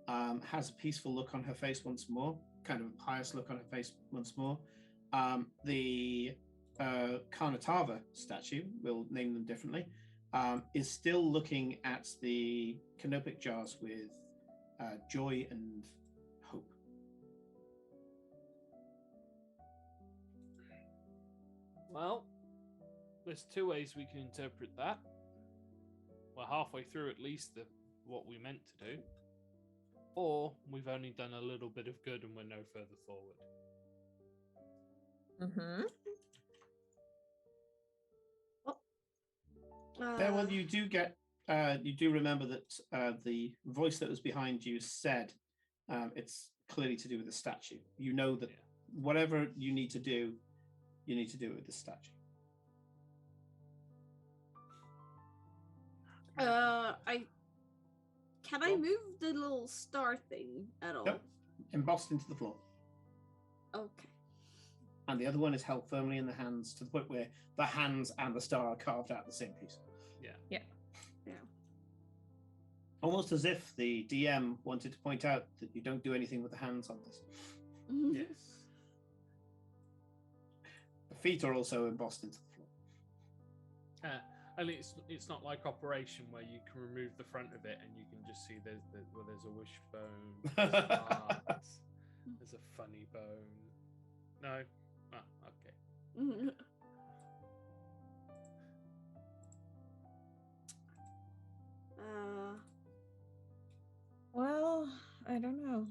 has a peaceful look on her face once more, kind of a pious look on her face once more. The Karnatava statue, we'll name them differently, is still looking at the canopic jars with joy and hope. Well, there's two ways we can interpret that. We're halfway through at least what we meant to do. Or we've only done a little bit of good and we're no further forward. Mm-hmm. Well, you do remember that the voice that was behind you said it's clearly to do with the statue. You know that whatever you need to do it with the statue. Can I move the little star thing at all? Nope. Embossed into the floor. Okay. And the other one is held firmly in the hands to the point where the hands and the star are carved out the same piece. Yeah. Almost as if the DM wanted to point out that you don't do anything with the hands on this. Yes. The feet are also embossed into the floor. And it's not like Operation where you can remove the front of it and you can just see there's a wishbone, there's hearts, there's a funny bone. No? Oh, okay. Well, I don't know.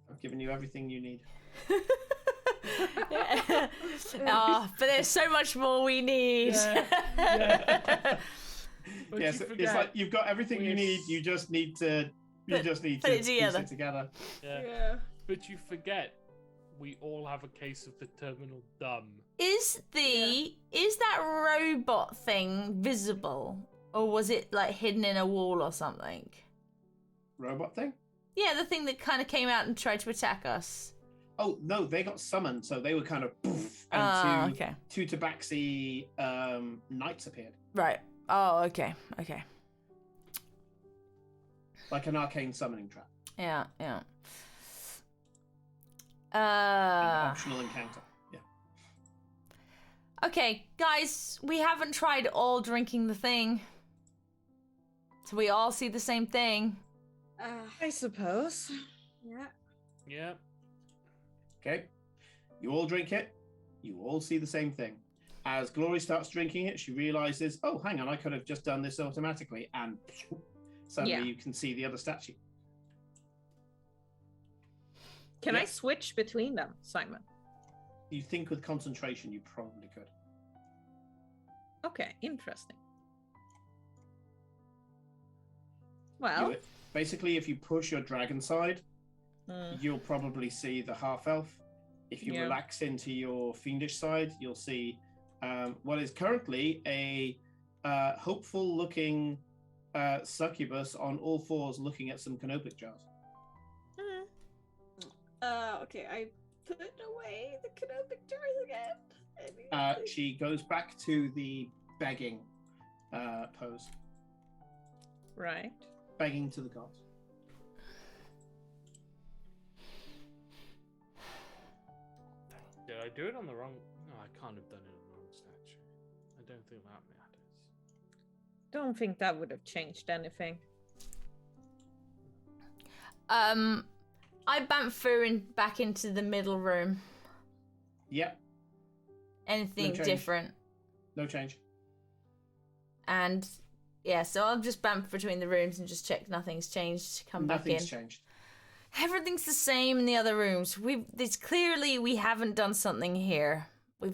I've given you everything you need. But there's so much more we need. Yeah. Yes, it's like you've got everything you need. You just need to put it piece together. it together. Yeah. But you forget, we all have a case of the terminal dumb. Is that robot thing visible, or was it like hidden in a wall or something? Robot thing? Yeah, the thing that kind of came out and tried to attack us. Oh no, they got summoned, so they were kind of poof, and two Tabaxi knights appeared. Right. Oh, okay. Like an arcane summoning trap. Yeah. An optional encounter. Yeah. Okay, guys, we haven't tried all drinking the thing. So we all see the same thing. I suppose. Yeah. Okay. You all drink it. You all see the same thing. As Glory starts drinking it, she realizes, oh, hang on, I could have just done this automatically. And suddenly you can see the other statue. Can I switch between them, Simon? You think with concentration you probably could. Okay, interesting. Well, basically, if you push your dragon side, you'll probably see the half-elf. If you relax into your fiendish side, you'll see what is currently a hopeful-looking succubus on all fours looking at some canopic jars. Okay, I put away the canopic jars again. She goes back to the begging pose. Right. Begging to the gods. Did I do it on the wrong? No, I can't have done it on the wrong statue. I don't think that matters. Don't think that would have changed anything. I bumped through and back into the middle room. Yep. Anything different? No change. And so I'll just bump between the rooms and just check nothing's changed. Come back in. Nothing's changed. Everything's the same in the other rooms. It's clearly we haven't done something here.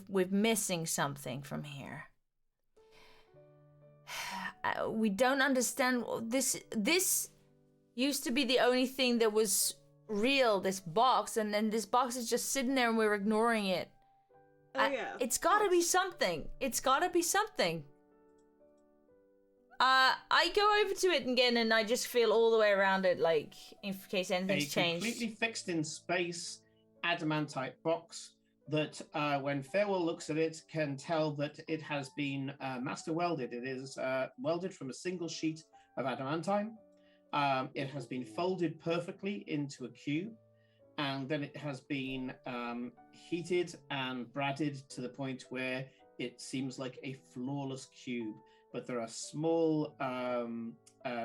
We're missing something from here. We don't understand this used to be the only thing that was real, this box, and then this box is just sitting there and we're ignoring it. It's gotta be something. I go over to it again and I just feel all the way around it, like, in case anything's changed. Completely fixed in space adamantite box that when Farewell looks at it can tell that it has been master welded. It is welded from a single sheet of adamantine. It has been folded perfectly into a cube, and then it has been heated and bradded to the point where it seems like a flawless cube. But there are small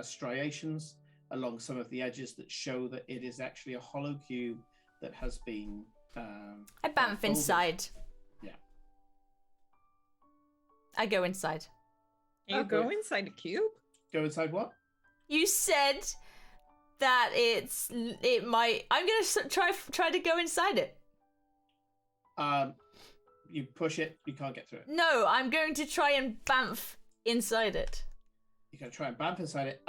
striations along some of the edges that show that it is actually a hollow cube that has been I bamf inside. Yeah. I go inside. You go inside the cube? Go inside what? You said that it might. I'm gonna try to go inside it. You push it, you can't get through it. No, I'm going to try and bamf inside it. You're gonna try and bamf inside it.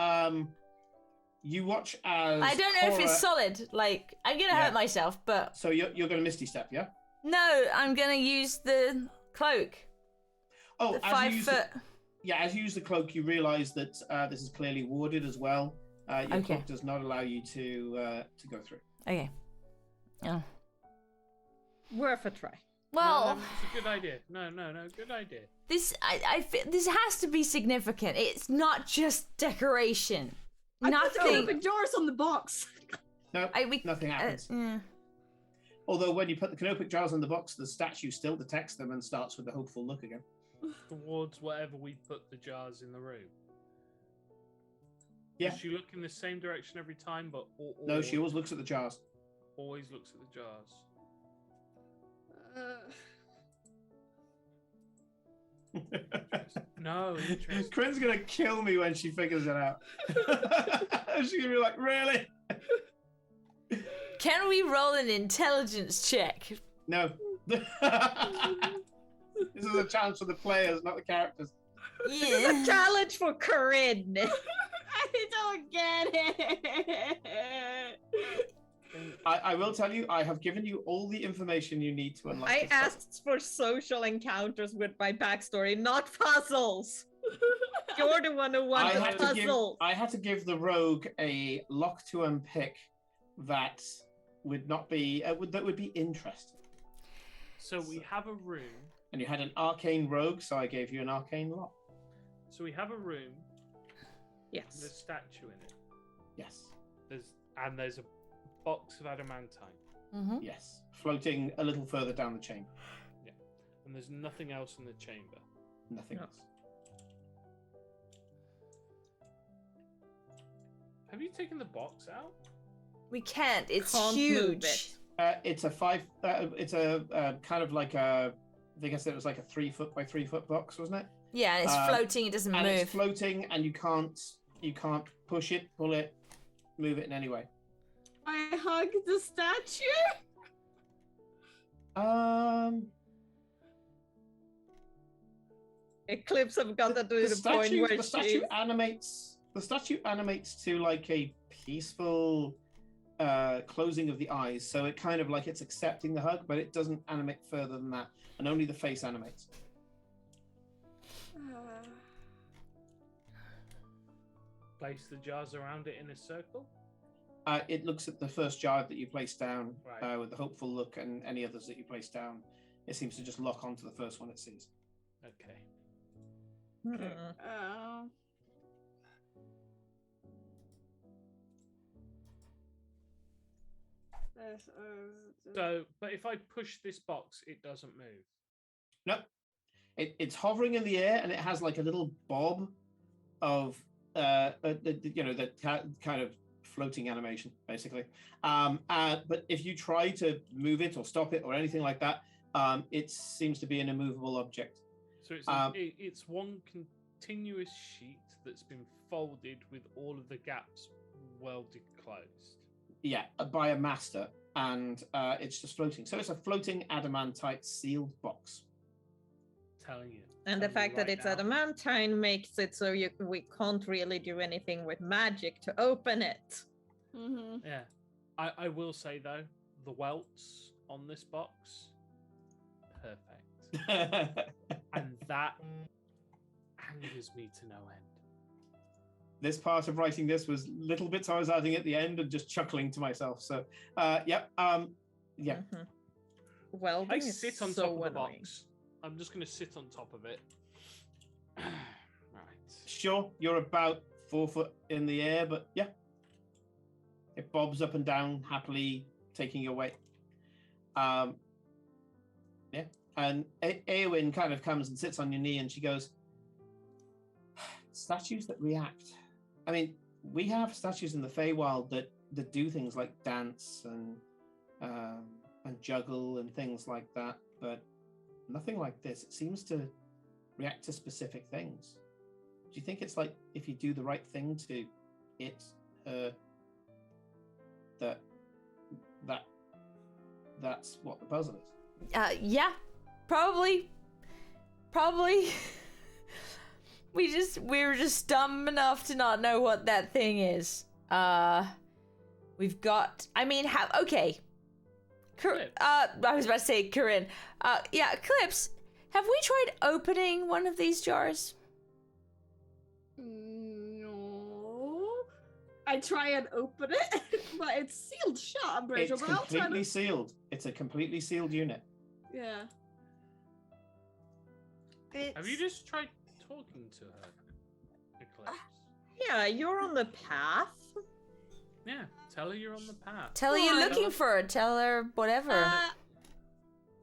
You watch as I don't know if it's solid. Like, I'm gonna hurt myself, but so you're gonna Misty Step, yeah? No, I'm gonna use the cloak. Oh, the 5 foot. As you use the cloak, you realise that this is clearly warded as well. Your cloak does not allow you to go through. Okay. Oh. Worth a try. Well, no, it's a good idea. No, good idea. This this has to be significant. It's not just decoration. I put the open jars on the box. No, nothing happens. Although when you put the canopic jars in the box, the statue still detects them and starts with the hopeful look again. Towards whatever we put the jars in the room. Yeah. Does she look in the same direction every time, but No, she always looks at the jars. Always looks at the jars. No, interesting. Corinne's gonna kill me when she figures it out. She's gonna be like, really? Can we roll an intelligence check? No. This is a challenge for the players, not the characters. Yeah. A challenge for Corinne. I don't get it. I will tell you, I have given you all the information you need to unlock. I asked for social encounters with my backstory, not puzzles. You're the one who wanted a puzzle. I had to give the rogue a lock to unpick that would not be that would be interesting. So we have a room. And you had an arcane rogue, so I gave you an arcane lock. So we have a room. Yes. There's a statue in it. Yes. There's a box of adamantine. Mm-hmm. Yes. Floating a little further down the chamber. Yeah. And there's nothing else in the chamber. Nothing No. else. Have you taken the box out? We can't. It's Can't move huge. it. It's a it's a kind of like a. I think I said it was like a 3 foot by 3 foot box, wasn't it? Yeah, and it's floating. It doesn't and move. it's floating, and you can't push it, pull it, move it in any way. I hug the statue. Eclipse have got that to the point where the statue animates. The statue animates to like a peaceful closing of the eyes, so it kind of like it's accepting the hug, but it doesn't animate further than that, and only the face animates. Place the jars around it in a circle. It looks at the first jar that you place down Right. with the hopeful look, and any others that you place down, it seems to just lock onto the first one it sees. Okay. Oh. So, but if I push this box, it doesn't move. Nope. It's hovering in the air, and it has like a little bob of the kind of floating animation, basically. But if you try to move it or stop it or anything like that, it seems to be an immovable object. So it's one continuous sheet that's been folded with all of the gaps welded closed. Yeah, by a master, and it's just floating. So it's a floating adamantite sealed box. Telling you. And the fact that it's adamantine makes it so we can't really do anything with magic to open it. Mm-hmm. Yeah. I will say though, the welts on this box, perfect. And that angers me to no end. This part of writing this was little bits I was adding at the end and just chuckling to myself. So, yeah. Mm-hmm. Well, I sit on top of the box. I'm just going to sit on top of it. Right. Sure, you're about 4 foot in the air, but yeah. It bobs up and down, happily taking your weight. Yeah. And Eowyn kind of comes and sits on your knee, and she goes, statues that react. I mean, we have statues in the Feywild that do things like dance and juggle and things like that, but nothing like this. It seems to react to specific things. Do you think it's like if you do the right thing to it, that's what the puzzle is? Yeah, probably. We were just dumb enough to not know what that thing is. We've got. I mean, okay. I was about to say Corinne. Yeah, Eclipse. Have we tried opening one of these jars? No. I try and open it, but it's sealed shut. I'm pretty It's sure. But completely sealed. It's a completely sealed unit. Yeah. Have you just tried talking to her, Eclipse? Yeah, you're on the path. Yeah, tell her you're on the path. Tell her you're looking for her. Tell her whatever.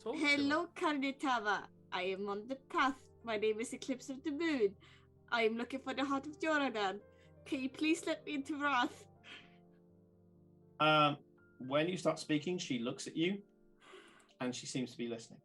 Talk to Hello, Karnitava. I am on the path. My name is Eclipse of the Moon. I am looking for the Heart of Jordan. Can you please let me into Wrath? When you start speaking, she looks at you, and she seems to be listening.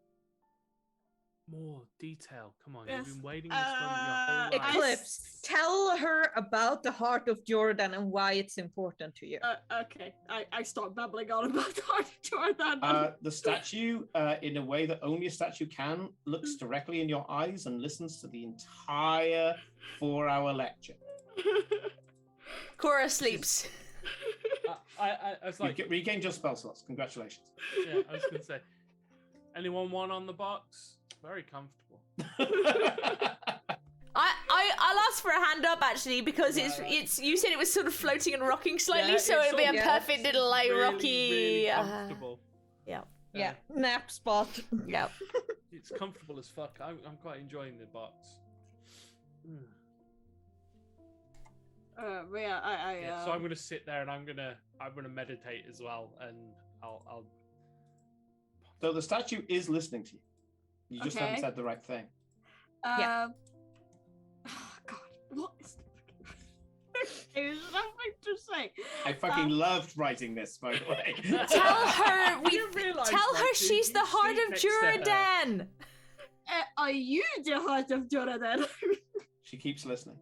More detail. Come on, Yes. you've been waiting this moment your whole life. Eclipse, tell her about the Heart of Jordan and why it's important to you. Okay. I start babbling on about the Heart of Jordan. The statue, in a way that only a statue can, looks directly in your eyes and listens to the entire 4-hour lecture. Cora sleeps. I was like, You regained your spell slots. Congratulations. yeah, I was gonna say, anyone want on the box? Very comfortable. I'll ask for a hand up actually because it's you said it was sort of floating and rocking slightly, Yeah, so it's it'll be a sort of perfect little like really, rocky. really comfortable. Yeah, nap spot. Yeah. It's comfortable as fuck. I'm quite enjoying the box. But yeah, So I'm gonna sit there and I'm gonna meditate as well, and I'll. So the statue is listening to you. You just haven't Okay. said the right thing. Oh, God, what is there's nothing to say. I fucking loved writing this, by the way. Tell her You realise, tell her like, she's you the Heart sit of next to her. Jordan. Are you the Heart of Jordan? She keeps listening.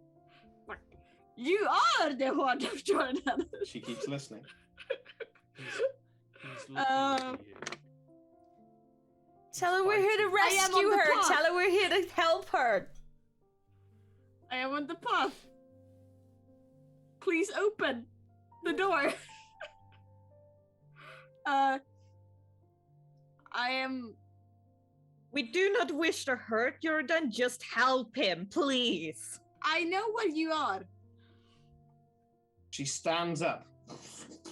You are the Heart of Jordan. She keeps listening. He's looking at you. Tell her we're here to I am rescue on the her. path. Tell her we're here to help her. I am on the path. Please open the door. I am. We do not wish to hurt Jordan, just help him, please. I know what you are. She stands up.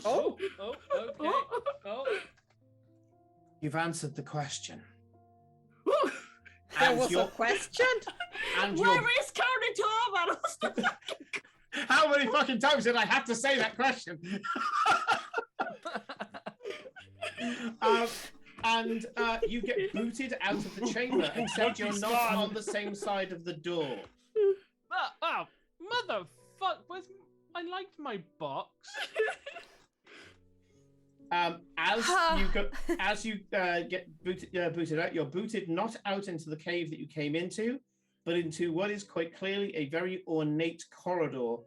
Oh, okay. Oh, You've answered the question. There And was a your- question? and Where your- is Carnitava? How many fucking times did I have to say that question? And you get booted out of the chamber, except you're not on the same side of the door. motherfuck! I liked my box. As you get booted out, you're booted not out into the cave that you came into, but into what is quite clearly a very ornate corridor,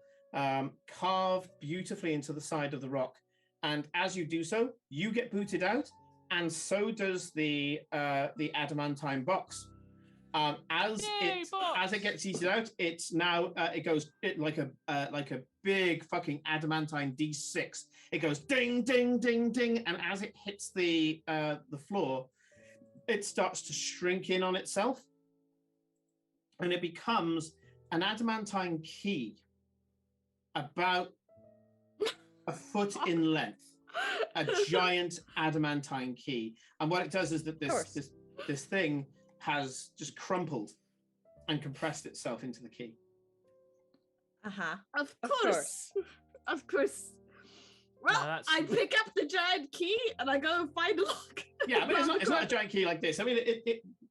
carved beautifully into the side of the rock. And as you do so, you get booted out, and so does the adamantine box. As it gets eaten out, it's now like a big fucking adamantine D6. It goes ding, ding, ding, ding, and as it hits the floor, it starts to shrink in on itself, and it becomes an adamantine key, about a foot in length, a giant adamantine key. And what it does is that this thing has just crumpled and compressed itself into the key. Uh-huh. Of course. Of course. Well, No, I pick up the giant key and I go and find a lock. Yeah, I mean, it's not a giant key like this. I mean,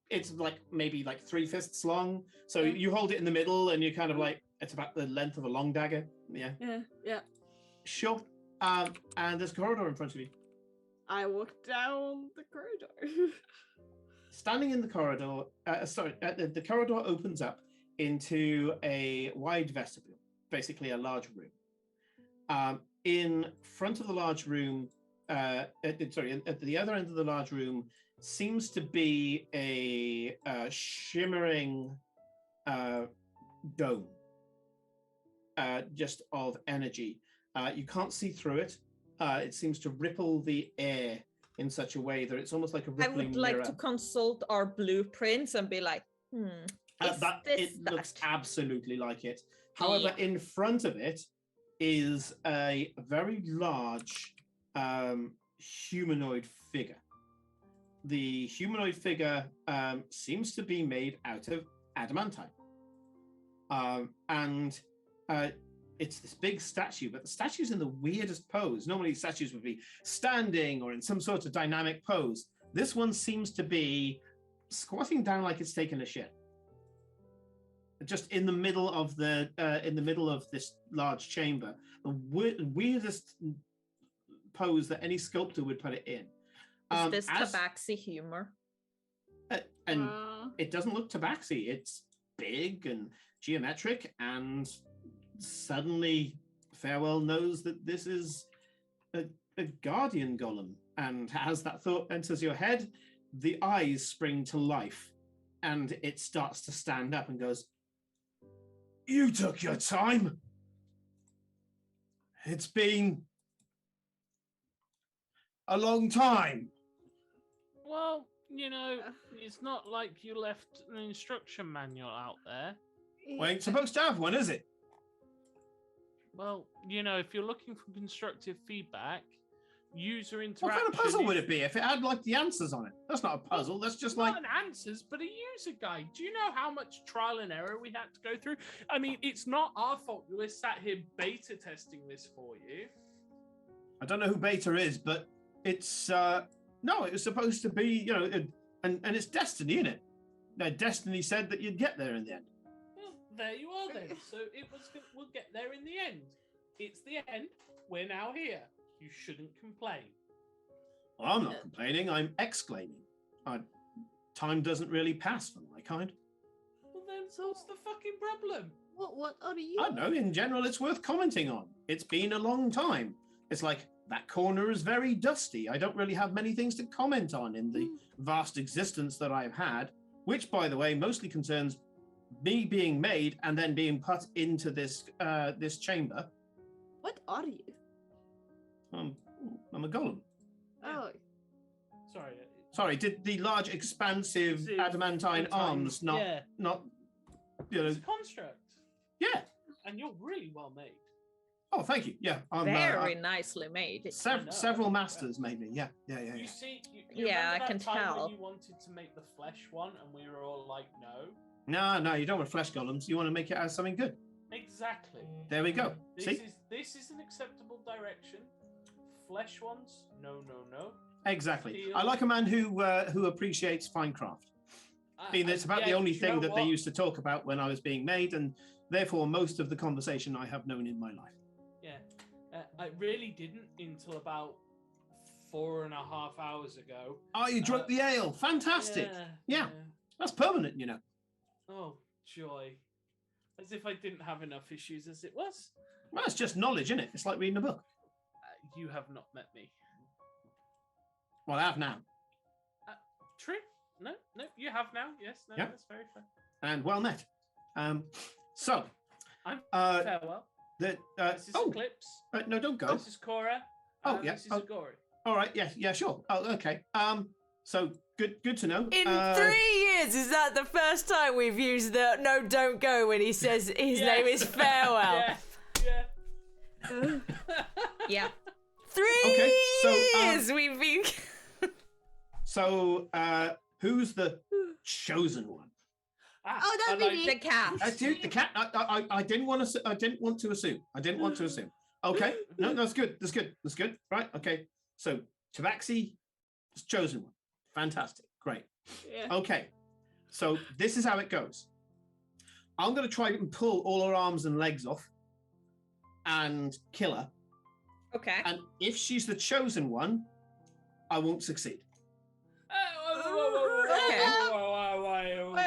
it's like maybe like 3 fists long. So you hold it in the middle and you kind of like, it's about the length of a long dagger. Yeah. Yeah. Sure. And there's a corridor in front of you. I walk down the corridor. Standing in the corridor, the corridor opens up into a wide vestibule, basically a large room. In front of the large room, at the other end of the large room, seems to be a shimmering dome, just of energy. You can't see through it. It seems to ripple the air in such a way that it's almost like a rippling I would like mirror. to consult our blueprints and be like, It looks absolutely like it. However, in front of it is a very large humanoid figure. The humanoid figure seems to be made out of adamantine. And it's this big statue, but the statue's in the weirdest pose. Normally statues would be standing or in some sort of dynamic pose. This one seems to be squatting down like it's taking a shit. Just in the middle of this large chamber. The weirdest pose that any sculptor would put it in. Is this tabaxi humor? And it doesn't look tabaxi. It's big and geometric, and suddenly Farewell knows that this is a guardian golem. And as that thought enters your head, the eyes spring to life, and it starts to stand up and goes, "You took your time. It's been a long time." Well, it's not like you left an instruction manual out there. We ain't supposed to have one, is it? Well, if you're looking for constructive feedback, user interaction. What kind of puzzle would it be if it had like the answers on it? That's not a puzzle. That's just like not an answers, but a user guide. Do you know how much trial and error we had to go through? I mean, it's not our fault. We're sat here beta testing this for you. I don't know who beta is, but it's no. It was supposed to be, and it's Destiny, isn't it? Now, Destiny said that you'd get there in the end. Well, there you are then. So we'll get there in the end. It's the end. We're now here. You shouldn't complain. Well, I'm not complaining. I'm exclaiming. Time doesn't really pass for my kind. Well, then what's the fucking problem? What are you? I know. In general, it's worth commenting on. It's been a long time. It's like that corner is very dusty. I don't really have many things to comment on in the vast existence that I've had, which, by the way, mostly concerns me being made and then being put into this chamber. What are you? I'm a golem. Oh. Sorry, did the large, expansive adamantine arms not... It's a construct. Yeah. And you're really well made. Oh, thank you. Yeah. I'm very nicely made. Several masters made me. Yeah. You see, I can tell. When you wanted to make the flesh one and we were all like, no. No, you don't want flesh golems. You want to make it as something good. Exactly. There we go. This is an acceptable direction. Flesh ones, no. Exactly. Steel. I like a man who appreciates fine craft. I mean, it's about the only thing that they used to talk about when I was being made, and therefore most of the conversation I have known in my life. Yeah, I really didn't until about 4.5 hours ago. Oh, you drunk the ale. Fantastic. Yeah. That's permanent, Oh, joy. As if I didn't have enough issues as it was. Well, it's just knowledge, isn't it? It's like reading a book. You have not met me. Well, I have now. True. No, you have now. Yes, no, yeah. That's very fair. And well met. So. I'm farewell. This is Eclipse. No, don't go. This is Cora. Yeah. This is Agori. All right. Yeah, sure. Oh, okay. So good to know. In 3 years, is that the first time we've used the "no, don't go" when he says his name is Farewell? Yeah. Yeah. 3 years we've been. So, who's the chosen one? That'd be me. The cat. The cat. I didn't want to. I didn't want to assume. Okay. No, that's good. Right. Okay. So, Tabaxi is chosen one. Fantastic. Great. Yeah. Okay. So this is how it goes. I'm going to try and pull all her arms and legs off and kill her. Okay. And if she's the chosen one, I won't succeed.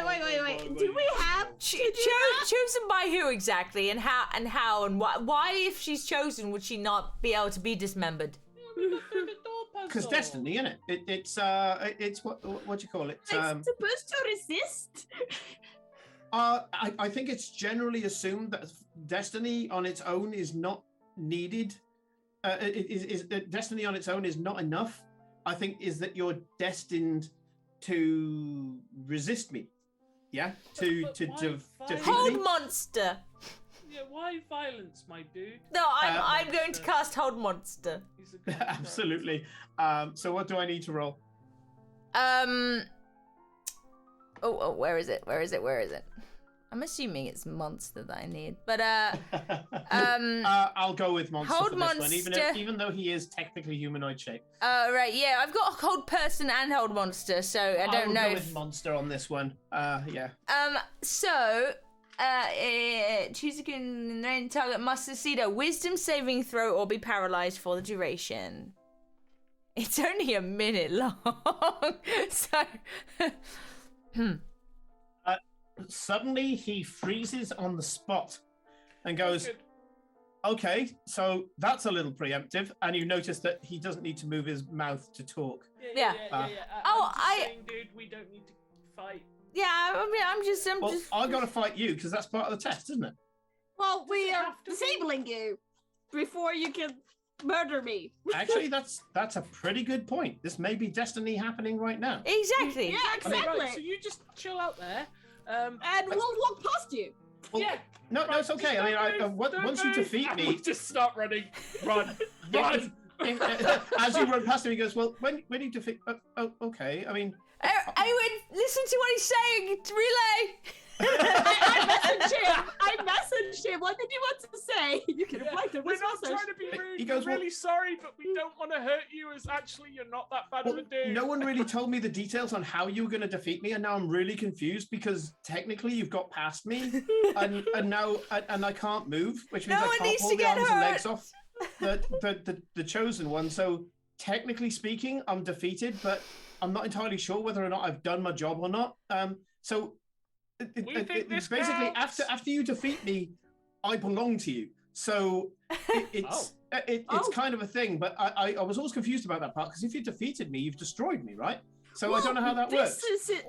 Wait. Do we have chosen by who exactly, and how and why? If she's chosen, would she not be able to be dismembered? Because Destiny, isn't it? It's what do you call it? It's supposed to resist. I think it's generally assumed that Destiny on its own is not needed. Destiny on its own is not enough. I think is that you're destined to resist me. Yeah, to defeat Hold me. monster. Yeah, why violence, my dude? No, I'm going to cast Hold Monster. He's a good Absolutely. So what do I need to roll? Oh, where is it? I'm assuming it's monster that I need, but I'll go with monster hold for this monster. one, even though he is technically humanoid shape. Right, yeah, I've got hold person and hold monster, so I don't know I'll go if... with monster on this one. Yeah. So, choose a target must succeed a wisdom saving throw or be paralyzed for the duration. It's only a minute long, so... Suddenly he freezes on the spot and goes, okay, so that's a little preemptive, and you notice that he doesn't need to move his mouth to talk. Yeah. Saying, dude, we don't need to fight. Yeah, I mean, I'm just... I gotta fight you, because that's part of the test, isn't it? Well, we are disabling you before you can murder me. Actually, that's a pretty good point. This may be destiny happening right now. Exactly. Yeah, exactly. Right, so you just chill out there. And we'll walk past you. Well, yeah. No, it's okay. I mean, once you defeat me... We'll just start running. Run. Run! As you run past him, he goes, well, when you defeat... Oh, okay, I mean... Owen, listen to what he's saying. It's relay. I messaged him. What did you want to say? You can reply to We're his not message. trying to be rude. He goes, We're really sorry, but we don't want to hurt you as actually you're not that bad of a dude. No one really told me the details on how you were going to defeat me, and now I'm really confused because technically you've got past me, and now I can't move, which means No I one can't needs pull to the get arms and legs hurt. off the chosen one. So technically speaking, I'm defeated, but I'm not entirely sure whether or not I've done my job or not. So it's basically counts. after you defeat me, I belong to you. So it's kind of a thing. But I was always confused about that part because if you defeated me, you've destroyed me, right? So I don't know how that works. This is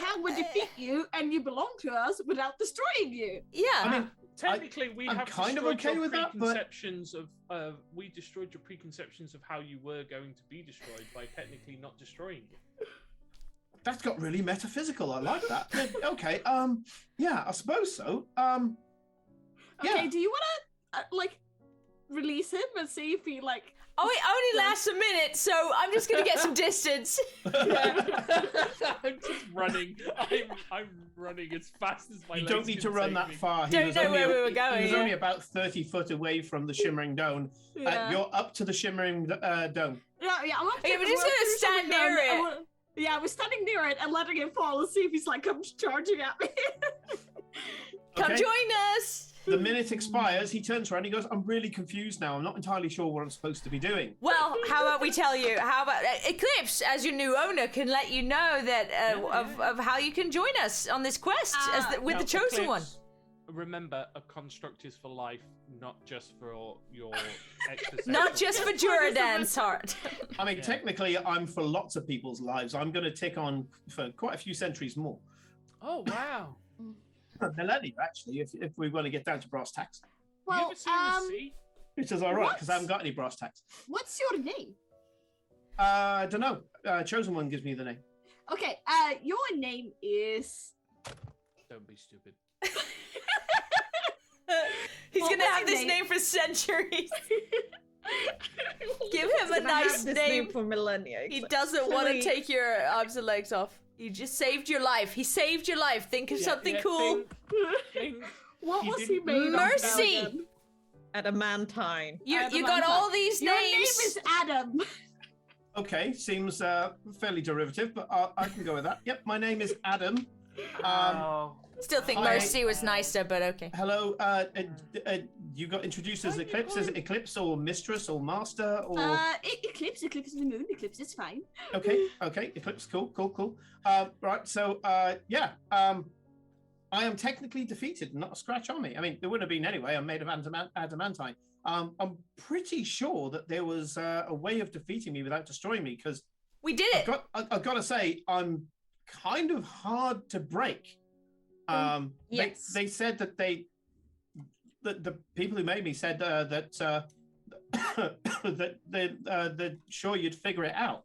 how we defeat you, and you belong to us without destroying you. Yeah. I mean, technically, we I'm have kind of destroyed okay your with that, but- preconceptions of we destroyed your preconceptions of how you were going to be destroyed by technically not destroying you. That's got really metaphysical. I like that. Okay. Yeah, I suppose so. Okay, Yeah. do you want to release him and see if he Oh, it only lasts a minute, so I'm just gonna get some distance. I'm just running. I'm running as fast as my You legs don't need can to run take that me. far. Don't know where we were going, He was yeah. only about 30 foot away from the Shimmering Dome. Yeah. You're up to the Shimmering Dome. Yeah, I'm Okay, we're just gonna stand near it. Yeah, we're standing near it and letting him fall and see if he's comes charging at me. Come Okay. join us. The minute expires, he turns around and he goes, I'm really confused now. I'm not entirely sure what I'm supposed to be doing. Well, how about we tell you? How about Eclipse, as your new owner, can let you know that of how you can join us on this quest with Now, the chosen one. Eclipse, remember, a construct is for life, not just for your exercise. Not just for Duradance heart. I mean, technically, I'm for lots of people's lives. I'm going to tick on for quite a few centuries more. Oh wow! Millennia, actually, if we want to get down to brass tacks. Well, you ever seen the sea? Which is ironic, because I What? haven't got any brass tacks. what's your name? I don't know. Chosen one gives me the name. Okay, your name is... Don't be stupid. He's What gonna was have your this name? name for centuries. Give him a Gonna have nice this name. for millennia. He doesn't want to Silly. take your arms and legs off. He just saved your life. He saved your life. Think of something cool. Think. What He was he didn't- made Mercy! of? Mercy! Adamantine. You got all these Your names. name is Adam. Okay, seems fairly derivative, but I can go with that. Yep, my name is Adam. Oh. Still think Hi. Mercy was nicer, but okay. Hello, you got introduced as Eclipse. Is it Eclipse or Mistress or Master or... Eclipse is the moon. Eclipse is fine. Okay, Eclipse, cool. Right, so, yeah, I am technically defeated, not a scratch on me. I mean, there wouldn't have been anyway. I'm made of adamantine. I'm pretty sure that there was a way of defeating me without destroying me, because We did it. I've got to say, I'm kind of hard to break. Yes. They said that the people who made me said that they're sure you'd figure it out.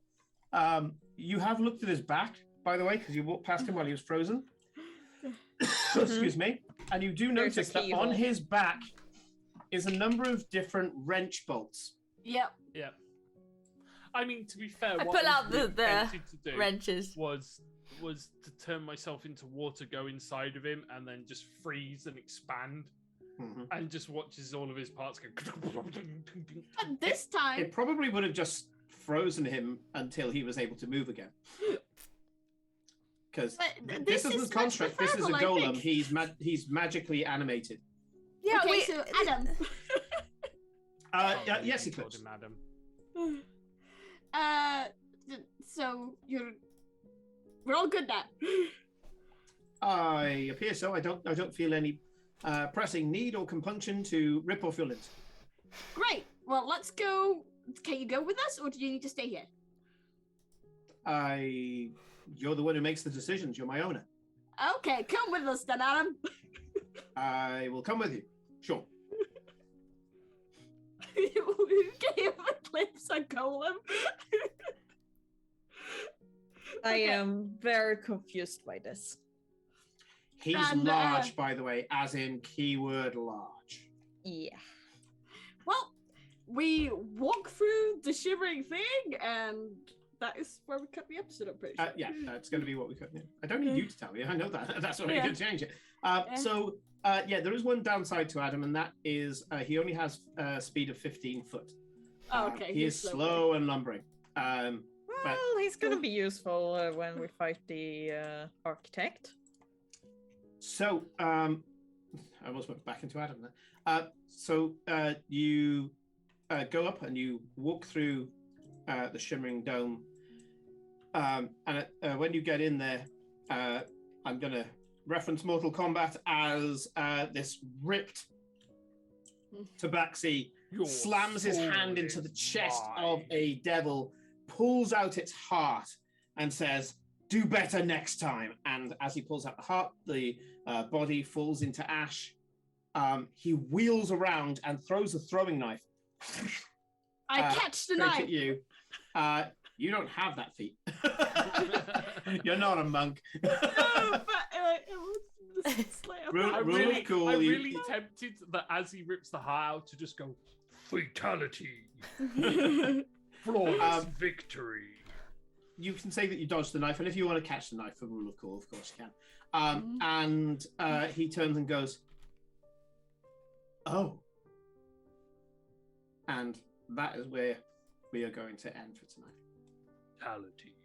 You have looked at his back, by the way, because you walked past him while he was frozen. Excuse me. And you do There's notice a that keyhole. on his back is a number of different wrench bolts. Yep. Yeah. I mean, to be fair, I what pull I out was really the tempted to do Wrenches. was was to turn myself into water, go inside of him, and then just freeze and expand, and just watches all of his parts go. But this time, it probably would have just frozen him until he was able to move again. Because this isn't construct. This is a golem. He's magically animated. Yeah. Okay, so Adam. Yes, he could. So we're all good now. I appear so. I don't feel any pressing need or compunction to rip off your limbs. Great. Well, let's go. Can you go with us, or do you need to stay here? You're the one who makes the decisions. You're my owner. Okay, come with us then, Adam. I will come with you. Sure. Who gave Eclipse a golem? I am very confused by this. He's large, by the way, as in keyword large. Yeah. Well, we walk through the shivering thing, and that is where we cut the episode, I'm pretty sure. Yeah, that's going to be what we cut. I don't need you to tell me. I know that. That's why I can change it. So, there is one downside to Adam, and that is he only has a speed of 15 foot. Okay. He is slow and lumbering. Well, he's going to be useful when we fight the architect. So, I almost went back into Adam there. So you go up and you walk through the shimmering dome. And when you get in there, I'm going to reference Mortal Kombat as this ripped tabaxi slams his hand into the chest of a devil, pulls out its heart, and says, "Do better next time." And as he pulls out the heart, the body falls into ash. He wheels around and throws a throwing knife. I catch the straight knife. at you. You don't have that feat. You're not a monk. No, but it was I'm really cool. I'm really tempted that as he rips the heart out to just go, fatality. Flawless victory. You can say that you dodged the knife, and if you want to catch the knife for rule of course you can. And he turns and goes, "Oh." And that is where we are going to end for tonight. Fatality.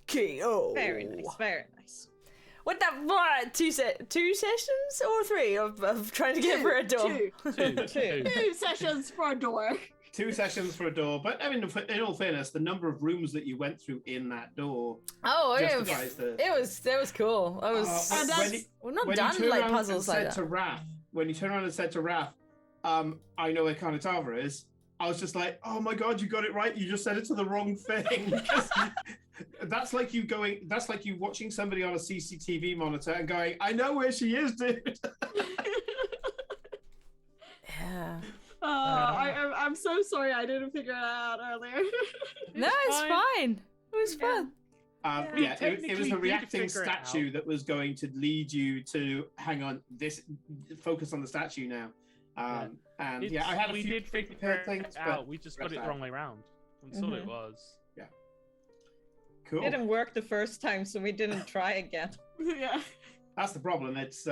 KO. Very nice, very nice. What the two sessions or three of trying to get through a door? Two sessions for a door. 2 sessions for a door, but I mean, in all fairness, the number of rooms that you went through in that door justifies it was cool. We're not done like puzzles like that. When you turn around and said to Raph, "I know where Carnitava is," I was just like, "Oh my god, you got it right! You just said it to the wrong thing." That's like you watching somebody on a CCTV monitor and going, "I know where she is, dude." Yeah. I'm so sorry I didn't figure it out earlier. No, it's fine. It was fun. It was a reacting statue that was going to lead you to hang on. Focus on the statue now. I had a few prepared things, but we just got it the wrong way around. That's all it was. Yeah. Cool. It didn't work the first time, so we didn't try again. Yeah. That's the problem. It's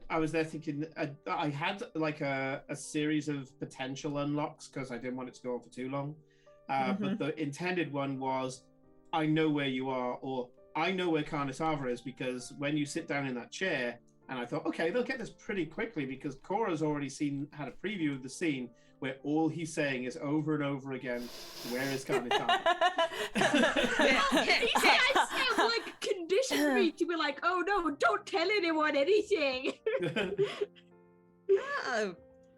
I was there thinking I had like a series of potential unlocks because I didn't want it to go on for too long. But the intended one was, I know where you are, or I know where Carnitava is, because when you sit down in that chair, and I thought, okay, they'll get this pretty quickly because Cora's already had a preview of the scene where all he's saying is over and over again, "Where is Carnitava?" These guys have like conditioned me to be like, "Oh no, don't tell anyone anything."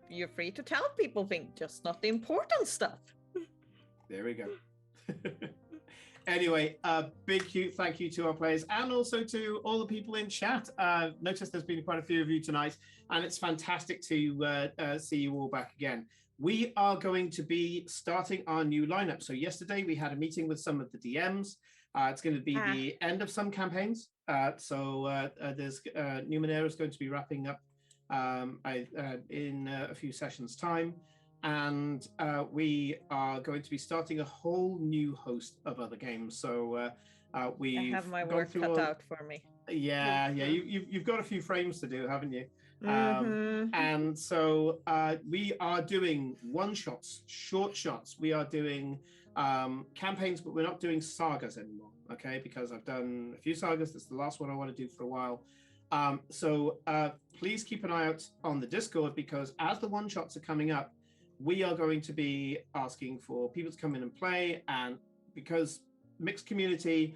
You're free to tell people things, just not the important stuff. There we go. Anyway, a big thank you to our players and also to all the people in chat. Notice there's been quite a few of you tonight, and it's fantastic to see you all back again. We are going to be starting our new lineup. So yesterday we had a meeting with some of the DMs. It's going to be the end of some campaigns. There's Numenera is going to be wrapping up in a few sessions' time. and we are going to be starting a whole new host of other games. So we have my work cut out for me. Yeah, you've got a few frames to do, haven't you? Mm-hmm. And so we are doing one-shots, short shots. We are doing campaigns, but we're not doing sagas anymore, okay? Because I've done a few sagas. That's the last one I want to do for a while. So please keep an eye out on the Discord, because as the one-shots are coming up, we are going to be asking for people to come in and play. And because mixed community,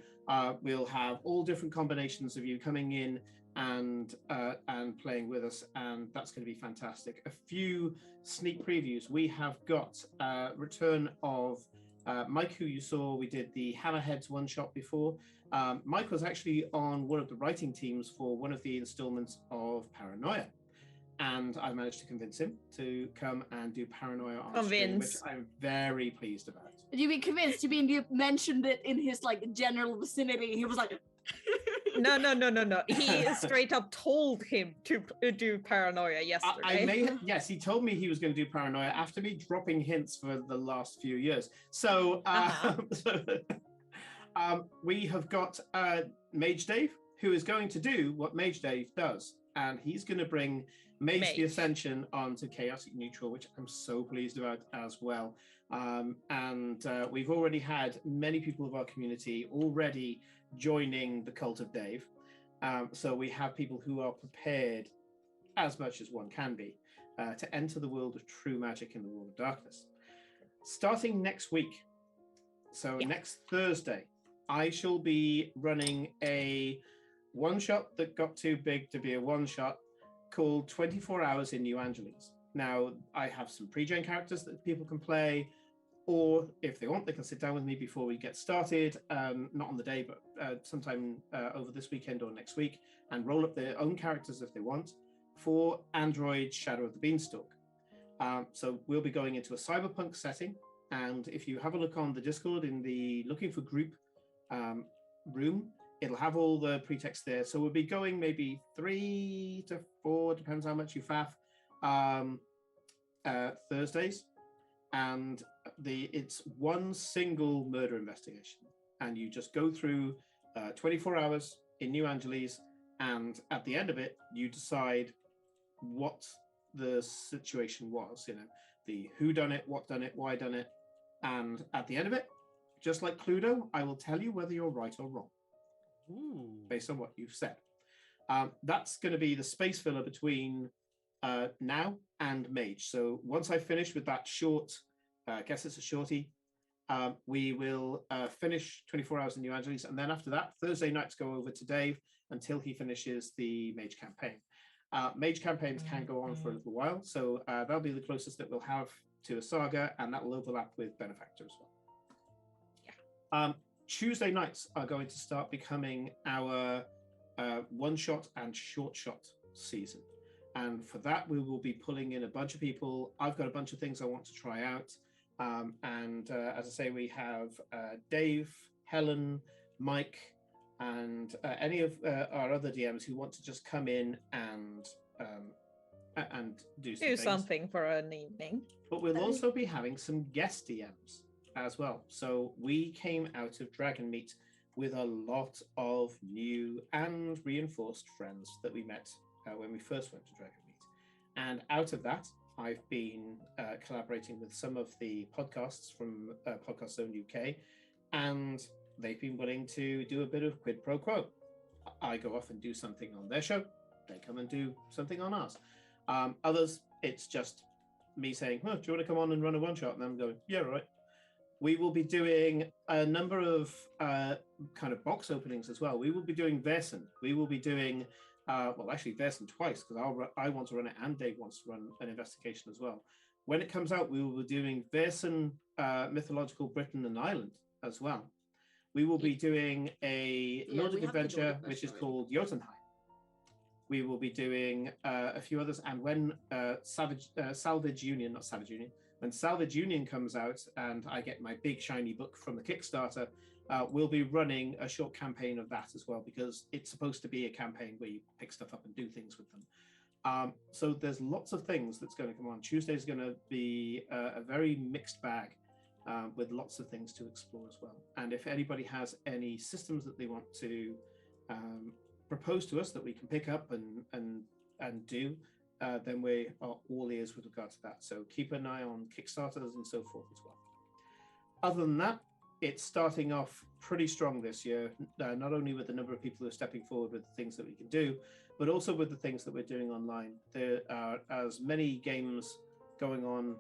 we'll have all different combinations of you coming in and playing with us, and that's going to be fantastic. A few sneak previews. We have got return of Mike, who you saw. We did the Hammerheads one shot before. Mike was actually on one of the writing teams for one of the installments of Paranoia, and I managed to convince him to come and do Paranoia on stream, which I'm very pleased about. You mean convinced? You mean you mentioned it in his like general vicinity? He was like, No. He straight up told him to do Paranoia yesterday. Yes, he told me he was going to do Paranoia after me dropping hints for the last few years. So, we have got Mage Dave, who is going to do what Mage Dave does, and he's going to bring Mage the Ascension onto Chaotic Neutral, which I'm so pleased about as well. And we've already had many people of our community already joining the Cult of Dave. So we have people who are prepared, as much as one can be, to enter the world of true magic in the world of darkness. Starting next week, so next Thursday, I shall be running a one-shot that got too big to be a one-shot, called 24 Hours in New Angeles. Now, I have some pre-gen characters that people can play, or if they want, they can sit down with me before we get started, not on the day, but sometime over this weekend or next week, and roll up their own characters if they want, for Android Shadow of the Beanstalk. So we'll be going into a cyberpunk setting, and if you have a look on the Discord in the Looking for Group room, it'll have all the pretext there. So we'll be going maybe 3 to 4, depends how much you faff, Thursdays. And it's one single murder investigation. And you just go through 24 hours in New Angeles. And at the end of it, you decide what the situation was, the who done it, what done it, why done it. And at the end of it, just like Cluedo, I will tell you whether you're right or wrong. Ooh. Based on what you've said. That's going to be the space filler between now and Mage. So once I finish with that short, I guess it's a shorty, we will finish 24 Hours in New Angeles, and then after that, Thursday nights go over to Dave until he finishes the Mage campaign. Mage campaigns can go on for a little while, so that'll be the closest that we'll have to a saga, and that will overlap with Benefactor as well. Yeah. Tuesday nights are going to start becoming our one-shot and short-shot season. And for that, we will be pulling in a bunch of people. I've got a bunch of things I want to try out. As I say, we have Dave, Helen, Mike, and any of our other DMs who want to just come in and do something for an evening. But we'll also be having some guest DMs as well. So we came out of Dragon Meet with a lot of new and reinforced friends that we met when we first went to Dragon Meet. And out of that, I've been collaborating with some of the podcasts from Podcast Zone UK, and they've been willing to do a bit of quid pro quo. I go off and do something on their show, they come and do something on ours. Others, it's just me saying, do you want to come on and run a one-shot? And I'm going, yeah, right. We will be doing a number of kind of box openings as well. We will be doing Versen. We will be doing, actually Versen twice, because I want to run it and Dave wants to run an investigation as well. When it comes out, we will be doing Versen, Mythological Britain and Ireland as well. We will be doing a Nordic adventure, which is called Jotunheim. We will be doing a few others. And when Salvage Union comes out and I get my big shiny book from the Kickstarter, we'll be running a short campaign of that as well, because it's supposed to be a campaign where you pick stuff up and do things with them. So there's lots of things that's going to come on. Tuesday's going to be a very mixed bag with lots of things to explore as well. And if anybody has any systems that they want to propose to us that we can pick up and do, then we are all ears with regard to that. So keep an eye on Kickstarters and so forth as well. Other than that, it's starting off pretty strong this year, not only with the number of people who are stepping forward with the things that we can do, but also with the things that we're doing online. There are as many games going on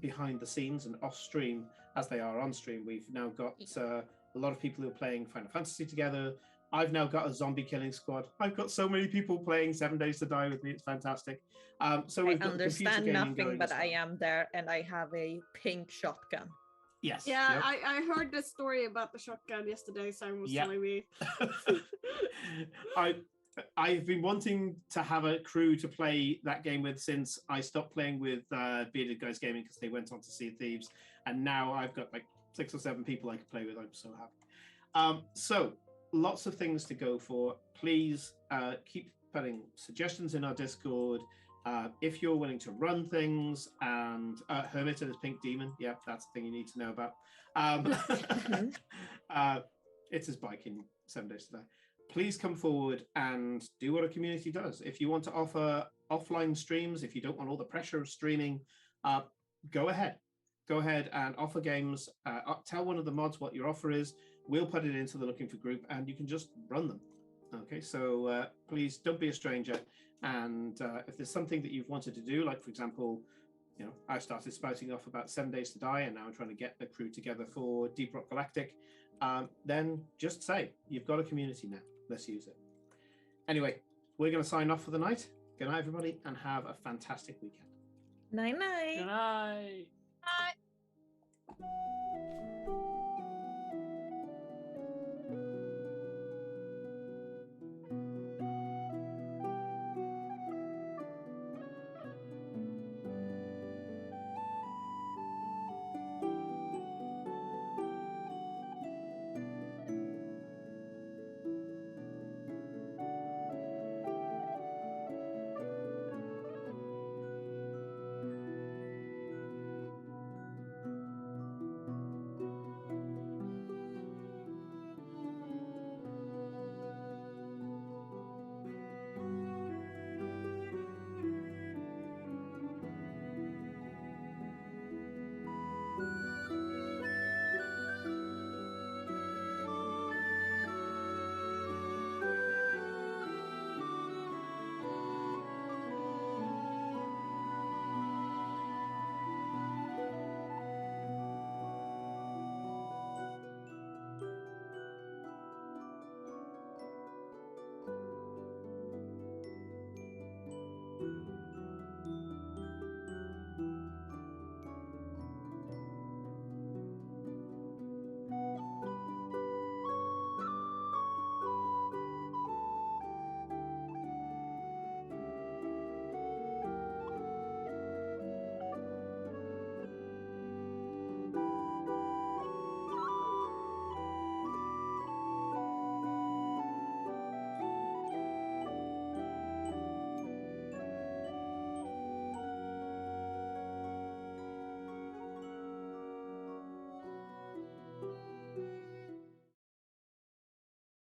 behind the scenes and off stream as they are on stream. We've now got a lot of people who are playing Final Fantasy together. I've now got a zombie killing squad. I've got so many people playing 7 Days to Die with me. It's fantastic. So we've got understand nothing, but I am there and I have a pink shotgun. Yes. Yeah, yep. I heard the story about the shotgun yesterday. Simon was telling me. I've been wanting to have a crew to play that game with since I stopped playing with Bearded Guys Gaming because they went on to Sea of Thieves, and now I've got like 6 or 7 people I can play with. I'm so happy. So lots of things to go for. Please keep putting suggestions in our Discord. If you're willing to run things, and Hermit and his pink demon, yeah, that's the thing you need to know about. It's his bike in 7 Days to Die. Please come forward and do what a community does. If you want to offer offline streams, if you don't want all the pressure of streaming, go ahead. Go ahead and offer games. Tell one of the mods what your offer is. We'll put it into the Looking for group, and you can just run them. Okay, so please don't be a stranger. And if there's something that you've wanted to do, like for example, I started spouting off about 7 Days to Die, and now I'm trying to get the crew together for Deep Rock Galactic, then just say, you've got a community now. Let's use it. Anyway, we're going to sign off for the night. Good night, everybody, and have a fantastic weekend. Night-night. Good night. Bye.